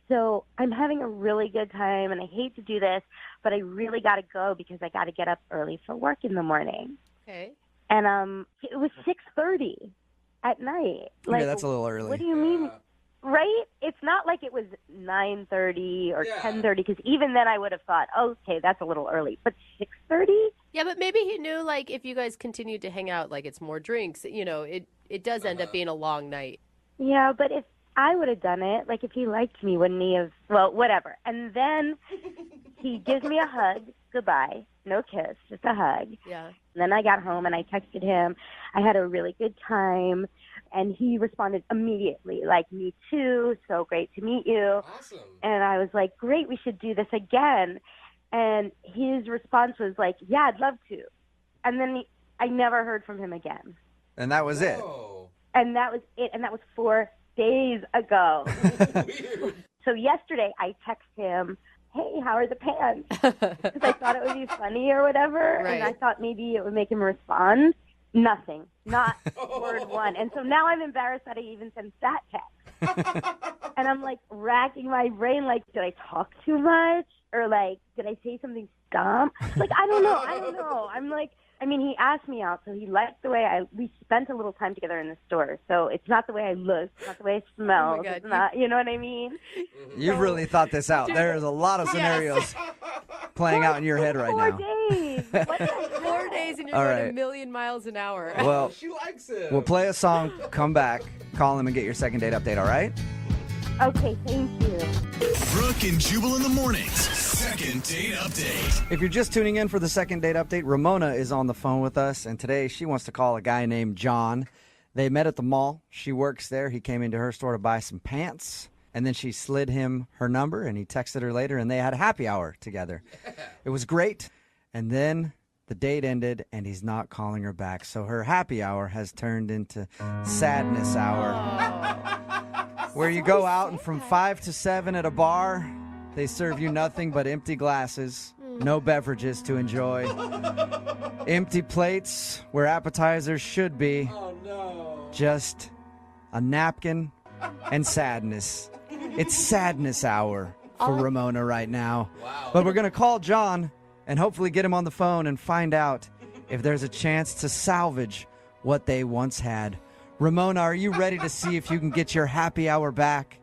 so I'm having a really good time, and I hate to do this, but I really got to go because I got to get up early for work in the morning. Okay. And it was 6:30 at night. Yeah, that's a little early. What do you mean? Right? It's not like it was 9:30 or 10:30, because even then I would have thought, okay, that's a little early. But 6:30? Yeah, but maybe he knew, like, if you guys continued to hang out, like, it's more drinks. You know, it does end up being a long night. Yeah, but if I would have done it, like, if he liked me, wouldn't he have? Well, whatever. And then he gives me a hug. Goodbye. No kiss, just a hug. Yeah. And then I got home and I texted him. I had a really good time. And he responded immediately, like, me too, so great to meet you. Awesome. And I was like, great, we should do this again. And his response was like, yeah, I'd love to. And then I never heard from him again. And that was it. And that was it. And that was 4 days ago. So yesterday I texted him, hey, how are the pants? Because I thought it would be funny or whatever. Right. And I thought maybe it would make him respond. Nothing. Not word one. And so now I'm embarrassed that I even sent that text. And I'm like racking my brain, like, did I talk too much? Or like, did I say something dumb? Like, I don't know. I'm like, I mean, he asked me out, so he liked the way we spent a little time together in the store. So it's not the way I look, it's not the way I smell. Oh my God, it's not, you know what I mean? You've really thought this out. There's a lot of scenarios playing out in your head right 4 now. days. What the heck? 4 days and you're All going right. a million miles an hour. Well, She likes him. we'll play a song, come back, call him, and get your second date update, all right? Okay, thank you. Brooke and Jubal in the mornings. Second date update. If you're just tuning in for the second date update, Ramona is on the phone with us, and today she wants to call a guy named John. They met at the mall. She works there. He came into her store to buy some pants, and then she slid him her number, and he texted her later, and they had a happy hour together. It was great, and then the date ended, and he's not calling her back. So her happy hour has turned into sadness hour, where you go out and from 5 to 7 at a bar, they serve you nothing but empty glasses, no beverages to enjoy, empty plates where appetizers should be, just a napkin and sadness. It's sadness hour for Ramona right now. Wow. But we're going to call John and hopefully get him on the phone and find out if there's a chance to salvage what they once had. Ramona, are you ready to see if you can get your happy hour back?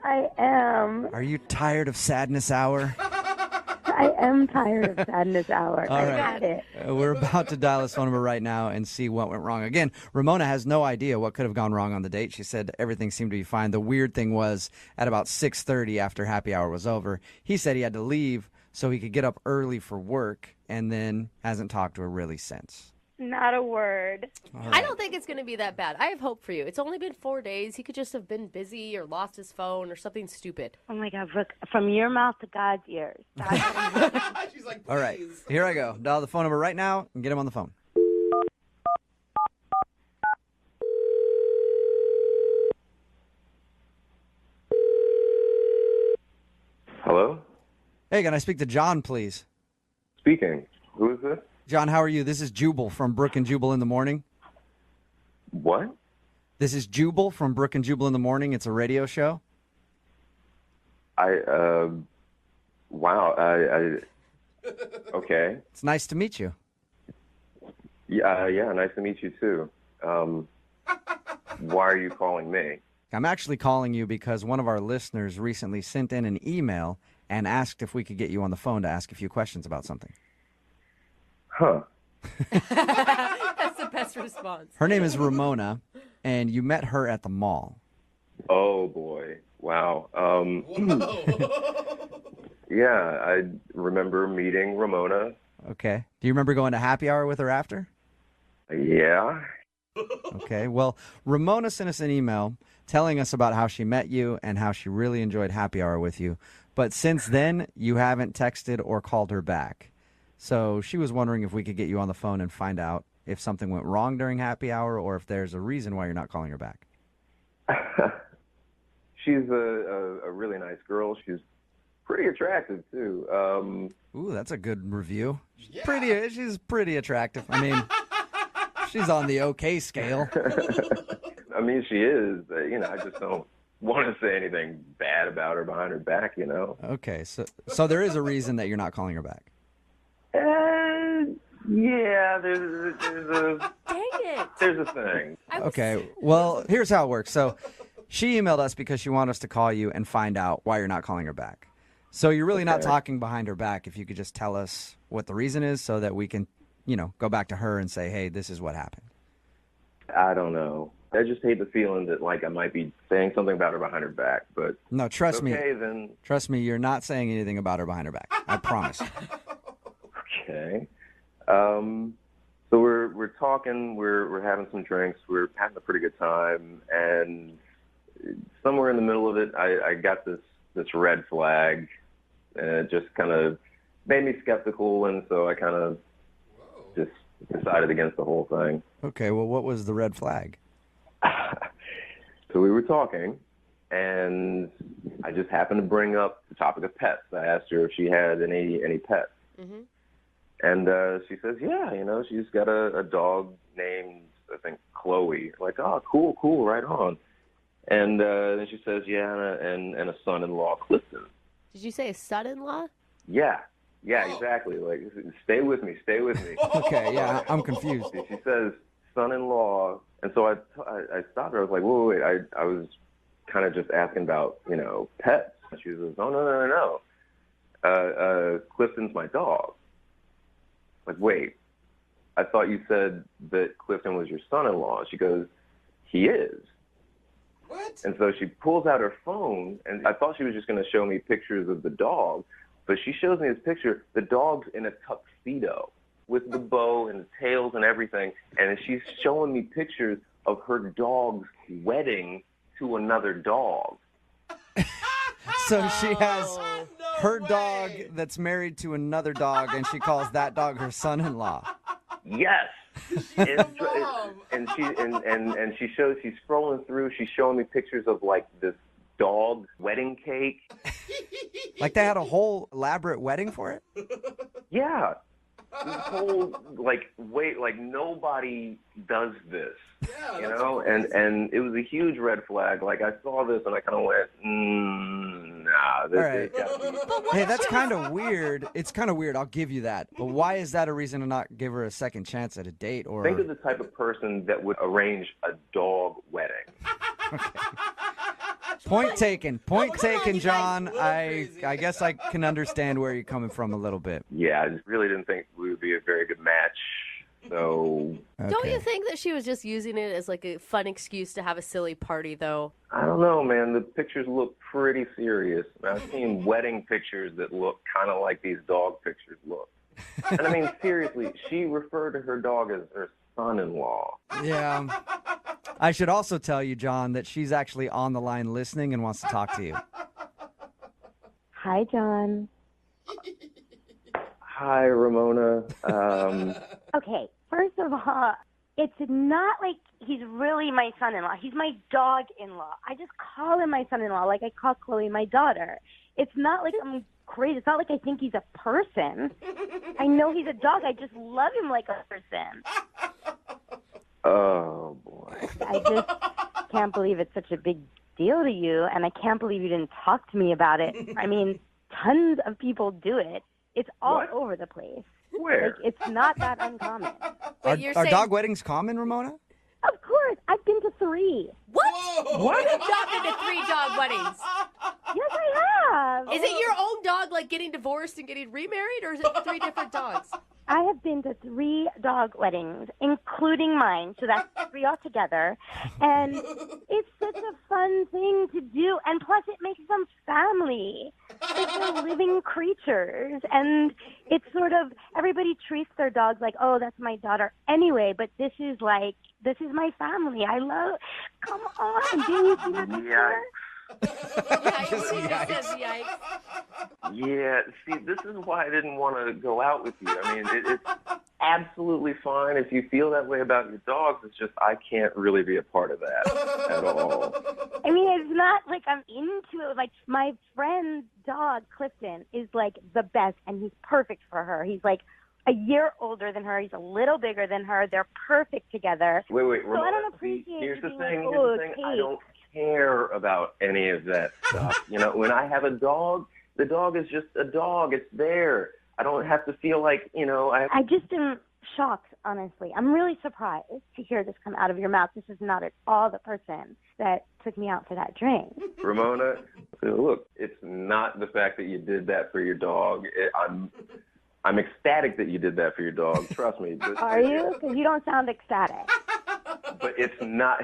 I am. Are you tired of sadness hour? I am tired of sadness hour. All I right. got it. We're about to dial his phone number right now and see what went wrong. Again, Ramona has no idea what could have gone wrong on the date. She said everything seemed to be fine. The weird thing was at about 6:30 after happy hour was over, he said he had to leave so he could get up early for work and then hasn't talked to her really since. Not a word. I don't think it's going to be that bad. I have hope for you. It's only been 4 days. He could just have been busy or lost his phone or something stupid. Oh my God, Brooke, from your mouth to God's ears. She's like, All right, here I go. Dial the phone number right now and get him on the phone. Hello? Hey, can I speak to John, please? Speaking. Who is this? John, how are you? This is Jubal from Brooke and Jubal in the Morning. What? This is Jubal from Brooke and Jubal in the Morning. It's a radio show. Wow. Okay. It's nice to meet you. Yeah, nice to meet you too. Why are you calling me? I'm actually calling you because one of our listeners recently sent in an email and asked if we could get you on the phone to ask a few questions about something. Huh. That's the best response. Her name is Ramona, and you met her at the mall. Oh, boy. Wow. Yeah, I remember meeting Ramona. Okay. Do you remember going to happy hour with her after? Yeah. Okay. Well, Ramona sent us an email telling us about how she met you and how she really enjoyed happy hour with you. But since then, you haven't texted or called her back. So she was wondering if we could get you on the phone and find out if something went wrong during happy hour or if there's a reason why you're not calling her back. She's a really nice girl. She's pretty attractive, too. Ooh, that's a good review. She's pretty attractive. I mean, she's on the okay scale. I mean, she is. I just don't want to say anything bad about her behind her back, Okay, so there is a reason that you're not calling her back. Yeah, there's Dang it. a thing. Okay, well, here's how it works. So she emailed us because she wanted us to call you and find out why you're not calling her back. So you're really not Okay. talking behind her back. If you could just tell us what the reason is so that we can, go back to her and say, hey, this is what happened. I don't know. I just hate the feeling that, I might be saying something about her behind her back, but... No, trust me. Okay, then... Trust me, you're not saying anything about her behind her back. I promise. Okay. So we're talking, we're having some drinks, we're having a pretty good time, and somewhere in the middle of it, I got this red flag, and it just kind of made me skeptical, and so I kind of just decided against the whole thing. Okay, well, what was the red flag? So we were talking, and I just happened to bring up the topic of pets. I asked her if she had any pets. Mm-hmm. And she says, yeah, she's got a dog named, I think, Chloe. Like, oh, cool, right on. And then she says, yeah, and a son-in-law, Clifton. Did you say a son-in-law? Yeah, exactly. Like, stay with me. Okay, yeah, I'm confused. She says son-in-law, and so I stopped her. I was like, wait. I was kind of just asking about, pets. And she says, oh, no. Clifton's my dog. Like, wait, I thought you said that Clifton was your son-in-law. She goes, he is. What? And so she pulls out her phone, and I thought she was just going to show me pictures of the dog, but she shows me this picture. The dog's in a tuxedo with the bow and the tails and everything, and she's showing me pictures of her dog's wedding to another dog. So she has her dog that's married to another dog, and she calls that dog her son-in-law. Yes. And she's scrolling through. She's showing me pictures of like this dog wedding cake. Like they had a whole elaborate wedding for it? Yeah. This whole nobody does this. Yeah, and it was a huge red flag. Like I saw this and I kind of went, nah. This, All right. gotta be... Hey, that's kind of weird. It's kind of weird. I'll give you that. But why is that a reason to not give her a second chance at a date? Or Think of the type of person that would arrange a dog wedding. Point taken, John. I guess I can understand where you're coming from a little bit. Yeah, I just really didn't think we would be a very good match. So Don't you think that she was just using it as like a fun excuse to have a silly party, though? I don't know, man. The pictures look pretty serious. I've seen wedding pictures that look kind of like these dog pictures look. And I mean, seriously, she referred to her dog as her son-in-law. Yeah. I should also tell you, John, that she's actually on the line listening and wants to talk to you. Hi, John. Hi, Ramona. Okay, first of all, it's not like he's really my son-in-law. He's my dog-in-law. I just call him my son-in-law like I call Chloe my daughter. It's not like I'm crazy. It's not like I think he's a person. I know he's a dog. I just love him like a person. Oh, boy. I just can't believe it's such a big deal to you, and I can't believe you didn't talk to me about it. I mean, tons of people do it. It's all over the place. Where? Like, it's not that uncommon. Are dog weddings common, Ramona? Of course. I've been to 3. What? What? You've been to 3 dog weddings. Yes, I have. Is it your own dog, like, getting divorced and getting remarried, or is it 3 different dogs? I have been to 3 dog weddings, including mine, so that's 3 altogether. And it's such a fun thing to do, and plus it makes them family. They're living creatures, and it's sort of, everybody treats their dogs like, oh, that's my daughter anyway, but this is my family. I love, come on, didn't you see that picture? Yeah, see, this is why I didn't want to go out with you. I mean, it's absolutely fine if you feel that way about your dogs. It's just I can't really be a part of that at all. I mean, it's not like I'm into it. Like, my friend's dog, Clifton, is, like, the best, and he's perfect for her. He's, like, a year older than her. He's a little bigger than her. They're perfect together. Wait, so Ramona, I don't appreciate here's you the being thing. like, Here's the thing. I don't care about any of that stuff. When I have a dog, the dog is just a dog. It's there. I don't have to feel like, I just am shocked, honestly. I'm really surprised to hear this come out of your mouth. This is not at all the person that took me out for that drink. Ramona, look, it's not the fact that you did that for your dog. I'm ecstatic that you did that for your dog. Trust me. Are you? Because you don't sound ecstatic. But it's not.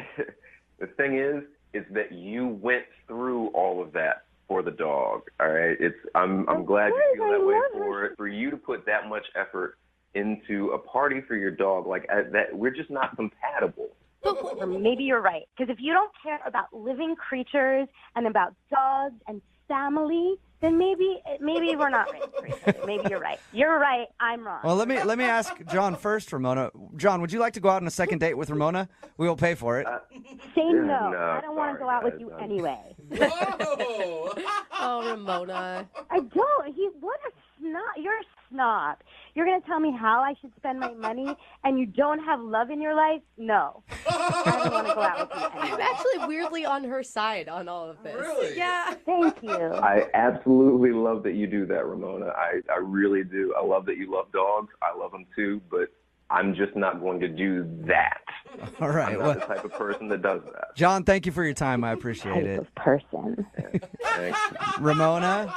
The thing is that you went through all of that for the dog. All right. I'm glad you feel that way for it. For you to put that much effort into a party for your dog like that, we're just not compatible. Or maybe you're right. Because if you don't care about living creatures and about dogs and family, then maybe we're not right for each other. Maybe you're right. You're right. I'm wrong. Well, let me ask John first, Ramona. John, would you like to go out on a second date with Ramona? We will pay for it. Say no. I don't want to go out with you anyway. Oh, Ramona. I don't. What a snob. You're a snob. You're going to tell me how I should spend my money and you don't have love in your life? No. I don't want to go out with you I'm anymore. actually weirdly on her side on all of this. Really? Yeah. Thank you. I absolutely love that you do that, Ramona. I really do. I love that you love dogs. I love them too, but I'm just not going to do that. All right. I'm not the type of person that does that. John, thank you for your time. I appreciate it. Person. Thanks. Ramona,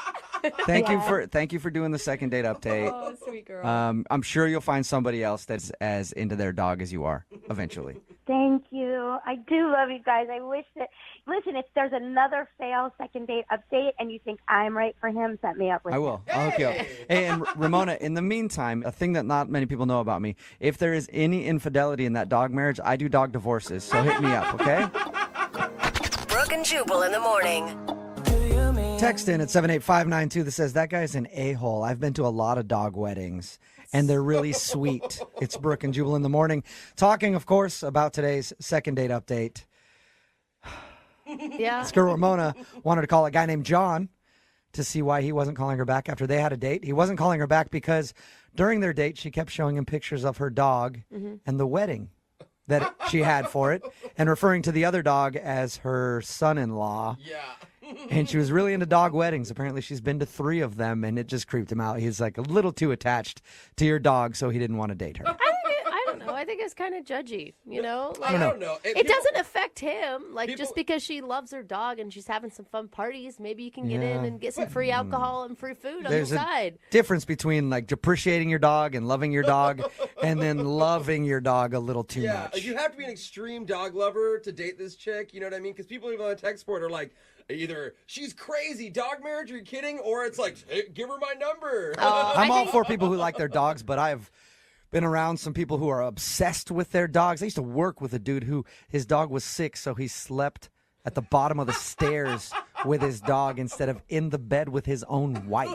thank you Yeah. for doing the second date update. Oh, sweet girl. I'm sure you'll find somebody else that's as into their dog as you are eventually. Thank you. I do love you guys. I wish that, listen, if there's another fail second date update and you think I'm right for him, set me up with I him. will. I'll hook you up. Hey, and Ramona, in the meantime, a thing that not many people know about me, if there is any infidelity in that dog marriage, I do dog divorces. So hit me up, okay? Brooke and Jubal in the morning. Text in at 78592 that says, that guy's an a-hole. I've been to a lot of dog weddings, and they're really sweet. It's Brooke and Jubal in the morning. Talking, of course, about today's second date update. Yeah. This girl, Ramona, wanted to call a guy named John to see why he wasn't calling her back after they had a date. He wasn't calling her back because during their date, she kept showing him pictures of her dog and the wedding that she had for it, and referring to the other dog as her son-in-law. Yeah. And she was really into dog weddings. Apparently, she's been to 3 of them, and it just creeped him out. He's like a little too attached to your dog, so he didn't want to date her. I don't know. I think it's kind of judgy, you know? Like, I don't know. It doesn't affect him. Like, just because she loves her dog and she's having some fun parties, maybe you can get in and get some free alcohol and free food on the There's a side. difference between like appreciating your dog and loving your dog, and then loving your dog a little too Yeah, much. you have to be an extreme dog lover to date this chick. You know what I mean? Because people even on the text board are like, either she's crazy, dog marriage, are you kidding? Or it's like, hey, give her my number. I'm all for people who like their dogs, but I've been around some people who are obsessed with their dogs. I used to work with a dude who his dog was sick, so he slept at the bottom of the stairs with his dog instead of in the bed with his own wife.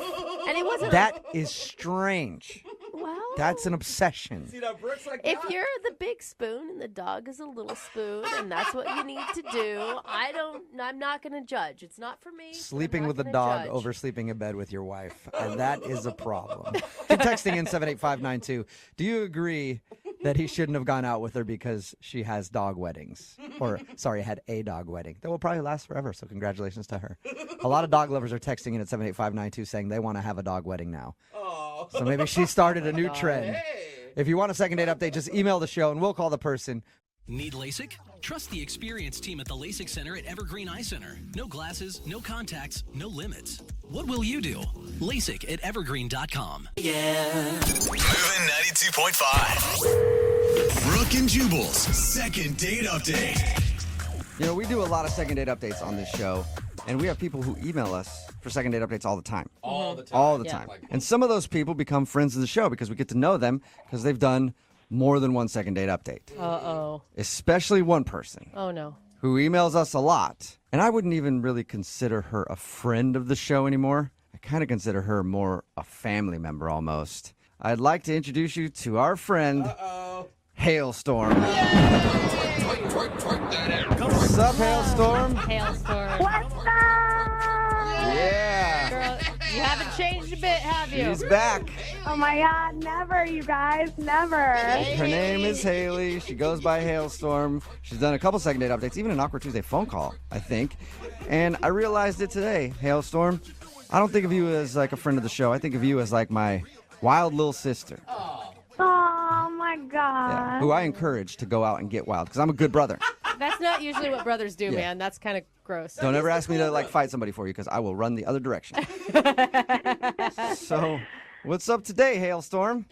And it wasn't That is strange. well. That's an obsession. See, now Brooke's like, If you're the big spoon and the dog is a little spoon and that's what you need to do, I'm not going to judge. It's not for me. Sleeping with a dog over sleeping in bed with your wife. And that is a problem. Keep texting in 78592. Do you agree that he shouldn't have gone out with her because she has dog weddings? Or, sorry, had a dog wedding. That will probably last forever, so congratulations to her. A lot of dog lovers are texting in at 78592 saying they want to have a dog wedding now. So maybe she started a new trend. If you want a second date update, just email the show and we'll call the person. Need LASIK? Trust the experienced team at the LASIK Center at Evergreen Eye Center. No glasses, no contacts, no limits. What will you do? LASIK at evergreen.com. Yeah. Moving 92.5. Brooke and Jubal's second date update. You know, we do a lot of second date updates on this show, and we have people who email us for second date updates all the time. All the time. All the Yeah. time. And some of those people become friends of the show because we get to know them because they've done more than one second date update. Uh-oh. Especially one person Oh, no. who emails us a lot. And I wouldn't even really consider her a friend of the show anymore. I kind of consider her more a family member almost. I'd like to introduce you to our friend, Hailstorm. What's up, Hailstorm? Hailstorm. What's up? Yeah. Girl, you haven't changed a bit, have you? She's back. Oh my God, never, you guys, never. Her name is Haley. She goes by Hailstorm. She's done a couple second date updates, even an Awkward Tuesday phone call, I think. And I realized it today, Hailstorm. I don't think of you as like a friend of the show. I think of you as like my wild little sister. Oh my God. Who I encourage to go out and get wild because I'm a good brother. That's not usually what brothers do, man. That's kind of gross. Don't ever ask me to like fight somebody for you because I will run the other direction. So, what's up today, Hailstorm?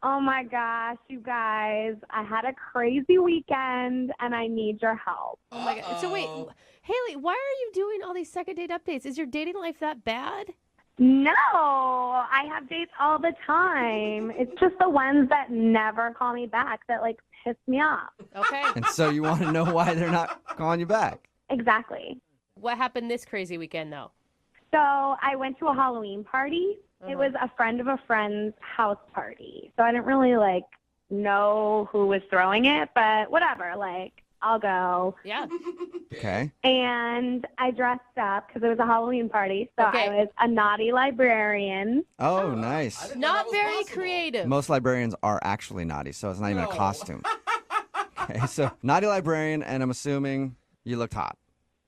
Oh my gosh, you guys. I had a crazy weekend and I need your help. Oh my God. So wait, Haley, why are you doing all these second date updates? Is your dating life that bad? No, I have dates all the time. It's just the ones that never call me back that like piss me off. Okay. And so you want to know why they're not calling you back? Exactly. What happened this crazy weekend, though? So I went to a Halloween party. It was a friend of a friend's house party. So I didn't really like know who was throwing it, but whatever. Like I'll go. Yeah. Okay. And I dressed up because it was a Halloween party. So I was a naughty librarian. Oh, nice. Not very creative. Most librarians are actually naughty, so it's not even a costume. Okay, so naughty librarian, and I'm assuming you looked hot.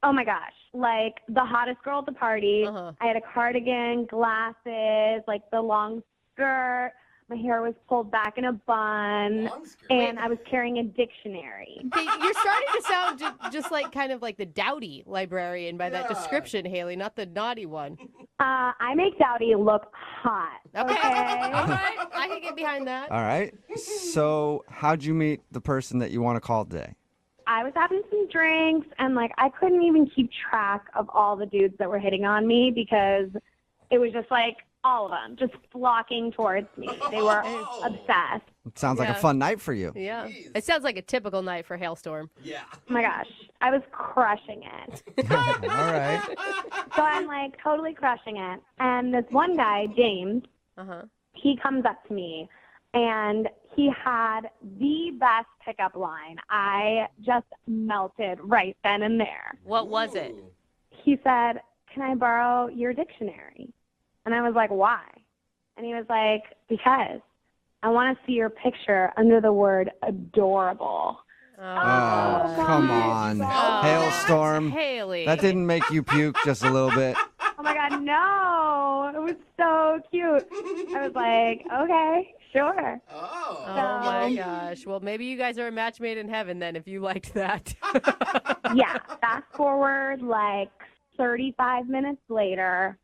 Oh my gosh, like the hottest girl at the party. I had a cardigan, glasses, like the long skirt. My hair was pulled back in a bun, and I was carrying a dictionary. Okay, you're starting to sound just like kind of like the dowdy librarian by that description, Haley, not the naughty one. I make Dowdy look hot. Okay. All right. I can get behind that. All right. So how'd you meet the person that you want to call today? I was having some drinks, and like I couldn't even keep track of all the dudes that were hitting on me because it was just like all of them just flocking towards me. They were obsessed. It sounds like a fun night for you. Yeah. It sounds like a typical night for Hailstorm. Yeah. Oh my gosh, I was crushing it. All right. So I'm like totally crushing it. And this one guy, James, he comes up to me and he had the best pickup line. I just melted right then and there. What was it? He said, "Can I borrow your dictionary?" And I was like, "Why?" And he was like, "Because I want to see your picture under the word adorable." Oh, come on. Hailstorm. Haley. That didn't make you puke just a little bit. Oh my God, no. It was so cute. I was like, okay, sure. Oh my gosh. Well, maybe you guys are a match made in heaven then if you liked that. Yeah, fast forward like 35 minutes later,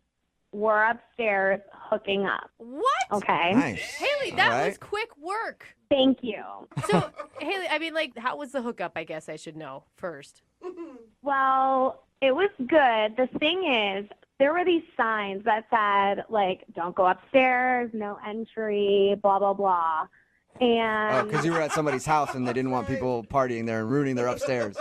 we're upstairs hooking up. What? Okay. Nice. Haley, that was quick work. Thank you. So, Haley, I mean, like, how was the hookup, I guess I should know first. Well, it was good. The thing is, there were these signs that said, like, don't go upstairs, no entry, blah, blah, blah. And Because you were at somebody's house and they didn't want people partying there and ruining their upstairs.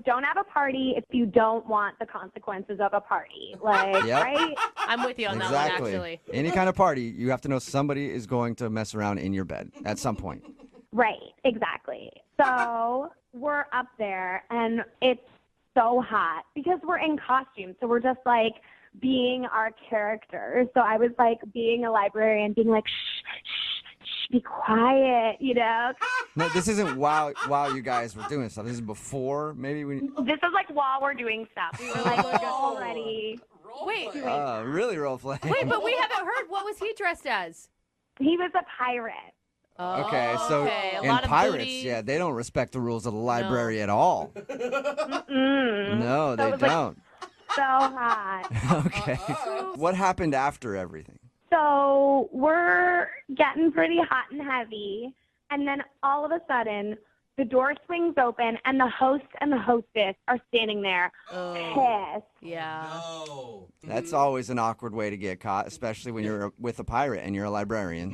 don't have a party if you don't want the consequences of a party. Like, Yep. right? I'm with you on that one, actually. Any kind of party, you have to know somebody is going to mess around in your bed at some point. Right, exactly. So we're up there, and it's so hot because we're in costume. So we're just like being our characters. So I was like being a librarian, being like, shh, shh, shh, be quiet, you know? No, this isn't while you guys were doing stuff. This is before, maybe we. This is like while we're doing stuff. We were like already. Wait, Really role play. wait, but we haven't heard. What was he dressed as? He was a pirate. Okay, so a in lot of pirates, booty. yeah, they don't respect the rules of the library at all. Mm-mm. No, So they it was, like, don't. so hot. Okay. What happened after everything? So we're getting pretty hot and heavy, and then all of a sudden, the door swings open, and the host and the hostess are standing there, pissed. Yeah. That's always an awkward way to get caught, especially when you're with a pirate and you're a librarian.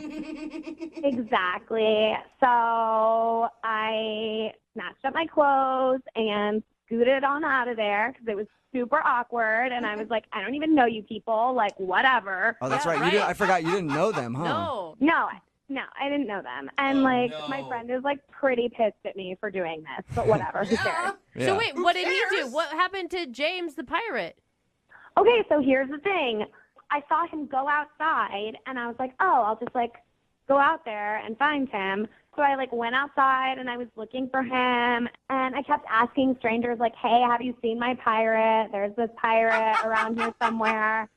Exactly. So I snatched up my clothes and scooted on out of there because it was super awkward, and I was like, I don't even know you people, like, whatever. Oh, that's right. You did, I forgot you didn't know them, huh? No, I didn't know them. And, my friend is, like, pretty pissed at me for doing this, but whatever. Who cares? Yeah. So wait, what did he do? What happened to James the pirate? Okay, so here's the thing. I saw him go outside, and I was like, oh, I'll just, like, go out there and find him. So I, like, went outside, and I was looking for him, and I kept asking strangers, like, hey, have you seen my pirate? There's this pirate around here somewhere.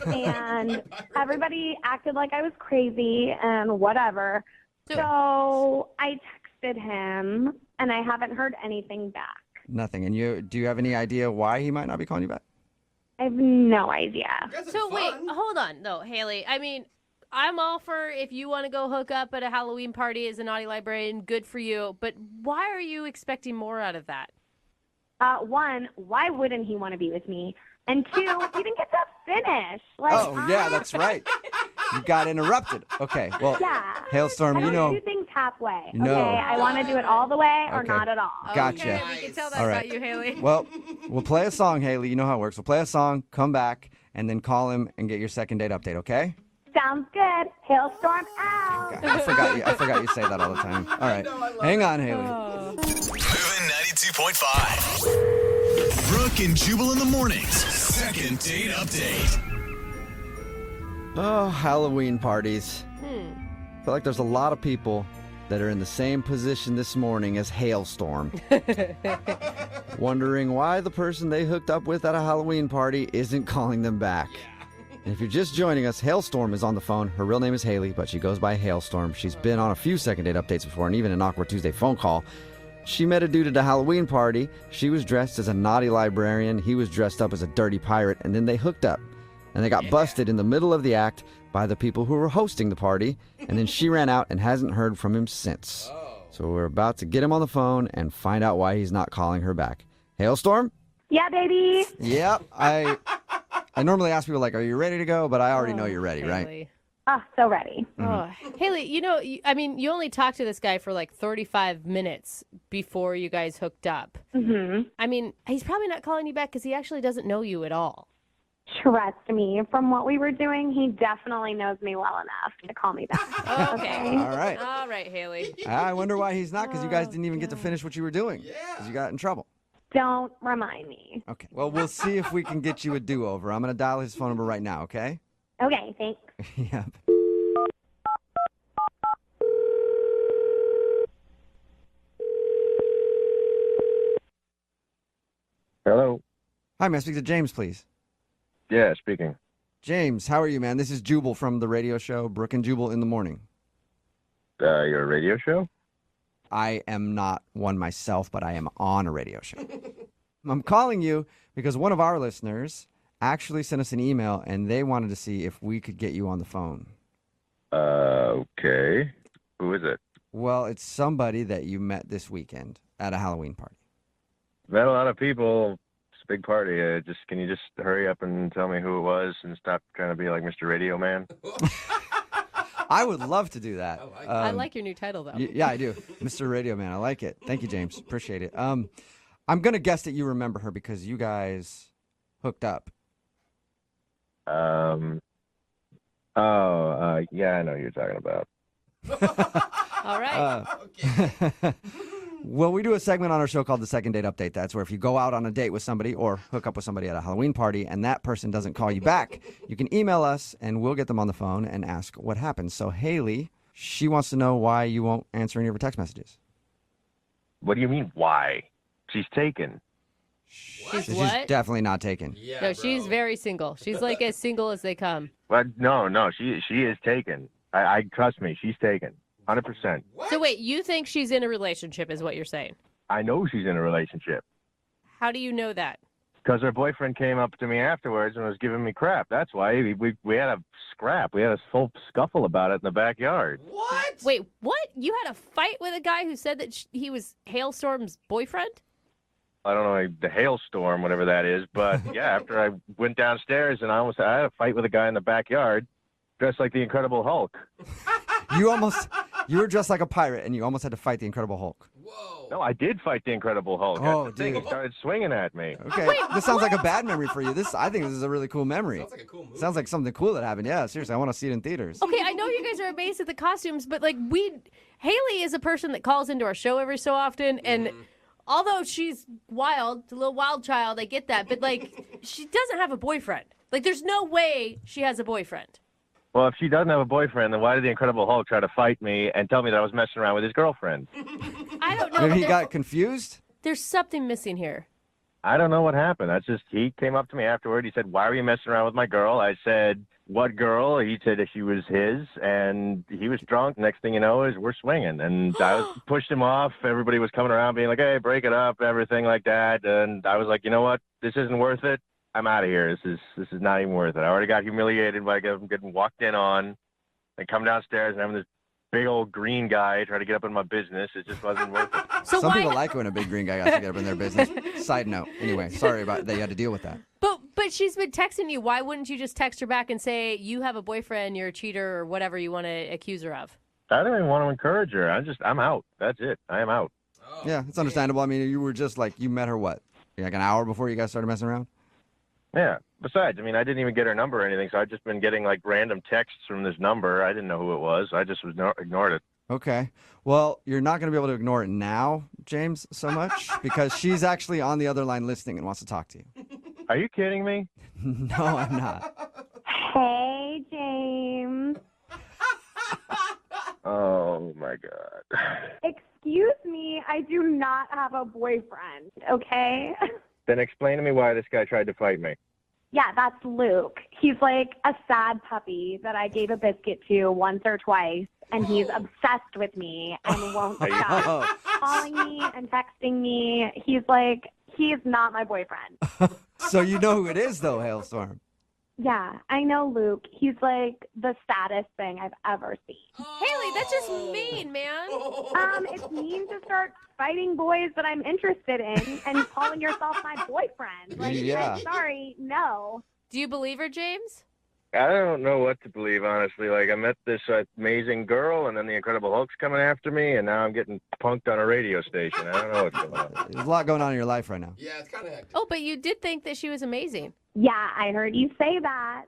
And everybody acted like I was crazy and whatever. So I texted him, and I haven't heard anything back. Nothing. And do you have any idea why he might not be calling you back? I have no idea. So wait, hold on, though, Haley. I mean, I'm all for if you want to go hook up at a Halloween party as a naughty librarian, good for you. But why are you expecting more out of that? One, why wouldn't he want to be with me? And two, he didn't get to finish. Like, Oh, yeah, that's right. You got interrupted. Okay, well, yeah. Hailstorm, I you don't know. do things halfway. No. Okay, I want to do it all the way or Okay. not at all. Gotcha. Okay, we can tell that All about right. you, Haley. Well, we'll play a song, Haley. You know how it works. We'll play a song, come back, and then call him and get your second date update, okay? Sounds good. Hailstorm out. I forgot you say that all the time. All right. Hang on, Haley. Moving 92. Ep.52.5. Brooke and Jubal in the mornings. Second date update. Oh, Halloween parties. I feel like there's a lot of people that are in the same position this morning as Hailstorm. Wondering why the person they hooked up with at a Halloween party isn't calling them back. And if you're just joining us, Hailstorm is on the phone. Her real name is Haley, but she goes by Hailstorm. She's been on a few second date updates before and even an Awkward Tuesday phone call. She met a dude at a Halloween party. She was dressed as a naughty librarian. He was dressed up as a dirty pirate, and then they hooked up. And they got busted in the middle of the act by the people who were hosting the party, and then she ran out and hasn't heard from him since. So we're about to get him on the phone and find out why he's not calling her back. Hailstorm? Yeah, baby. Yep. I normally ask people, like, are you ready to go? But I already know you're ready, right? Haley. Oh, so ready. Oh, Haley, you only talked to this guy for like 35 minutes before you guys hooked up. Mm-hmm. I mean, he's probably not calling you back because he actually doesn't know you at all. Trust me, from what we were doing, he definitely knows me well enough to call me back. Okay. All right. All right, Haley. I wonder why he's not, because you guys didn't even get to finish what you were doing. Because you got in trouble. Don't remind me. Okay. Well, we'll see if we can get you a do-over. I'm going to dial his phone number right now, okay? Okay, thanks. Yep. Hello. Hi, may I speak to James, please? Yeah, speaking. James, how are you, man? This is Jubal from the radio show Brooke and Jubal in the Morning. Your radio show? I am not one myself, but I am on a radio show. I'm calling you because one of our listeners actually sent us an email, and they wanted to see if we could get you on the phone. Okay. Who is it? Well, it's somebody that you met this weekend at a Halloween party. Met a lot of people. It's a big party. Can you just hurry up and tell me who it was and stop trying to be like Mr. Radio Man? I would love to do that. I like your new title, though. Yeah, I do. Mr. Radio Man. I like it. Thank you, James. Appreciate it. I'm going to guess that you remember her because you guys hooked up. Yeah, I know who you're talking about. All right. Well, we do a segment on our show called the Second Date Update. That's where if you go out on a date with somebody or hook up with somebody at a Halloween party and that person doesn't call you back, you can email us and we'll get them on the phone and ask what happened. So Haley, she wants to know why you won't answer any of her text messages. What do you mean, why? She's taken. She's She's what? definitely not taken. No, she's very single. She's like as single as they come. But no, she is taken. I trust me, she's taken. 100%. So wait, you think she's in a relationship is what you're saying? I know she's in a relationship. How do you know that? Because her boyfriend came up to me afterwards and was giving me crap. That's why we had a scrap. We had a full scuffle about it in the backyard. What? Wait, what? You had a fight with a guy who said that he was Hailstorm's boyfriend? I don't know, the hailstorm, whatever that is. But yeah, after I went downstairs and I had a fight with a guy in the backyard dressed like the Incredible Hulk. You were dressed like a pirate and you almost had to fight the Incredible Hulk. No, I did fight the Incredible Hulk. Oh, That's the thing. dude. He started swinging at me. Okay, this sounds like a bad memory for you. I think this is a really cool memory. Sounds like a cool movie. Sounds like something cool that happened. Yeah, seriously, I want to see it in theaters. Okay, I know you guys are amazed at the costumes, but like Haley is a person that calls into our show every so often, and although she's wild, a little wild child, I get that, but like she doesn't have a boyfriend. Like there's no way she has a boyfriend. Well, if she doesn't have a boyfriend, then why did the Incredible Hulk try to fight me and tell me that I was messing around with his girlfriend? I don't know. Maybe he got confused? There's something missing here. I don't know what happened. He came up to me afterward. He said, "Why are you messing around with my girl?" I said, "What girl?" He said that she was his, and he was drunk. Next thing you know is we're swinging, and I pushed him off. Everybody was coming around being like, "Hey, break it up," everything like that. And I was like, you know what? This isn't worth it. I'm out of here. This is not even worth it. I already got humiliated by getting walked in on and come downstairs and having this big old green guy try to get up in my business. It just wasn't worth it. Some people like when a big green guy got to get up in their business. Side note. Anyway, sorry about that you had to deal with that. But she's been texting you. Why wouldn't you just text her back and say, you have a boyfriend, you're a cheater, or whatever you want to accuse her of? I don't even want to encourage her. I'm out. That's it. I am out. Yeah, it's understandable. I mean, you were just like, you met her what? Like an hour before you guys started messing around? Yeah. Besides, I mean, I didn't even get her number or anything, so I've just been getting like random texts from this number. I didn't know who it was. I just ignored it. Okay. Well, you're not going to be able to ignore it now, James, so much, because she's actually on the other line listening and wants to talk to you. Are you kidding me? No, I'm not. Hey, James. Oh, my God. Excuse me, I do not have a boyfriend, okay? Then explain to me why this guy tried to fight me. Yeah, that's Luke. He's like a sad puppy that I gave a biscuit to once or twice, and he's obsessed with me and won't stop calling me and texting me. He's not my boyfriend. So you know who it is, though, Hailstorm. Yeah, I know Luke. He's like the saddest thing I've ever seen. Haley, that's just mean, man. It's mean to start fighting boys that I'm interested in and calling yourself my boyfriend. Like, Yeah. I'm sorry, no. Do you believe her, James? I don't know what to believe, honestly. Like, I met this amazing girl, and then the Incredible Hulk's coming after me, and now I'm getting punked on a radio station. I don't know what's going on. There's a lot going on in your life right now. Yeah, it's kind of hectic. Oh, but you did think that she was amazing. Yeah, I heard you say that.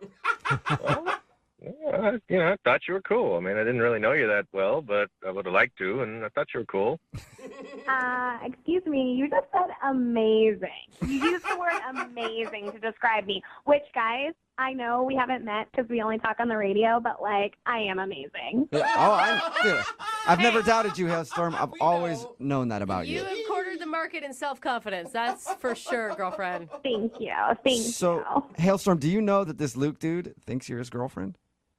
I thought you were cool. I mean, I didn't really know you that well, but I would have liked to, and I thought you were cool. Excuse me, you just said amazing. You used the word amazing to describe me, which, guys, I know we haven't met because we only talk on the radio, but, like, I am amazing. I've never doubted you, Hailstorm. I've always known that about you. You have cornered the market in self-confidence. That's for sure, girlfriend. Thank you. Thank you. So, Hailstorm, do you know that this Luke dude thinks you're his girlfriend?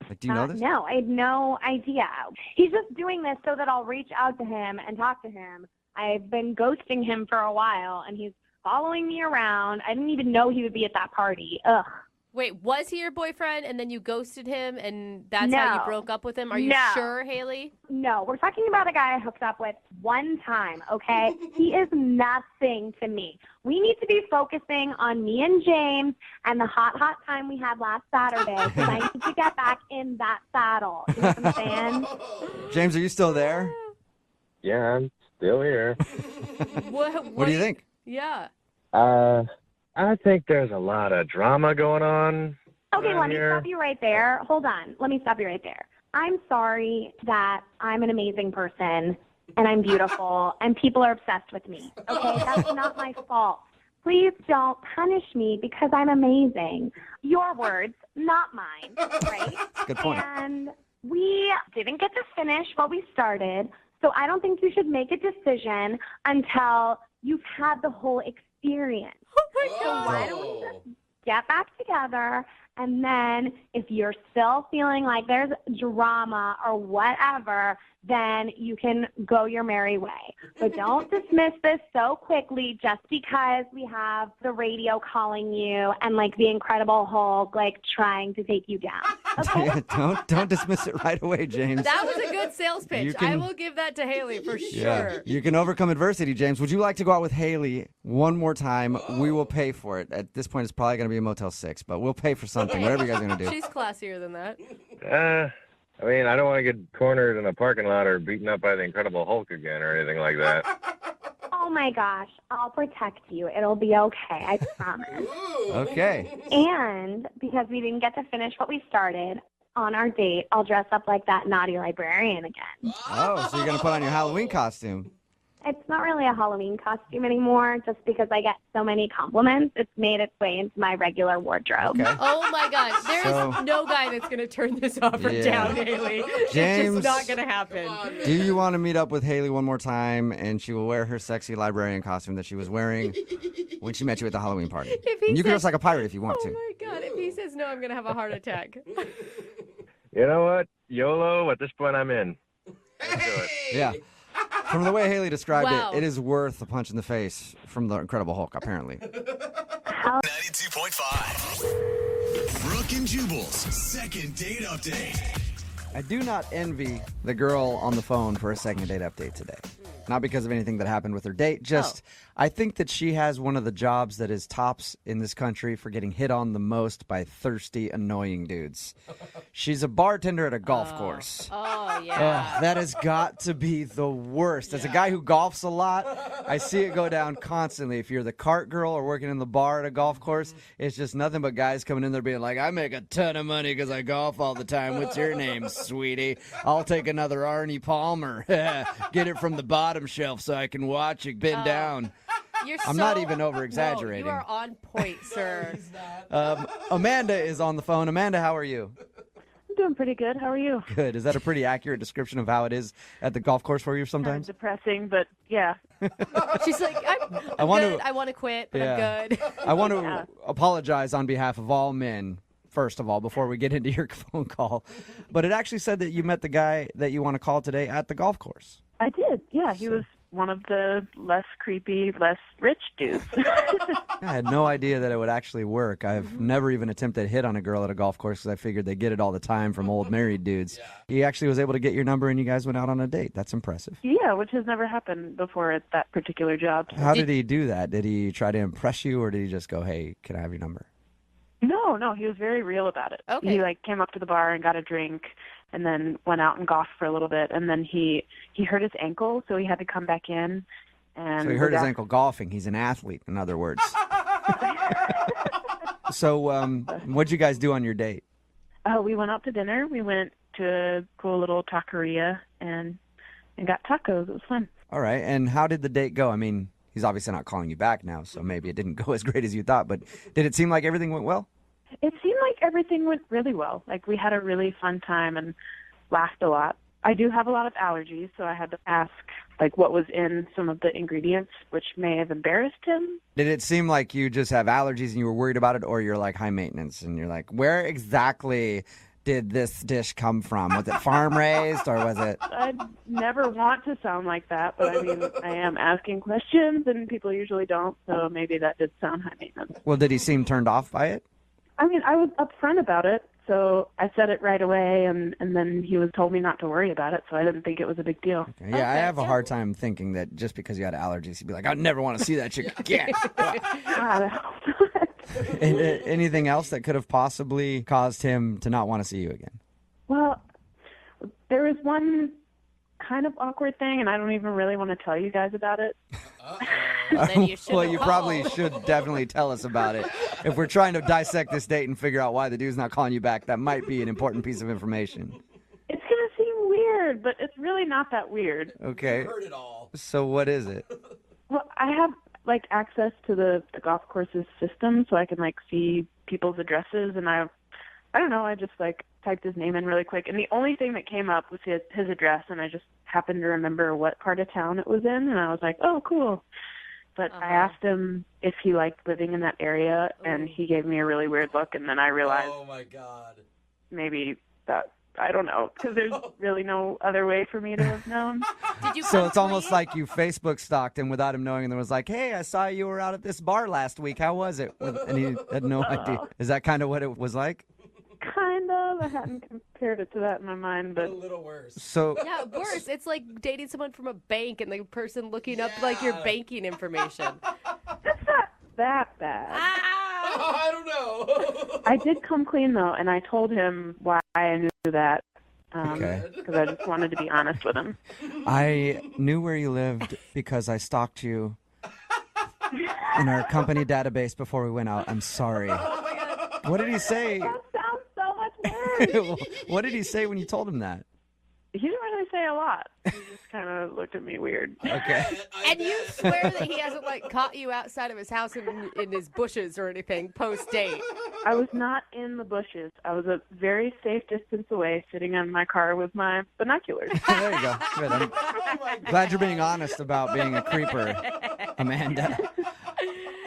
Like, do you know this? No, I had no idea. He's just doing this so that I'll reach out to him and talk to him. I've been ghosting him for a while, and he's following me around. I didn't even know he would be at that party. Ugh. Wait, was he your boyfriend and then you ghosted him and that's how you broke up with him? Are you sure, Haley? No, we're talking about a guy I hooked up with one time, okay? He is nothing to me. We need to be focusing on me and James and the hot time we had last Saturday because I need to get back in that saddle. You know what I'm saying? James, are you still there? Yeah, I'm still here. What do you think? Yeah. I think there's a lot of drama going on. Okay, let me here. stop you right there. Hold on. Let me stop you right there. I'm sorry that I'm an amazing person and I'm beautiful and people are obsessed with me. Okay, that's not my fault. Please don't punish me because I'm amazing. Your words, not mine, right? Good point. And we didn't get to finish what we started, so I don't think you should make a decision until you've had the whole experience. So why don't we just get back together, and then if you're still feeling like there's drama or whatever, then you can go your merry way. But don't dismiss this so quickly just because we have the radio calling you and, like, the Incredible Hulk, like, trying to take you down. Okay? Don't dismiss it right away, James. That was a good sales pitch. I will give that to Haley for sure. Yeah, you can overcome adversity, James. Would you like to go out with Haley one more time? We will pay for it. At this point, it's probably going to be a Motel 6, but we'll pay for something, whatever you guys are going to do. She's classier than that. I mean, I don't want to get cornered in a parking lot or beaten up by the Incredible Hulk again or anything like that. Oh, my gosh. I'll protect you. It'll be okay. I promise. Okay. And because we didn't get to finish what we started on our date, I'll dress up like that naughty librarian again. Oh, so you're going to put on your Halloween costume. It's not really a Halloween costume anymore just because I get so many compliments. It's made its way into my regular wardrobe. Okay. Oh, my God. There is no guy that's going to turn this offer down, Haley. James, it's just not going to happen. Do you want to meet up with Haley one more time, and she will wear her sexy librarian costume that she was wearing when she met you at the Halloween party? And you can dress like a pirate if you want to. Oh, my God. If he says no, I'm going to have a heart attack. You know what? YOLO, at this point, I'm in. Let's do it. Yeah. From the way Haley described Wow. it, it is worth a punch in the face from the Incredible Hulk, apparently. 92.5. Brooke and Jubal's second date update. I do not envy the girl on the phone for a second date update today. Not because of anything that happened with her date. Just, I think that she has one of the jobs that is tops in this country for getting hit on the most by thirsty, annoying dudes. She's a bartender at a golf course. Oh, yeah. That has got to be the worst. As a guy who golfs a lot, I see it go down constantly. If you're the cart girl or working in the bar at a golf course, it's just nothing but guys coming in there being like, I make a ton of money because I golf all the time. What's your name, sweetie? I'll take another Arnie Palmer. Get it from the bottom shelf so I can watch it bend down. I'm not even over-exaggerating. No, you are on point, sir. Amanda is on the phone. Amanda, how are you? I'm doing pretty good. How are you? Good. Is that a pretty accurate description of how it is at the golf course for you sometimes? Kind of depressing, but yeah. She's like, I'm good. I want to quit, but I'm good. I want to apologize on behalf of all men, first of all, before we get into your phone call. But it actually said that you met the guy that you want to call today at the golf course. I did. Yeah, he was one of the less creepy, less rich dudes. I had no idea that it would actually work. I've never even attempted to hit on a girl at a golf course because I figured they get it all the time from old married dudes. He actually was able to get your number and you guys went out on a date. That's impressive. Yeah, which has never happened before at that particular job. How did he do that? Did he try to impress you or did he just go, hey, can I have your number? No, he was very real about it. Okay. He came up to the bar and got a drink and then went out and golfed for a little bit, and then he hurt his ankle, so he had to come back in. And so he hurt his ankle golfing. He's an athlete, in other words. So what'd you guys do on your date? We went out to dinner. We went to a cool little taqueria and got tacos. It was fun. All right, and how did the date go? I mean, he's obviously not calling you back now, so maybe it didn't go as great as you thought, but did it seem like everything went well? It seemed like everything went really well. Like, we had a really fun time and laughed a lot. I do have a lot of allergies, so I had to ask, what was in some of the ingredients, which may have embarrassed him. Did it seem like you just have allergies and you were worried about it, or you're high maintenance and you're like, where exactly did this dish come from? Was it farm raised or was it? I'd never want to sound like that, but I mean, I am asking questions and people usually don't, so maybe that did sound high maintenance. Well, did he seem turned off by it? I mean, I was upfront about it, so I said it right away, and then he told me not to worry about it, so I didn't think it was a big deal. Okay. Yeah, I have a hard time thinking that just because you had allergies, you'd be like, I never want to see that chick again. And, anything else that could have possibly caused him to not want to see you again? Well, there was one kind of awkward thing, and I don't even really want to tell you guys about it. Well, you probably should definitely tell us about it. If we're trying to dissect this date and figure out why the dude's not calling you back, that might be an important piece of information. It's going to seem weird, but it's really not that weird. Okay. Heard it all. So what is it? Well, I have access to the golf course's system, so I can see people's addresses, and I don't know, I just typed his name in really quick, and the only thing that came up was his address, and I just happened to remember what part of town it was in, and I was like, oh, cool. But I asked him if he liked living in that area, and he gave me a really weird look, and then I realized, oh my God, maybe that, I don't know, because there's really no other way for me to have known. So it's almost like you Facebook stalked him without him knowing, and then was like, hey, I saw you were out at this bar last week. How was it? And he had no idea. Is that kind of what it was like? Kind of. I hadn't compared it to that in my mind, but a little worse. So yeah, worse. It's like dating someone from a bank and the person looking up your banking information. That's not that bad. I don't know. I did come clean though, and I told him why I knew that. Because I just wanted to be honest with him. I knew where you lived because I stalked you in our company database before we went out. I'm sorry. What did he say? That sounds so much worse. What did he say when you told him that? He didn't really say a lot. He just kind of looked at me weird. Okay. And you swear that he hasn't caught you outside of his house in his bushes or anything post-date? I was not in the bushes. I was a very safe distance away, sitting in my car with my binoculars. There you go. Good. I'm glad you're being honest about being a creeper, Amanda.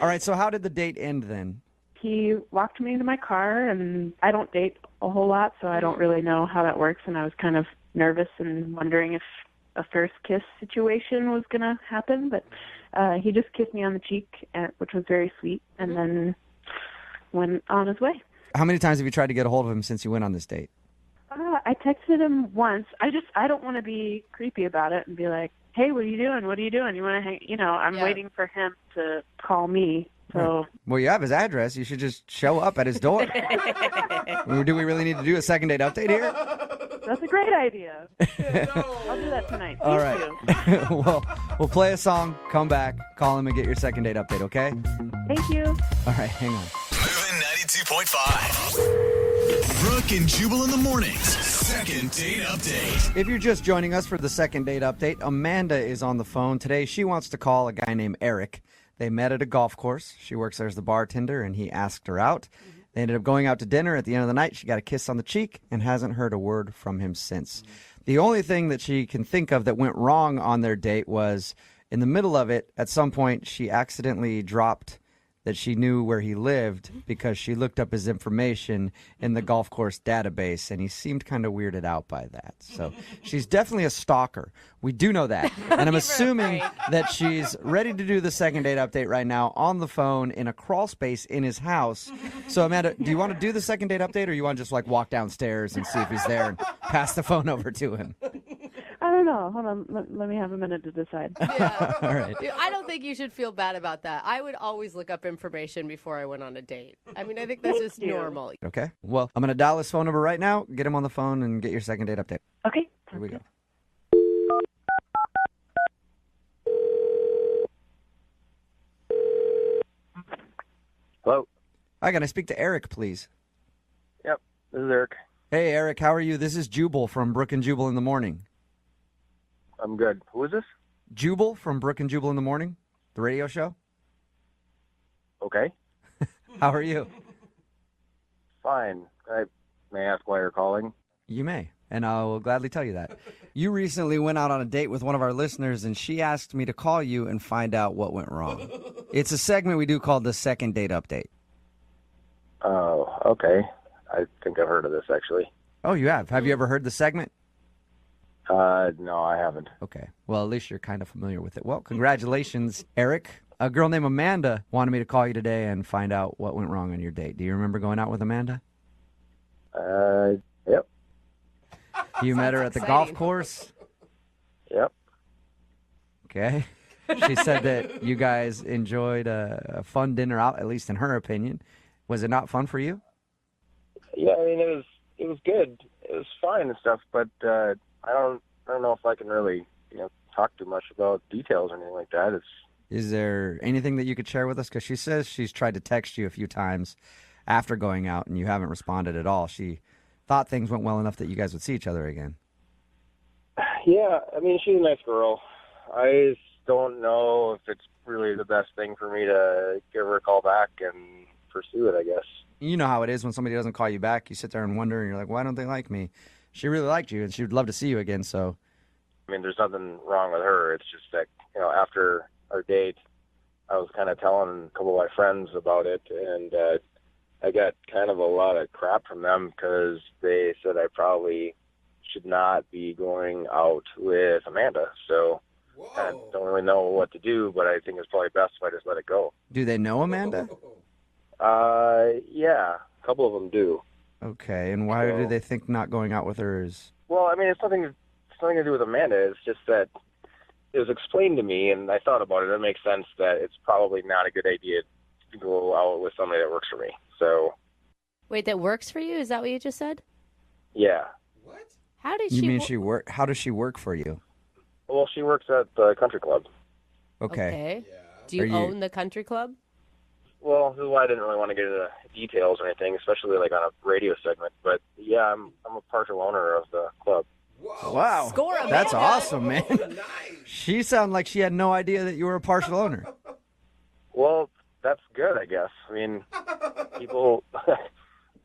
All right, so how did the date end then? He walked me to my car, and I don't date a whole lot, so I don't really know how that works, and I was kind of nervous and wondering if a first kiss situation was going to happen, but he just kissed me on the cheek, which was very sweet, and then went on his way. How many times have you tried to get a hold of him since you went on this date? I texted him once. I don't want to be creepy about it and be like, hey, what are you doing? What are you doing? You want to hang? I'm waiting for him to call me. So Well, you have his address. You should just show up at his door. Do we really need to do a second date update here? that's a great idea. I'll do that tonight. All Thank right. Well, we'll play a song, come back, call him, and get your second date update, okay? Thank you. All right, hang on. Moving 92.5. Brooke and Jubal in the mornings. Second date update. If you're just joining us for the second date update, Amanda is on the phone today. She wants to call a guy named Eric. They met at a golf course. She works there as the bartender, and he asked her out. They ended up going out to dinner. At the end of the night, she got a kiss on the cheek and hasn't heard a word from him since. The only thing that she can think of that went wrong on their date was in the middle of it, at some point, she accidentally dropped that she knew where he lived because she looked up his information in the golf course database, and he seemed kind of weirded out by that. So she's definitely a stalker. We do know that. And I'm assuming that she's ready to do the second date update right now on the phone in a crawl space in his house. So, Amanda, do you want to do the second date update, or you want to just like walk downstairs and see if he's there and pass the phone over to him? I don't know. Hold on. Let me have a minute to decide. Yeah. All right. Dude, I don't think you should feel bad about that. I would always look up information before I went on a date. I mean, I think that's just normal. Okay. Well, I'm going to dial his phone number right now, get him on the phone, and get your second date update. Okay. Here we go. Hello. Hi, can I speak to Eric, please? Yep, this is Eric. Hey, Eric, how are you? This is Jubal from Brooke and Jubal in the Morning. I'm good. Who is this? Jubal from Brooke and Jubal in the Morning, the radio show. Okay. How are you? Fine. May I ask why you're calling? You may, and I will gladly tell you that. You recently went out on a date with one of our listeners, and she asked me to call you and find out what went wrong. It's a segment we do called the second date update. Oh, okay. I think I've heard of this, actually. Oh, you have? Have you ever heard the segment? No, I haven't. Okay. Well, at least you're kind of familiar with it. Well, congratulations, Eric. A girl named Amanda wanted me to call you today and find out what went wrong on your date. Do you remember going out with Amanda? Yep. You met her at the golf course? Yep. Okay. She said that you guys enjoyed a fun dinner out, at least in her opinion. Was it not fun for you? Yeah, I mean, it was good. It was fine and stuff, but I don't know if I can really, talk too much about details or anything like that. Is there anything that you could share with us? Because she says she's tried to text you a few times after going out, and you haven't responded at all. She thought things went well enough that you guys would see each other again. Yeah, I mean, she's a nice girl. I just don't know if it's really the best thing for me to give her a call back and pursue it, I guess. You know how it is when somebody doesn't call you back. You sit there and wonder, and you're like, why don't they like me? She really liked you, and she would love to see you again, so. I mean, there's nothing wrong with her. It's just that, after our date, I was kind of telling a couple of my friends about it, and I got kind of a lot of crap from them because they said I probably should not be going out with Amanda. So I don't really know what to do, but I think it's probably best if I just let it go. Do they know Amanda? Yeah, a couple of them do. Okay, and why do they think not going out with her is? Well, I mean, it's nothing to do with Amanda. It's just that it was explained to me, and I thought about it. It makes sense that it's probably not a good idea to go out with somebody that works for me. So. Wait, that works for you? Is that what you just said? Yeah. How did You she? mean she work? How does she work for you? Well, she works at the country club. Okay. Do you own the country club? Well, this is why I didn't really want to get into details or anything, especially like on a radio segment. But yeah, I'm a partial owner of the club. Wow. Score, Amanda. That's awesome, man. She sounded like she had no idea that you were a partial owner. Well, that's good, I guess. I mean, people.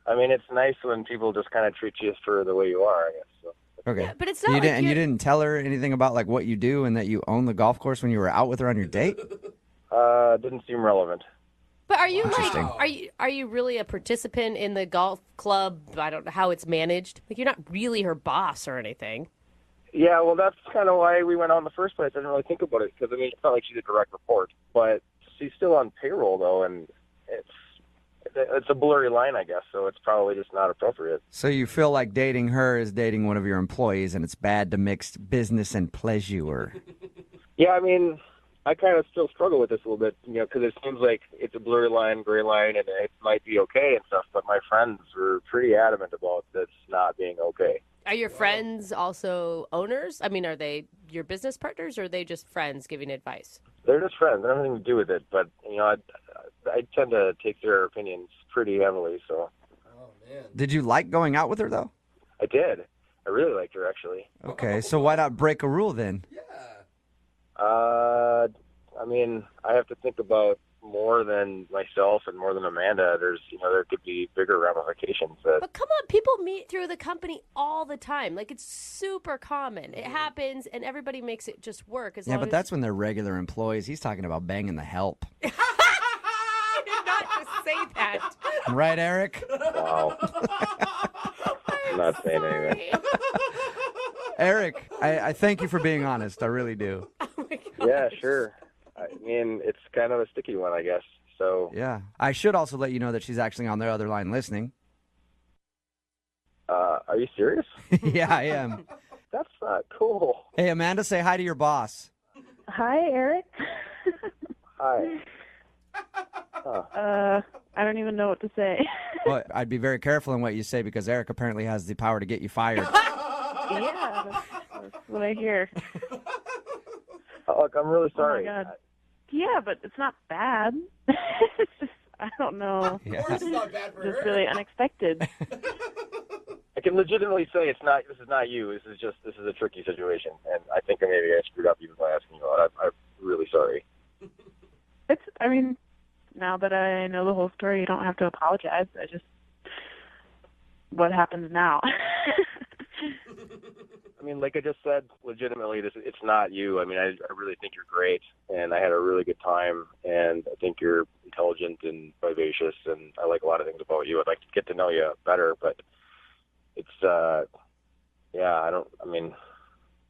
I mean, it's nice when people just kind of treat you for the way you are, I guess. So. Okay. Yeah, but it's not you like didn't, and you didn't tell her anything about like what you do and that you own the golf course when you were out with her on your date? Didn't seem relevant. But are you like, Interesting. are you really a participant in the golf club? I don't know how it's managed. Like, you're not really her boss or anything. Yeah, well, that's kind of why we went out in the first place. I didn't really think about it because, I mean, it's not like she's a direct report. But she's still on payroll, though, and it's it's a blurry line, I guess. So it's probably just not appropriate. So you feel like dating her is dating one of your employees, and it's bad to mix business and pleasure. Yeah, I mean, I kind of still struggle with this a little bit, because it seems like it's a blurry line, gray line, and it might be okay and stuff. But my friends were pretty adamant about this not being okay. Are your friends also owners? I mean, are they your business partners, or are they just friends giving advice? They're just friends. They don't have anything to do with it. But, I tend to take their opinions pretty heavily, so. Oh, man. Did you like going out with her, though? I did. I really liked her, actually. Okay, so why not break a rule then? I mean, I have to think about more than myself and more than Amanda. There's, there could be bigger ramifications. But come on, people meet through the company all the time. Like, it's super common. It happens, and everybody makes it just work. Yeah, but that's when they're regular employees. He's talking about banging the help. You did not just say that. Right, Eric? Wow. I'm not saying anything. Eric, I thank you for being honest. I really do. Yeah, sure. I mean, it's kind of a sticky one, I guess. So yeah, I should also let you know that she's actually on the other line listening. Are you serious? Yeah, I am. That's not cool. Hey, Amanda, say hi to your boss. Hi, Eric. Hi. I don't even know what to say. Well, I'd be very careful in what you say because Eric apparently has the power to get you fired. Yeah, that's what I hear. Look, I'm really sorry. Oh my God. Yeah, but it's not bad. It's just, I don't know. Yeah. Of course it's not bad for her. It's really unexpected. I can legitimately say this is not you. This is a tricky situation, and I think maybe I screwed up even by asking you out. I'm really sorry. I mean, now that I know the whole story, you don't have to apologize. What happens now? I mean, like I just said, legitimately, it's not you. I mean, I really think you're great, and I had a really good time, and I think you're intelligent and vivacious, and I like a lot of things about you. I'd like to get to know you better, but it's,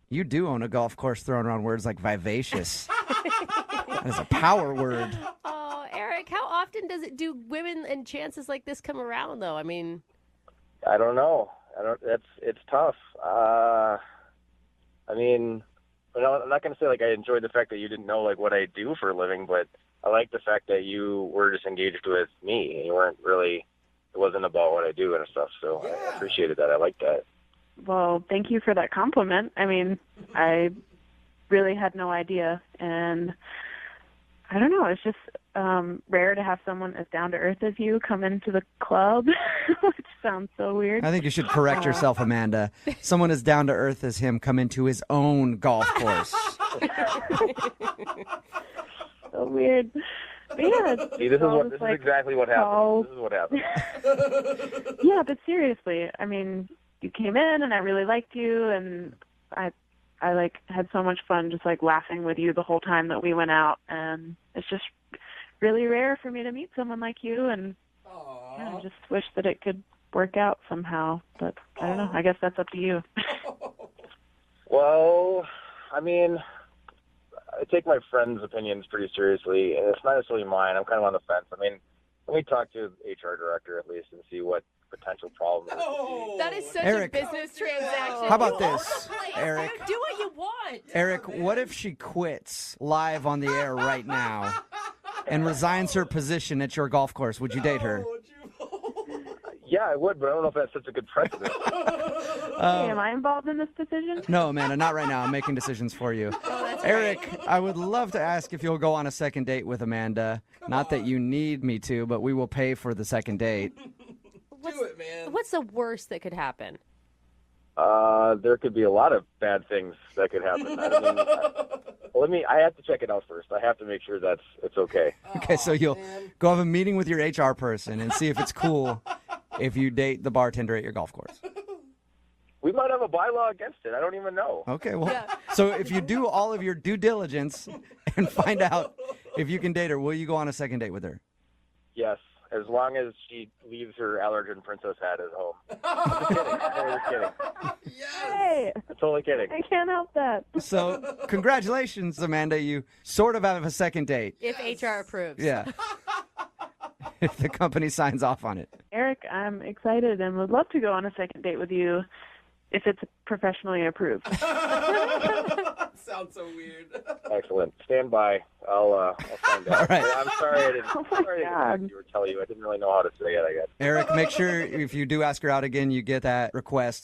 You do own a golf course throwing around words like vivacious. That is a power word. Oh, Eric, how often do women and chances like this come around, though? I mean, I don't know. It's tough. I mean, I'm not going to say like I enjoyed the fact that you didn't know like what I do for a living, but I like the fact that you were just engaged with me. You weren't really. It wasn't about what I do and stuff. So yeah. I appreciated that. I like that. Well, thank you for that compliment. I mean, I really had no idea, and I don't know. It's just rare to have someone as down to earth as you come into the club, which sounds so weird. I think you should correct yourself, Amanda. Someone as down to earth as him come into his own golf course. So weird. But yeah, see, this is exactly what happened. This is what happened. Yeah, but seriously, I mean, you came in and I really liked you, and I like had so much fun just like laughing with you the whole time that we went out, and it's just really rare for me to meet someone like you, and I just wish that it could work out somehow, but I don't know. I guess that's up to you. Well, I mean, I take my friends' opinions pretty seriously, and it's not necessarily mine. I'm kind of on the fence. I mean, let me talk to the HR director at least and see what potential problems. that is such Eric, a business transaction. How about this, Eric? Do what you want. Eric, what if she quits live on the air right now and resigns her position at your golf course? Would you date her? Yeah, I would, but I don't know if that's such a good precedent. Am I involved in this decision? No, Amanda, not right now. I'm making decisions for you. Eric, I would love to ask if you'll go on a second date with Amanda. Not that you need me to, but we will pay for the second date. Do it, man. What's the worst that could happen? There could be a lot of bad things that could happen. I have to check it out first. I have to make sure it's okay. Okay, so you'll go have a meeting with your HR person and see if it's cool if you date the bartender at your golf course. We might have a bylaw against it. I don't even know. Okay, well, so if you do all of your due diligence and find out if you can date her, will you go on a second date with her? Yes, as long as she leaves her allergen princess hat at home. I'm just kidding. Hey, I'm totally kidding. I can't help that. So, congratulations, Amanda. You sort of have a second date. If HR approves. Yeah. if the company signs off on it. Eric, I'm excited and would love to go on a second date with you if it's professionally approved. Sounds so weird. Excellent. Stand by. I'll find out. All right. I'm sorry I didn't. Sorry to get back to you or tell you. I didn't really know how to say it. I guess. Eric, make sure if you do ask her out again, you get that request